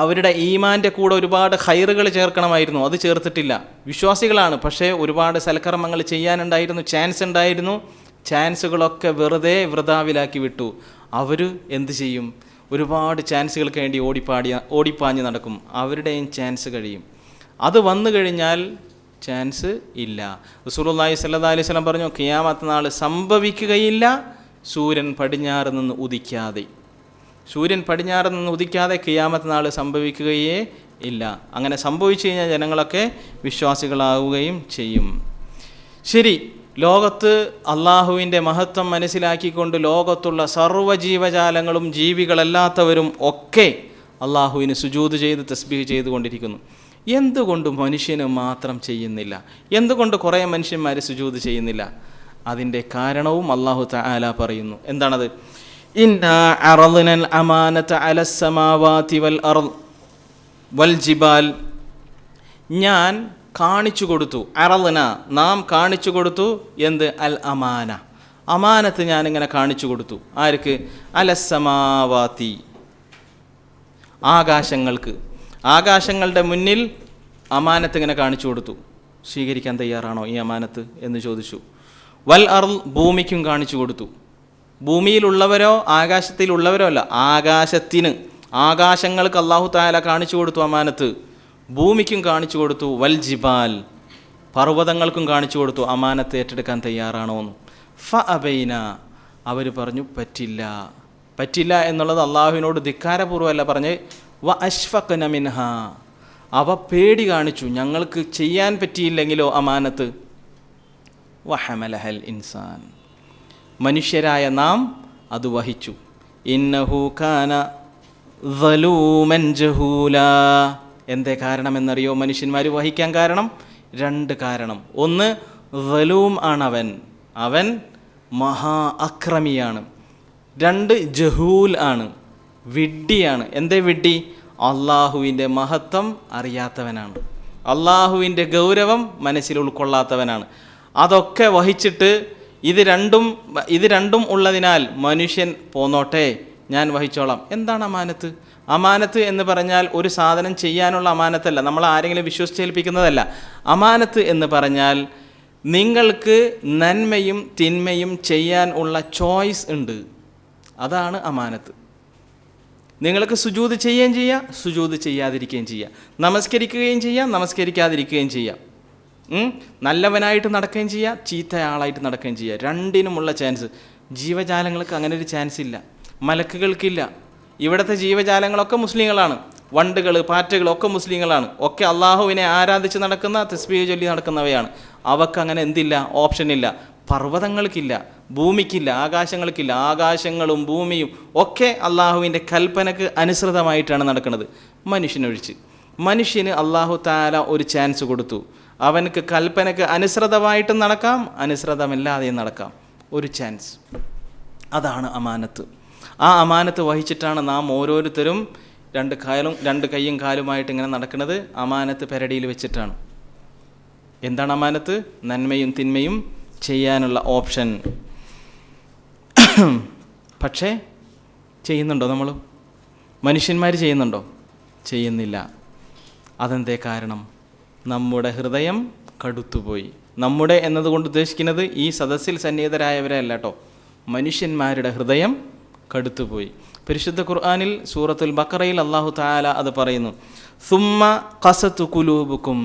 അവരുടെ ഈമാൻ്റെ കൂടെ ഒരുപാട് ഖൈറുകൾ ചേർക്കണമായിരുന്നു, അത് ചേർത്തിട്ടില്ല. വിശ്വാസികളാണ്, പക്ഷേ ഒരുപാട് സൽക്കർമ്മങ്ങൾ ചെയ്യാനുണ്ടായിരുന്നു, ചാൻസ് ഉണ്ടായിരുന്നു, ചാൻസുകളൊക്കെ വൃഥാവിലാക്കി വിട്ടു. അവർ എന്ത് ചെയ്യും? ഒരുപാട് ചാൻസുകൾക്ക് വേണ്ടി ഓടിപ്പാഞ്ഞ് നടക്കും. അവരുടെയും ചാൻസ് കഴിയും. അത് വന്നു കഴിഞ്ഞാൽ ചാൻസ് ഇല്ല. റസൂലുള്ളാഹി സ്വല്ലല്ലാഹി അലൈഹി വസല്ലം പറഞ്ഞു, ഖിയാമത്ത് നാൾ സംഭവിക്കുകയില്ല സൂര്യൻ പടിഞ്ഞാറ് നിന്ന് ഉദിക്കാതെ. സൂര്യൻ പടിഞ്ഞാറ് നിന്ന് ഉദിക്കാതെ ഖിയാമത്ത് നാൾ സംഭവിക്കുകയേ ഇല്ല. അങ്ങനെ സംഭവിച്ചു കഴിഞ്ഞാൽ ജനങ്ങളൊക്കെ വിശ്വാസികളാവുകയും ചെയ്യും. ശരി, ലോകത്ത് അള്ളാഹുവിൻ്റെ മഹത്വം മനസ്സിലാക്കിക്കൊണ്ട് ലോകത്തുള്ള സർവ്വജീവജാലങ്ങളും ജീവികളല്ലാത്തവരും ഒക്കെ അള്ളാഹുവിന് സുജൂദ് ചെയ്ത് തസ്ബീഹ് ചെയ്തുകൊണ്ടിരിക്കുന്നു. എന്തുകൊണ്ട് മനുഷ്യന് മാത്രം ചെയ്യുന്നില്ല? എന്തുകൊണ്ട് കുറേ മനുഷ്യന്മാർ സുജൂദ് ചെയ്യുന്നില്ല? അതിൻ്റെ കാരണവും അല്ലാഹു തആല പറയുന്നു. എന്താണത്? ഇന്നാ അറദ്നൽ അമാനത അലസ് സമാവാതി വൽ അർദ് വൽ ജിബാൽ, ഞാൻ കാണിച്ചു കൊടുത്തു. അറദ്ന, നാം കാണിച്ചു കൊടുത്തു. എന്ത്? അൽ അമാന, അമാനത്ത് ഞാനിങ്ങനെ കാണിച്ചു കൊടുത്തു. ആർക്ക്? അലസ് സമാവാതി, ആകാശങ്ങൾക്ക്. ആകാശങ്ങളുടെ മുന്നിൽ അമാനത്ത് ഇങ്ങനെ കാണിച്ചു കൊടുത്തു. സ്വീകരിക്കാൻ തയ്യാറാണോ ഈ അമാനത്ത് എന്ന് ചോദിച്ചു. വൽ അർദ്, ഭൂമിക്കും കാണിച്ചു കൊടുത്തു. ഭൂമിയിലുള്ളവരോ ആകാശത്തിലുള്ളവരോ അല്ല, ആകാശത്തിന്, ആകാശങ്ങൾക്ക് അല്ലാഹു തആല കാണിച്ചു കൊടുത്തു അമാനത്ത്. ഭൂമിക്കും കാണിച്ചു കൊടുത്തു. വൽ ജിബാൽ, പർവ്വതങ്ങൾക്കും കാണിച്ചു കൊടുത്തു അമാനത്ത് ഏറ്റെടുക്കാൻ തയ്യാറാണോ എന്ന്. ഫഅബൈന, അവർ പറഞ്ഞു പറ്റില്ല. പറ്റില്ല എന്നുള്ളത് അള്ളാഹുവിനോട് ധിക്കാരപൂർവ്വമല്ല പറഞ്ഞ്, വ അഷ്ഫഖ്ന മിൻഹ, അവ പേടി കാണിച്ചു, ഞങ്ങൾക്ക് ചെയ്യാൻ പറ്റിയില്ലെങ്കിലോ അമാനത്ത്. വഹമലഹൽ ഇൻസാൻ, മനുഷ്യരായ നാം അത് വഹിച്ചു. ഇന്നഹു കാന ദലൂമൻ ജഹൂല. എന്തേ കാരണമെന്നറിയോ മനുഷ്യന്മാർ വഹിക്കാൻ കാരണം? 2 കാരണം. ഒന്ന്, ദലൂം ആണ് അവൻ മഹാ അക്രമിയാണ്. 2, ജഹൂൽ ആണ്, വിഡ്ഢിയാണ്. എന്തേ വിഡ്ഢി? അള്ളാഹുവിൻ്റെ മഹത്വം അറിയാത്തവനാണ്, അള്ളാഹുവിൻ്റെ ഗൗരവം മനസ്സിൽ ഉൾക്കൊള്ളാത്തവനാണ്. അതൊക്കെ വഹിച്ചിട്ട് ഇത് രണ്ടും ഉള്ളതിനാൽ മനുഷ്യൻ പോന്നോട്ടെ, ഞാൻ വഹിച്ചോളാം. എന്താണ് അമാനത്ത്? അമാനത്ത് എന്ന് പറഞ്ഞാൽ ഒരു സാധനം ചെയ്യാനുള്ള അമാനത്തല്ല, നമ്മൾ ആരെങ്കിലും വിശ്വസിച്ചേൽപ്പിക്കുന്നതല്ല. അമാനത്ത് എന്ന് പറഞ്ഞാൽ നിങ്ങൾക്ക് നന്മയും തിന്മയും ചെയ്യാൻ ഉള്ള ചോയ്സ് ഉണ്ട്, അതാണ് അമാനത്ത്. നിങ്ങൾക്ക് സുജൂദ് ചെയ്യുകയും ചെയ്യാം, സുജൂദ് ചെയ്യാതിരിക്കുകയും ചെയ്യാം, നമസ്കരിക്കുകയും ചെയ്യാം, നമസ്കരിക്കാതിരിക്കുകയും ചെയ്യാം, നല്ലവനായിട്ട് നടക്കുകയും ചെയ്യാം, ചീത്തയാളായിട്ട് നടക്കുകയും ചെയ്യാം. രണ്ടിനുമുള്ള ചാൻസ്. ജീവജാലങ്ങൾക്ക് അങ്ങനെ ഒരു ചാൻസ് ഇല്ല, മലക്കുകൾക്കില്ല. ഇവിടുത്തെ ജീവജാലങ്ങളൊക്കെ മുസ്ലിങ്ങളാണ്, വണ്ടുകൾ പാറ്റകളൊക്കെ മുസ്ലിങ്ങളാണ്, ഒക്കെ അള്ളാഹുവിനെ ആരാധിച്ച് നടക്കുന്ന തസ്ബീഹ് ചൊല്ലി നടക്കുന്നവയാണ്. അവർക്ക് അങ്ങനെ എന്തില്ല, ഓപ്ഷനില്ല. പർവ്വതങ്ങൾക്കില്ല, ഭൂമിക്കില്ല, ആകാശങ്ങൾക്കില്ല. ആകാശങ്ങളും ഭൂമിയും ഒക്കെ അള്ളാഹുവിൻ്റെ കൽപ്പനക്ക് അനുസൃതമായിട്ടാണ് നടക്കുന്നത്, മനുഷ്യനൊഴിച്ച്. മനുഷ്യന് അള്ളാഹു താല ഒരു ചാൻസ് കൊടുത്തു. അവനക്ക് കൽപ്പനക്ക് അനുസൃതമായിട്ടും നടക്കാം, അനുസൃതമില്ലാതെയും നടക്കാം. ഒരു ചാൻസ്, അതാണ് അമാനത്ത്. ആ അമാനത്ത് വഹിച്ചിട്ടാണ് നാം ഓരോരുത്തരും രണ്ട് കൈയും കാലുമായിട്ട് ഇങ്ങനെ നടക്കുന്നത്. അമാനത്ത് പെരടിയിൽ വെച്ചിട്ടാണ്. എന്താണ് അമാനത്ത്? നന്മയും തിന്മയും ചെയ്യാനുള്ള ഓപ്ഷൻ. പക്ഷേ ചെയ്യുന്നുണ്ടോ? നമ്മൾ മനുഷ്യന്മാർ ചെയ്യുന്നുണ്ടോ? ചെയ്യുന്നില്ല. അതെന്തേ കാരണം? നമ്മുടെ ഹൃദയം കടുത്തുപോയി. നമ്മുടെ എന്നതുകൊണ്ട് ഉദ്ദേശിക്കുന്നത് ഈ സദസ്സിൽ സന്നിഹിതരായവരെ അല്ല കേട്ടോ, മനുഷ്യന്മാരുടെ ഹൃദയം കടുത്തുപോയി. പരിശുദ്ധ ഖുർആനിൽ സൂറത്തുൽ ബഖറയിൽ അല്ലാഹു തആല അത് പറയുന്നു, സുമ്മ ഖസതു ഖുലൂബുക്കും,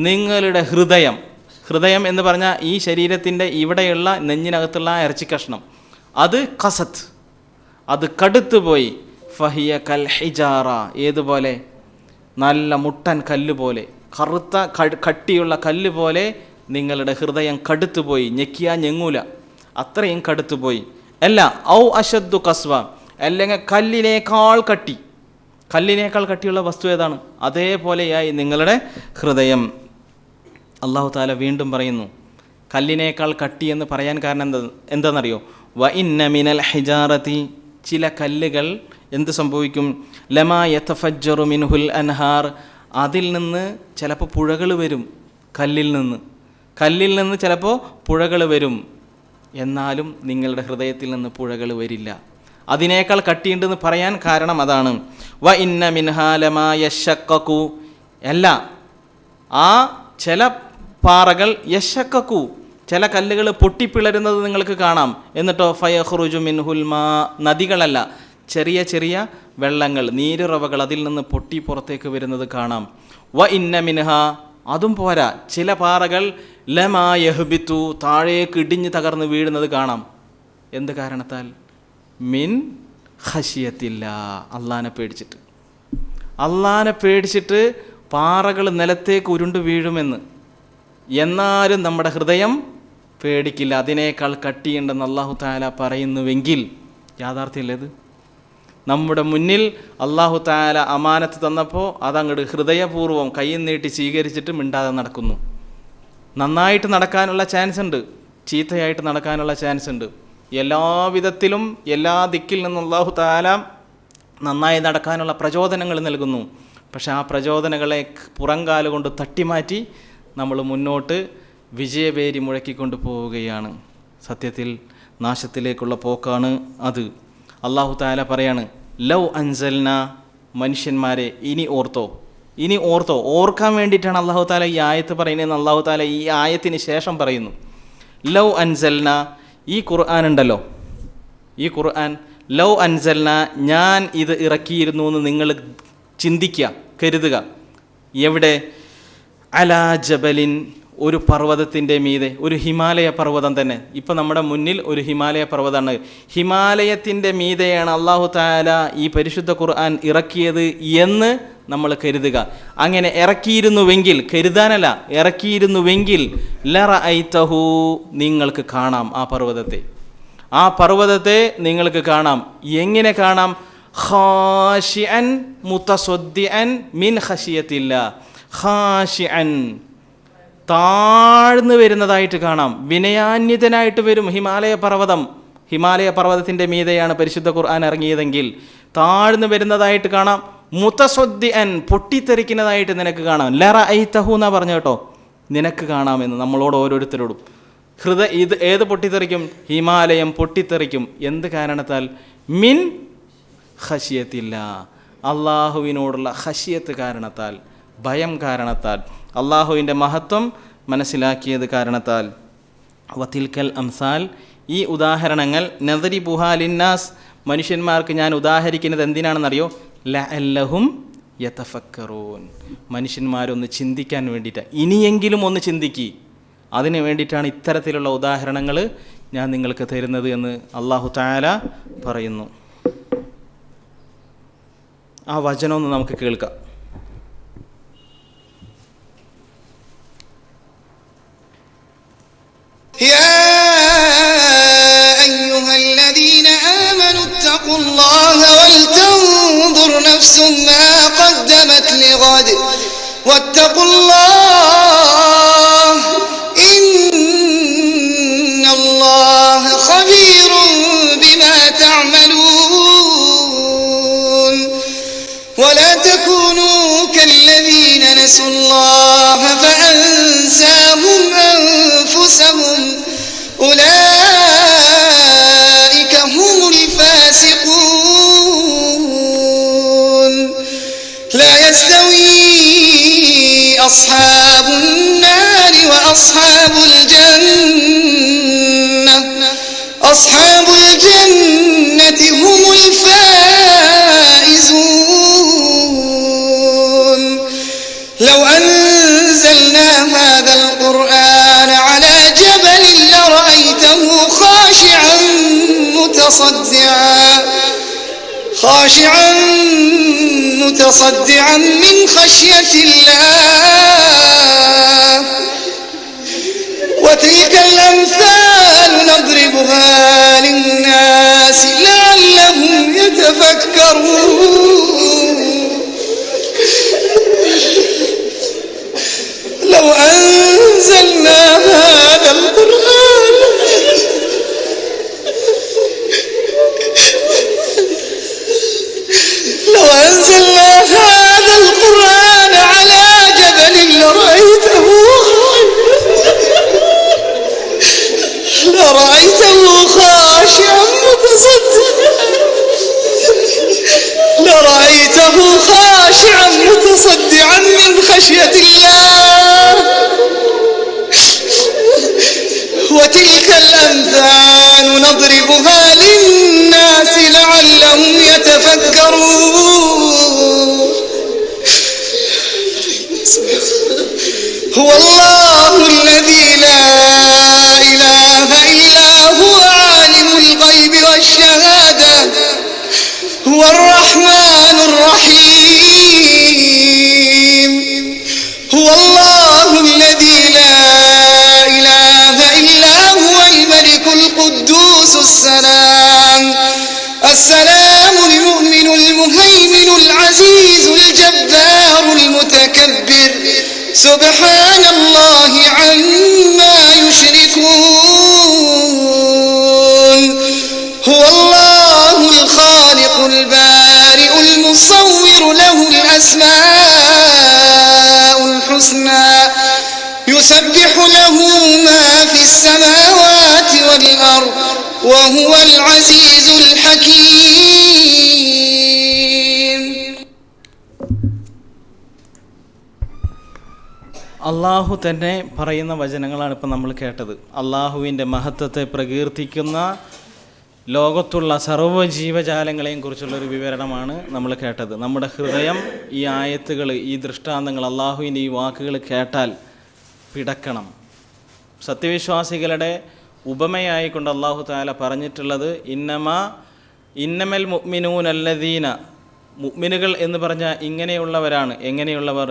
നിങ്ങളുടെ ഹൃദയം എന്ന് പറഞ്ഞാൽ ഈ ശരീരത്തിൻ്റെ ഇവിടെയുള്ള നെഞ്ഞിനകത്തുള്ള ഇറച്ചി കഷ്ണം, അത് ഖസത്ത്, അത് കടുത്തുപോയി. ഫഹിയ കൽ ഹിജാറ, ഏതുപോലെ? നല്ല മുട്ടൻ കല്ല് പോലെ, കറുത്ത കട്ടിയുള്ള കല്ല് പോലെ നിങ്ങളുടെ ഹൃദയം കടുത്തുപോയി. ഞെക്കിയാൽ ഞെങ്ങൂല, അത്രയും കടുത്തുപോയി. അല്ല, ഔ അശദ്ദു കസ്വ, അല്ലെങ്കിൽ കല്ലിനേക്കാൾ കട്ടിയുള്ള വസ്തു ഏതാണ്? അതേപോലെയായി നിങ്ങളുടെ ഹൃദയം. അല്ലാഹു തആല വീണ്ടും പറയുന്നു, കല്ലിനേക്കാൾ കട്ടി എന്ന് പറയാൻ കാരണം എന്താണെന്നറിയോ? വ ഇന്ന മിനൽ ഹിജാറതി, ചില കല്ലുകൾ എന്ത് സംഭവിക്കും? ലമാ യതഫജ്ജറു മിൻഹുൽ അൻഹാർ, അതിൽ നിന്ന് ചിലപ്പോൾ പുഴകൾ വരും. കല്ലിൽ നിന്ന് ചിലപ്പോൾ പുഴകൾ വരും. എന്നാലും നിങ്ങളുടെ ഹൃദയത്തിൽ നിന്ന് പുഴകൾ വരില്ല. അതിനേക്കാൾ കട്ടിയുണ്ടെന്ന് പറയാൻ കാരണം അതാണ്. വ ഇന്ന മിൻഹാ ലമാ യശഖഖു, അല്ല, ആ ചില പാറകൾ യശഖഖു, ചില കല്ലുകൾ പൊട്ടിപ്പിളരുന്നത് നിങ്ങൾക്ക് കാണാം. എന്നിട്ടോ ഫയഖ്റുജു മിൻഹുൽ മാ, നദികളല്ല, ചെറിയ ചെറിയ വെള്ളങ്ങൾ, നീരുറവകൾ അതിൽ നിന്ന് പൊട്ടി പുറത്തേക്ക് വരുന്നത് കാണാം. വ ഇന്ന മിൻഹാ, അതും പോരാ, ചില പാറകൾ ലമാ യഹ്ബിതു, താഴേക്ക് ഇടിഞ്ഞ് തകർന്ന് വീഴുന്നത് കാണാം. എന്ത് കാരണത്താൽ? മിൻ ഖശിയത്തില്ല, അള്ളാനെ പേടിച്ചിട്ട് പാറകൾ നിലത്തേക്ക് ഉരുണ്ടു വീഴുമെന്ന്. എന്നാലും നമ്മുടെ ഹൃദയം പേടിക്കില്ല, അതിനേക്കാൾ കട്ടിയുണ്ടെന്ന് അല്ലാഹു തആല പറയുന്നുവെങ്കിൽ യാഥാർത്ഥ്യമല്ലേ ഇത്? നമ്മുടെ മുന്നിൽ അല്ലാഹു തആല അമാനത്ത് തന്നപ്പോൾ അതങ്ങോട്ട് ഹൃദയപൂർവ്വം കൈയും നീട്ടി സ്വീകരിച്ചിട്ട് മിണ്ടാതെ നടക്കുന്നു. നന്നായിട്ട് നടക്കാനുള്ള ചാൻസ് ഉണ്ട്, ചീത്തയായിട്ട് നടക്കാനുള്ള ചാൻസ് ഉണ്ട്. എല്ലാ വിധത്തിലും എല്ലാ ദിക്കിൽ നിന്നും അല്ലാഹു തആല നന്നായി നടക്കാനുള്ള പ്രചോദനങ്ങൾ നൽകുന്നു. പക്ഷെ ആ പ്രചോദനങ്ങളെ പുറംകാലുകൊണ്ട് തട്ടിമാറ്റി നമ്മൾ മുന്നോട്ട് വിജയപേരി മുഴക്കിക്കൊണ്ട് പോവുകയാണ്. സത്യത്തിൽ നാശത്തിലേക്കുള്ള പോക്കാണ് അത്. അല്ലാഹു തആല പറയാണ്, ലൗ അൻസൽന, മനുഷ്യന്മാരെ ഇനി ഓർത്തോ, ഓർക്കാൻ വേണ്ടിയിട്ടാണ് അല്ലാഹു തആല ഈ ആയത്ത് പറയുന്നതെന്ന് അല്ലാഹു തആല ഈ ആയത്തിന് ശേഷം പറയുന്നു. ലൗ അൻസൽന, ഈ ഖുർആൻ ഉണ്ടല്ലോ, ഈ ഖുർആൻ ലൗ അൻസൽന, ഞാൻ ഇത് ഇറക്കിയിരുന്നു എന്ന് നിങ്ങൾ ചിന്തിക്കുക, കരുതുക. എവിടെ? അലാ ജബലിൻ, ഒരു പർവ്വതത്തിൻ്റെ മീതെ, ഒരു ഹിമാലയ പർവ്വതം തന്നെ. ഇപ്പം നമ്മുടെ മുന്നിൽ ഒരു ഹിമാലയ പർവ്വതമാണ്. ഹിമാലയത്തിൻ്റെ മീതെയാണ് അല്ലാഹു തആല ഈ പരിശുദ്ധ ഖുർആൻ ഇറക്കിയത് എന്ന് നമ്മൾ കരുതുക. അങ്ങനെ ഇറക്കിയിരുന്നുവെങ്കിൽ, കരുതാനല്ല, ഇറക്കിയിരുന്നുവെങ്കിൽ ലറഅയ്തഹു, നിങ്ങൾക്ക് കാണാം ആ പർവ്വതത്തെ നിങ്ങൾക്ക് കാണാം. എങ്ങനെ കാണാം? ഖാശിഅൻ മുതസദ്ദിഅൻ മിൻ ഖശിയത്തില്ലാ, ഖാശിഅൻ, താഴ്ന്നു വരുന്നതായിട്ട് കാണാം, വിനയാന്വിതനായിട്ട് വരും ഹിമാലയ പർവ്വതത്തിൻ്റെ മീതെയാണ് പരിശുദ്ധ ഖുർആൻ ഇറങ്ങിയതെങ്കിൽ താഴ്ന്നു വരുന്നതായിട്ട് കാണാം. മുതസദ്ദിഅൻ, പൊട്ടിത്തെറിക്കുന്നതായിട്ട് നിനക്ക് കാണാം. ലറഅയ്തഹു എന്നാ പറഞ്ഞു കേട്ടോ, നിനക്ക് കാണാമെന്ന് നമ്മളോട് ഓരോരുത്തരോടും. ഇത് ഏത് പൊട്ടിത്തെറിക്കും? ഹിമാലയം പൊട്ടിത്തെറിക്കും. എന്ത് കാരണത്താൽ? മിൻ ഖശിയത്തില്ല, അള്ളാഹുവിനോടുള്ള ഖശിയത്ത് കാരണത്താൽ, ഭയം കാരണത്താൽ, അള്ളാഹുവിൻ്റെ മഹത്വം മനസ്സിലാക്കിയത് കാരണത്താൽ. വതിൽക്കൽ അംസാൽ, ഈ ഉദാഹരണങ്ങൾ നദരിബുഹാ ലിന്നാസ്, മനുഷ്യന്മാർക്ക് ഞാൻ ഉദാഹരിക്കുന്നത് എന്തിനാണെന്നറിയോ? ലഅല്ലഹും യതഫക്കറൂൻ, മനുഷ്യന്മാരൊന്ന് ചിന്തിക്കാൻ വേണ്ടിയിട്ടാണ്. ഇനിയെങ്കിലും ഒന്ന് ചിന്തിക്കി, അതിനു വേണ്ടിയിട്ടാണ് ഇത്തരത്തിലുള്ള ഉദാഹരണങ്ങൾ ഞാൻ നിങ്ങൾക്ക് തരുന്നത് എന്ന് അല്ലാഹു തആല പറയുന്നു. ആ വചനം ഒന്ന് നമുക്ക് കേൾക്കാം. اتقوا الله ولتنظر نفس ما قدمت لغد واتقوا الله إن الله خبير بما تعملون ولا تكونوا كالذين نسوا الله فأنساهم أنفسهم أولئك هم الفاسقون لا يستوي أصحاب النار وأصحاب الجنة أصحاب الجنة هم الفائزون لو أنزلنا هذا القرآن على جبل لرأيته خاشعا متصدعا من خشية الله وتلك الأمثال نضربها للناس لعلهم يتفكرون لو أنزلنا هذا القرآن على جبل لرأيته خاشعا متصدعا من خشية الله وتلك الأمثال نضربها للناس لعلهم يتفكرون هو الله الذي لا إله إلا هو عالم الغيب والشهادة هو الرحمن الرحيم هو الله الذي لا إله إلا هو الملك القدوس السلام المؤمن المهيمن العزيز الجبار المتكبر سبحان الله عما يشركون هو الله الخالق البارئ المصور له الأسماء الحسنى يسبح له ما في السماوات والأرض وهو العزيز الحكيم. അള്ളാഹു തന്നെ പറയുന്ന വചനങ്ങളാണ് ഇപ്പം നമ്മൾ കേട്ടത്. അള്ളാഹുവിൻ്റെ മഹത്വത്തെ പ്രകീർത്തിക്കുന്ന ലോകത്തുള്ള സർവ്വ ജീവജാലങ്ങളെയും കുറിച്ചുള്ളൊരു വിവരണമാണ് നമ്മൾ കേട്ടത്. നമ്മുടെ ഹൃദയം ഈ ആയത്തുകൾ, ഈ ദൃഷ്ടാന്തങ്ങൾ, അള്ളാഹുവിൻ്റെ ഈ വാക്കുകൾ കേട്ടാൽ പിടക്കണം. സത്യവിശ്വാസികളുടെ ഉപമയായിക്കൊണ്ട് അള്ളാഹു തആല പറഞ്ഞിട്ടുള്ളത് ഇന്നമൽ മുഅ്മിനൂന അല്ലദീന, മുഅ്മിനുകൾ എന്ന് പറഞ്ഞാൽ ഇങ്ങനെയുള്ളവരാണ്. എങ്ങനെയുള്ളവർ?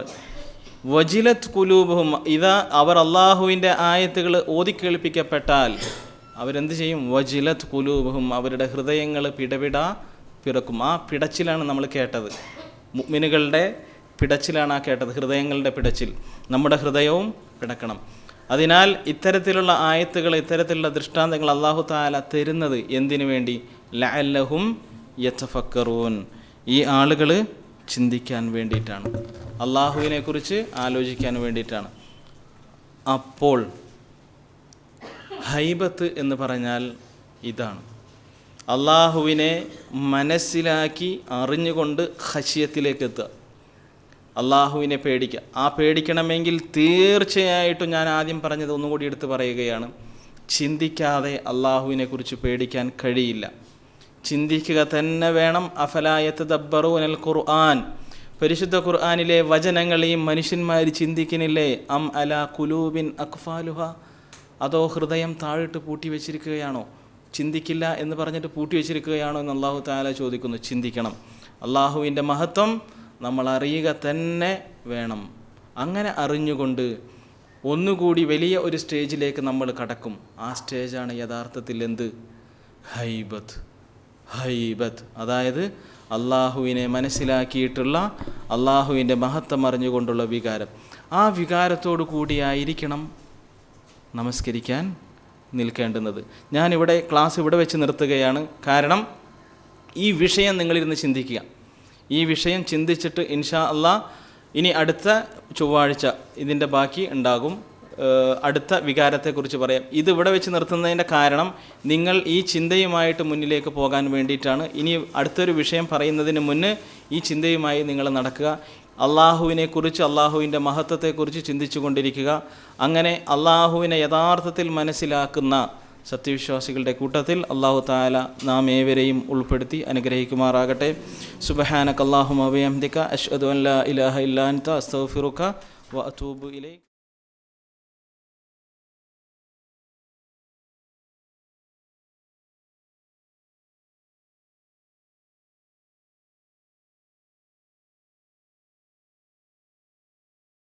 വജിലത് ഖുലൂബുഹും, ഇതാ അവർ അള്ളാഹുവിൻ്റെ ആയത്തുകൾ ഓതിക്കേൾപ്പിക്കപ്പെട്ടാൽ അവരെന്ത് ചെയ്യും? വജിലത് ഖുലൂബുഹും, അവരുടെ ഹൃദയങ്ങൾ പിടക്കും. ആ പിടച്ചിലാണ് നമ്മൾ കേട്ടത്. മുഅ്മിനുകളുടെ പിടച്ചിലാണ് ആ കേട്ടത്, ഹൃദയങ്ങളുടെ പിടച്ചിൽ. നമ്മുടെ ഹൃദയവും പിടക്കണം. അതിനാൽ ഇത്തരത്തിലുള്ള ആയത്തുകൾ, ഇത്തരത്തിലുള്ള ദൃഷ്ടാന്തങ്ങൾ അല്ലാഹു തആല തരുന്നത് എന്തിനു വേണ്ടി? ലഅല്ലഹും യതഫക്കറൂൻ, ഈ ആളുകൾ ചിന്തിക്കാൻ വേണ്ടിയിട്ടാണ്, അള്ളാഹുവിനെ കുറിച്ച് ആലോചിക്കാൻ വേണ്ടിയിട്ടാണ്. അപ്പോൾ ഹൈബത്ത് എന്ന് പറഞ്ഞാൽ ഇതാണ്, അള്ളാഹുവിനെ മനസ്സിലാക്കി അറിഞ്ഞുകൊണ്ട് ഖശിയത്തിലേക്ക് എത്തുക, അള്ളാഹുവിനെ പേടിക്കുക. ആ പേടിക്കണമെങ്കിൽ തീർച്ചയായിട്ടും ഞാൻ ആദ്യം പറഞ്ഞത് ഒന്നുകൂടി എടുത്ത് പറയുകയാണ്, ചിന്തിക്കാതെ അള്ളാഹുവിനെക്കുറിച്ച് പേടിക്കാൻ കഴിയില്ല. ചിന്തിക്കുക തന്നെ വേണം. അഫലാ യതദബ്ബറൂനൽ ഖുർആൻ, പരിശുദ്ധ ഖുർആനിലെ വചനങ്ങൾ ഈ മനുഷ്യന്മാർ ചിന്തിക്കുന്നില്ലേ? അം അലാ ഖുലൂബിൻ അഖ്ഫാലുഹ, അതോ ഹൃദയം താഴിട്ട് പൂട്ടി വെച്ചിരിക്കുകയാണോ? ചിന്തിക്കില്ല എന്ന് പറഞ്ഞിട്ട് പൂട്ടി വെച്ചിരിക്കുകയാണോ എന്ന് അള്ളാഹു തആല ചോദിക്കുന്നു. ചിന്തിക്കണം. അള്ളാഹുവിൻ്റെ മഹത്വം നമ്മൾ അറിയുക തന്നെ വേണം. അങ്ങനെ അറിഞ്ഞുകൊണ്ട് ഒന്നുകൂടി വലിയ ഒരു സ്റ്റേജിലേക്ക് നമ്മൾ കടക്കും. ആ സ്റ്റേജാണ് യഥാർത്ഥത്തിൽ എന്ത്? ഹൈബത്ത്. ഹൈബത്ത് അതായത് അള്ളാഹുവിനെ മനസ്സിലാക്കിയിട്ടുള്ള, അള്ളാഹുവിൻ്റെ മഹത്വം അറിഞ്ഞുകൊണ്ടുള്ള വികാരം. ആ വികാരത്തോടു കൂടിയായിരിക്കണം നമസ്കരിക്കാൻ നിൽക്കേണ്ടുന്നത്. ഞാനിവിടെ ക്ലാസ് ഇവിടെ വെച്ച് നിർത്തുകയാണ്. കാരണം ഈ വിഷയം നിങ്ങളിരുന്ന് ചിന്തിക്കുക. ഈ വിഷയം ചിന്തിച്ചിട്ട് ഇൻഷാ അള്ളാ ഇനി അടുത്ത ചൊവ്വാഴ്ച ഇതിൻ്റെ ബാക്കി ഉണ്ടാകും. അടുത്ത വികാരത്തെക്കുറിച്ച് പറയാം. ഇത് ഇവിടെ വെച്ച് നിർത്തുന്നതിൻ്റെ കാരണം നിങ്ങൾ ഈ ചിന്തയുമായിട്ട് മുന്നിലേക്ക് പോകാൻ വേണ്ടിയിട്ടാണ്. ഇനി അടുത്തൊരു വിഷയം പറയുന്നതിന് മുന്നേ ഈ ചിന്തയുമായി നിങ്ങൾ നടക്കുക. അള്ളാഹുവിനെക്കുറിച്ച്, അള്ളാഹുവിൻ്റെ മഹത്വത്തെക്കുറിച്ച് ചിന്തിച്ചു കൊണ്ടിരിക്കുക. അങ്ങനെ അള്ളാഹുവിനെ യഥാർത്ഥത്തിൽ മനസ്സിലാക്കുന്ന സത്യവിശ്വാസികളുടെ കൂട്ടത്തിൽ അല്ലാഹു തആല നാം ഏവരെയും ഉൾപ്പെടുത്തി അനുഗ്രഹിക്കുമാറാകട്ടെ. സുബ്ഹാനക അല്ലാഹുമ്മ വബിഹംദിക അശ്ഹദു അൻ ലാ ഇലാഹ ഇല്ലാ അൻത അസ്തഗ്ഫിറുക വഅതൂബു ഇലൈക്.